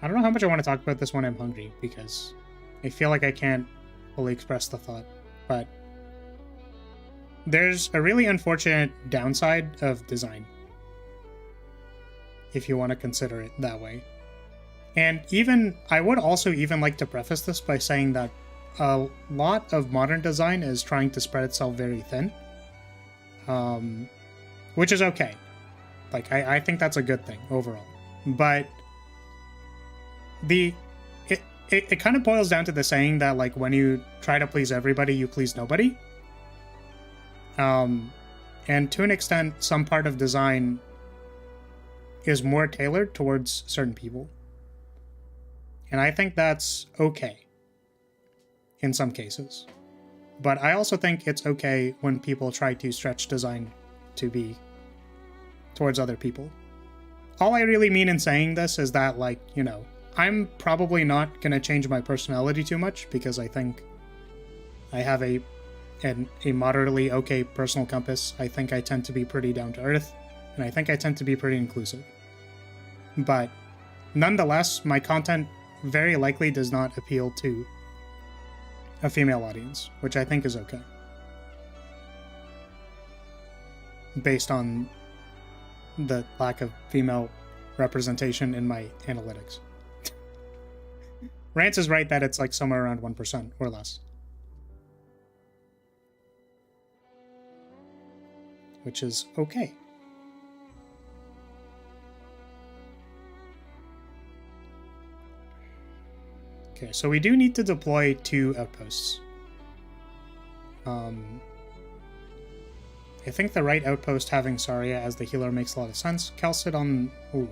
I don't know how much I want to talk about this when I'm hungry, because I feel like I can't fully express the thought, but there's a really unfortunate downside of design, if you want to consider it that way. And even, I would also even like to preface this by saying that a lot of modern design is trying to spread itself very thin, which is okay. Like, I think that's a good thing overall. But it kind of boils down to the saying that, like, when you try to please everybody, you please nobody. And to an extent, some part of design is more tailored towards certain people. And I think that's okay in some cases. But I also think it's okay when people try to stretch design to be towards other people. All I really mean in saying this is that, like, you know, I'm probably not going to change my personality too much, because I think I have a moderately okay personal compass. I think I tend to be pretty down to earth, and I think I tend to be pretty inclusive. But nonetheless, my content very likely does not appeal to a female audience, which I think is okay, based on the lack of female representation in my analytics. Rance is right that it's like somewhere around 1% or less, which is okay. Okay, so we do need to deploy 2 outposts. I think the right outpost having Saria as the healer makes a lot of sense. Calcid on... Ooh.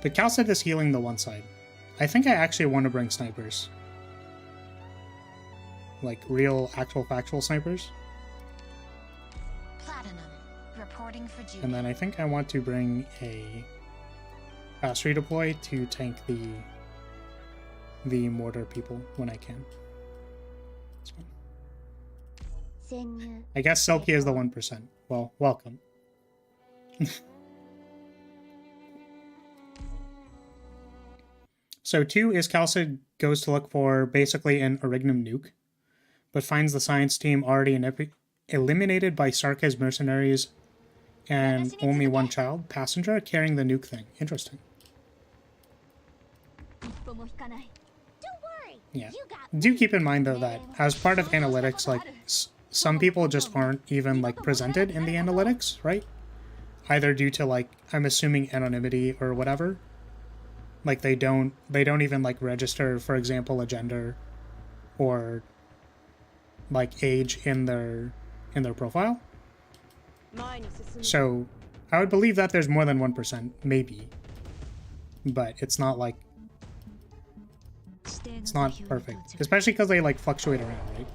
But Calcid is healing the one side. I think I actually want to bring snipers. Like, real, actual, factual snipers. Platinum, reporting for duty. And then I think I want to bring a fast redeploy to tank the mortar people when I can. That's fine. I guess Silky is the 1%. Well, welcome. So 2 is Calcid goes to look for basically an Orignum nuke, but finds the science team already eliminated by Sarka's mercenaries and only one child, passenger, carrying the nuke thing. Interesting. Yeah. Do keep in mind, though, that as part of analytics, like, some people just aren't even, like, presented in the analytics, right? Either due to, like, I'm assuming anonymity or whatever. Like, they don't even, like, register, for example, a gender or, like, age in their profile. So I would believe that there's more than 1%, maybe. But it's not, like, it's not perfect. Especially because they, like, fluctuate around, right?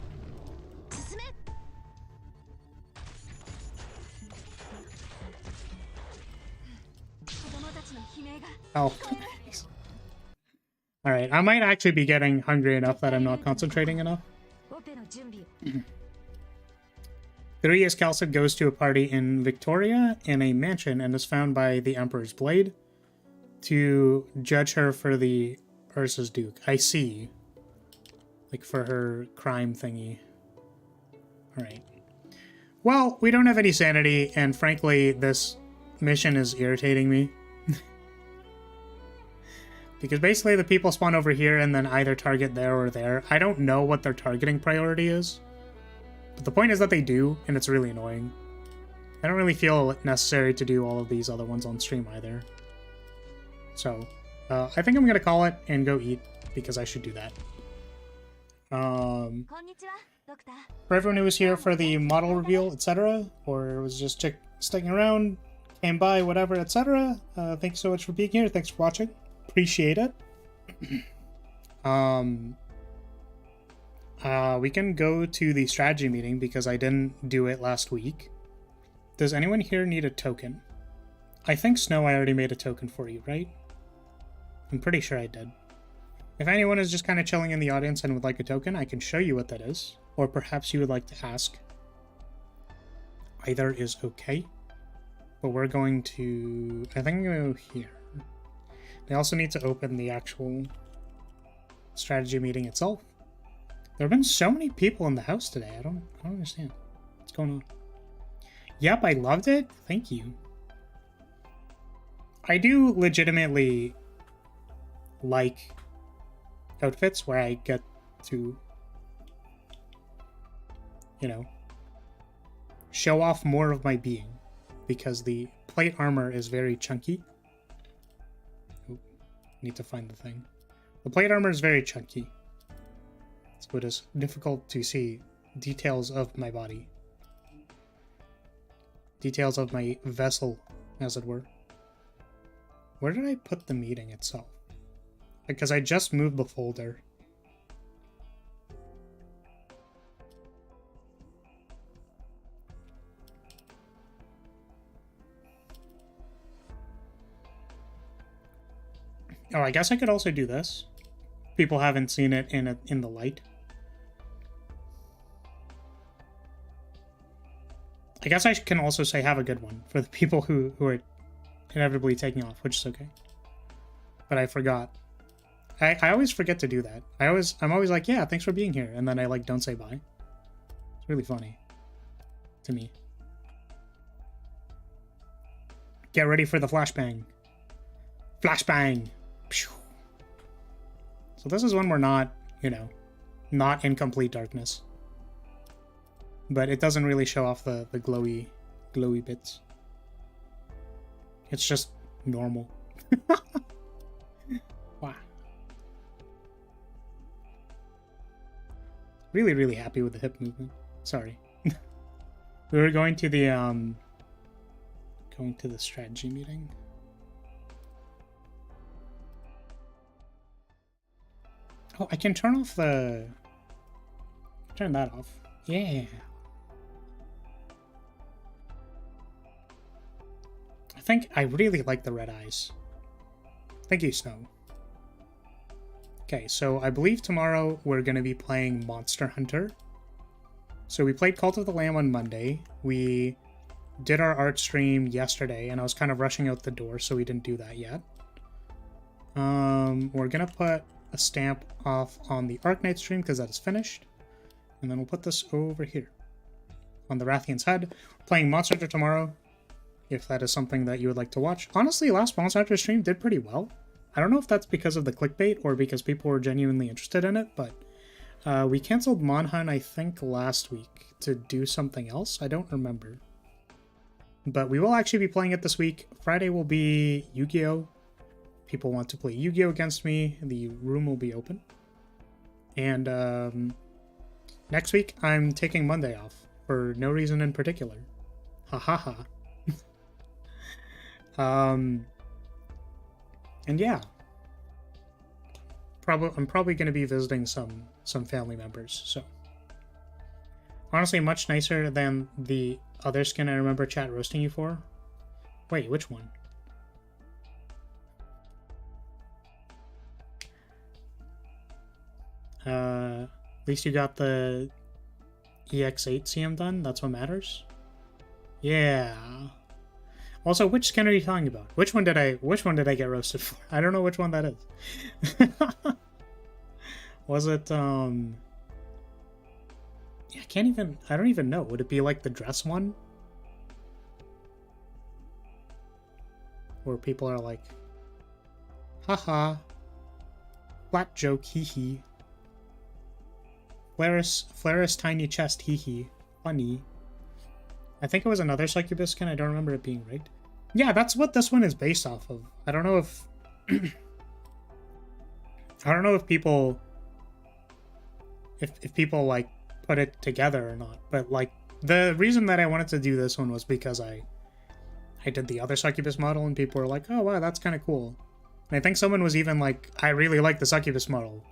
Oh. Alright, I might actually be getting hungry enough that I'm not concentrating enough. 3 is Calcid goes to a party in Victoria in a mansion and is found by the Emperor's Blade to judge her for the Ursa's Duke. I see. Like, for her crime thingy. Alright. Well, we don't have any sanity, and frankly, this mission is irritating me. Because basically the people spawn over here and then either target there or there. I don't know what their targeting priority is. But the point is that they do, and it's really annoying. I don't really feel necessary to do all of these other ones on stream either. So, I think I'm gonna call it and go eat, because I should do that. For everyone who was here for the model reveal, etc., or was just sticking around, came by, whatever, etc., thanks so much for being here. Thanks for watching. Appreciate it. We can go to the strategy meeting because I didn't do it last week. Does anyone here need a token? I think, Snow, I already made a token for you, right? I'm pretty sure I did. If anyone is just kind of chilling in the audience and would like a token, I can show you what that is. Or perhaps you would like to ask. Either is okay. But we're going to... I think I'm going to go here. They also need to open the actual strategy meeting itself. There have been so many people in the house today. I don't understand. What's going on? Yep, I loved it. Thank you. I do legitimately like outfits where I get to, you know, show off more of my being, because the plate armor is very chunky. Ooh, need to find the thing. The plate armor is very chunky, so it is difficult to see details of my body. Details of my vessel, as it were. Where did I put the meeting itself? Because I just moved the folder. Oh, I guess I could also do this. People haven't seen it in the light. I guess I can also say have a good one for the people who are inevitably taking off, which is okay. But I forgot. I always forget to do that. I'm always like, yeah, thanks for being here, and then I like don't say bye. It's really funny to me. Get ready for the flashbang. Flashbang. Pew. So this is when we're not, you know, not in complete darkness. But it doesn't really show off the glowy bits. It's just normal. Wow. Really, really happy with the hip movement. Sorry. We were going to the strategy meeting. Oh, I can turn off the... Turn that off. Yeah. I think I really like the red eyes. Thank you, Snow. Okay, so I believe tomorrow we're going to be playing Monster Hunter. So we played Cult of the Lamb on Monday. We did our art stream yesterday, and I was kind of rushing out the door, so we didn't do that yet. We're going to put a stamp off on the Arknights stream because that is finished. And then we'll put this over here on the Rathian's head. We're playing Monster Hunter tomorrow, if that is something that you would like to watch. Honestly, last Monster Hunter stream did pretty well. I don't know if that's because of the clickbait or because people were genuinely interested in it, but we canceled Monhunt, I think, last week to do something else. I don't remember. But we will actually be playing it this week. Friday will be Yu-Gi-Oh! People want to play Yu-Gi-Oh! Against me. The room will be open. And next week, I'm taking Monday off for no reason in particular. Ha ha ha. And yeah, I'm probably going to be visiting some family members. So honestly, much nicer than the other skin I remember chat roasting you for. Wait, which one? At least you got the EX8 CM done. That's what matters. Yeah. Also, which skin are you talking about? Which one did I get roasted for? I don't know which one that is. Was it yeah, I don't even know. Would it be like the dress one? Where people are like, haha, flat joke, hee hee. Flaris tiny chest, hee hee. funny. I think it was another succubus skin. I don't remember it being rigged. Yeah, that's what this one is based off of. I don't know if I don't know if people if people like put it together or not, but like the reason that I wanted to do this one was because I did the other succubus model and people were like, oh wow, that's kind of cool. And I think someone was even like, I really like the succubus model.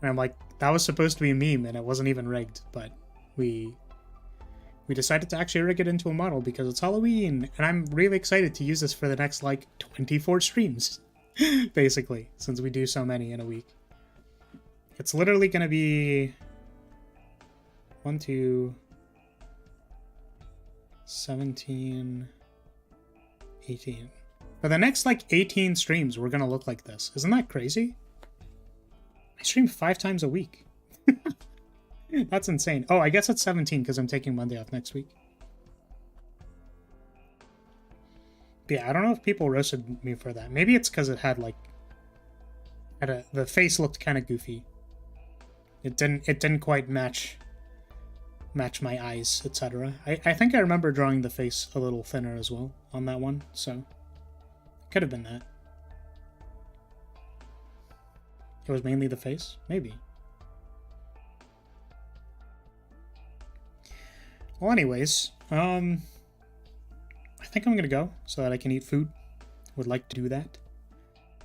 And I'm like, that was supposed to be a meme and it wasn't even rigged, but we decided to actually rig it into a model because it's Halloween and I'm really excited to use this for the next like 24 streams. Basically, since we do so many in a week. It's literally gonna be 1, 2, 17, 18. For the next like 18 streams, we're gonna look like this. Isn't that crazy? I stream 5 times a week. That's insane. Oh, I guess it's 17 because I'm taking Monday off next week. But yeah, I don't know if people roasted me for that. Maybe it's because it had like the face looked kind of goofy. It didn't quite match my eyes, etc. I think I remember drawing the face a little thinner as well on that one, so could have been that. It was mainly the face? Maybe. Well, anyways, I think I'm gonna go so that I can eat food. Would like to do that.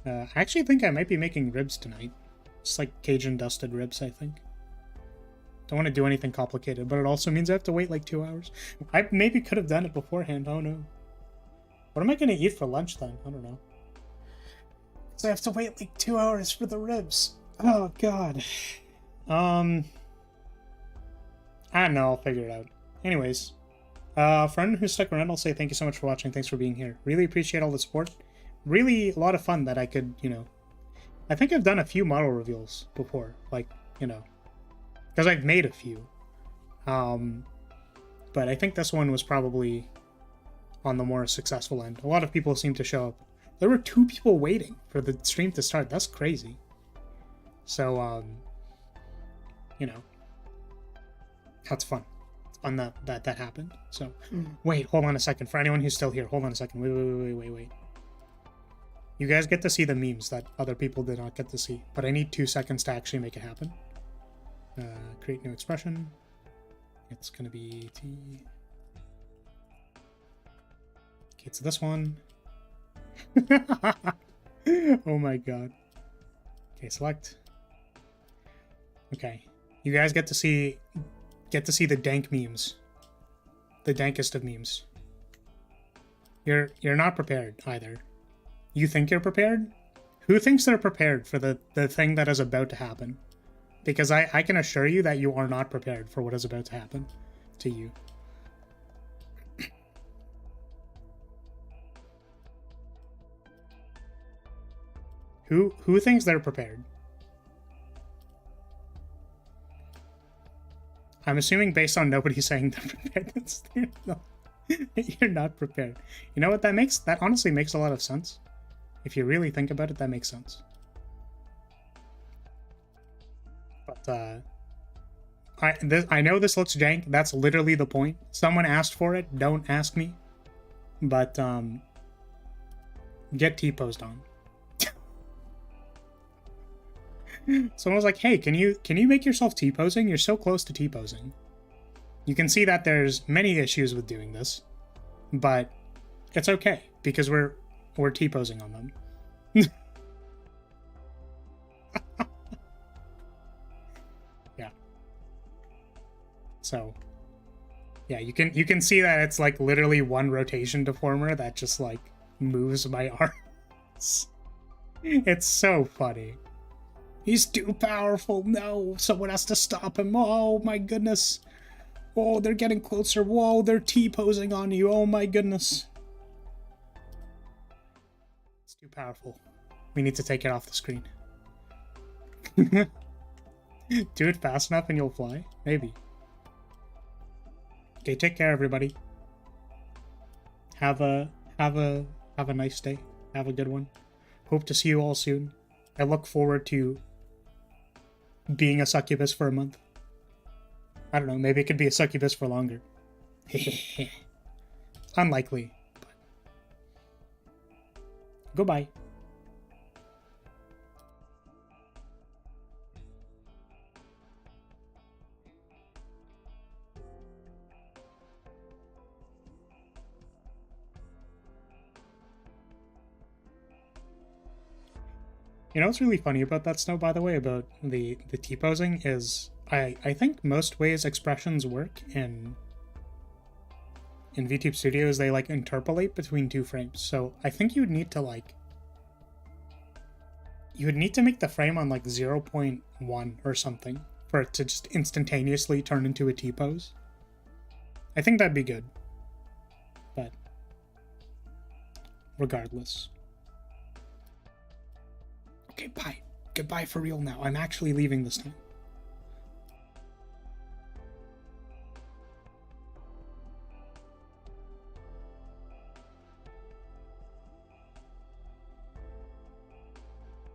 I actually think I might be making ribs tonight. It's like Cajun dusted ribs, I think. Don't want to do anything complicated, but it also means I have to wait like 2 hours. I maybe could have done it beforehand. Oh no. What am I gonna eat for lunch then? I don't know. So I have to wait like 2 hours for the ribs. Oh god. I don't know. I'll figure it out. Anyways, friend who stuck around, I'll say thank you so much for watching. Thanks for being here. Really appreciate all the support. Really a lot of fun that I could, you know. I think I've done a few model reveals before, like, you know, because I've made a few. But I think this one was probably on the more successful end. A lot of people seem to show up. There were 2 people waiting for the stream to start. That's crazy. So, you know, that's fun. It's fun that happened. So, wait, hold on a second. For anyone who's still here, hold on a second. Wait. You guys get to see the memes that other people did not get to see, but I need 2 seconds to actually make it happen. Create new expression. It's gonna be T. Okay, it's this one. Oh my god. Okay, select. Okay, you guys get to see the dank memes, the dankest of memes. You're not prepared either. You think you're prepared? Who thinks they're prepared for the thing that is about to happen? Because I can assure you that you are not prepared for what is about to happen to you. Who thinks they're prepared? I'm assuming based on nobody saying they're prepared, you're not prepared. You know what that makes? That honestly makes a lot of sense. If you really think about it, that makes sense. But I know this looks jank. That's literally the point. Someone asked for it. Don't ask me. But get T-posed on. Someone was like, "Hey, can you make yourself T-posing? You're so close to T-posing." You can see that there's many issues with doing this, but it's okay because we're T-posing on them. Yeah. So, yeah, you can see that it's like literally one rotation deformer that just like moves my arms. It's so funny. He's too powerful. No, someone has to stop him. Oh my goodness. Oh, they're getting closer. Whoa, they're T-posing on you. Oh my goodness. It's too powerful. We need to take it off the screen. Do it fast enough and you'll fly? Maybe. Okay, take care everybody. Have a nice day. Have a good one. Hope to see you all soon. I look forward to being a succubus for a month. I don't know, maybe it could be a succubus for longer. Unlikely, but... Goodbye. You know what's really funny about that, Snow, by the way, about the T-posing is I think most ways expressions work in VTube Studio is they like interpolate between 2 frames. So I think you would need to make the frame on like 0.1 or something for it to just instantaneously turn into a T-pose. I think that'd be good. But regardless. Okay, bye. Goodbye for real now. I'm actually leaving this time.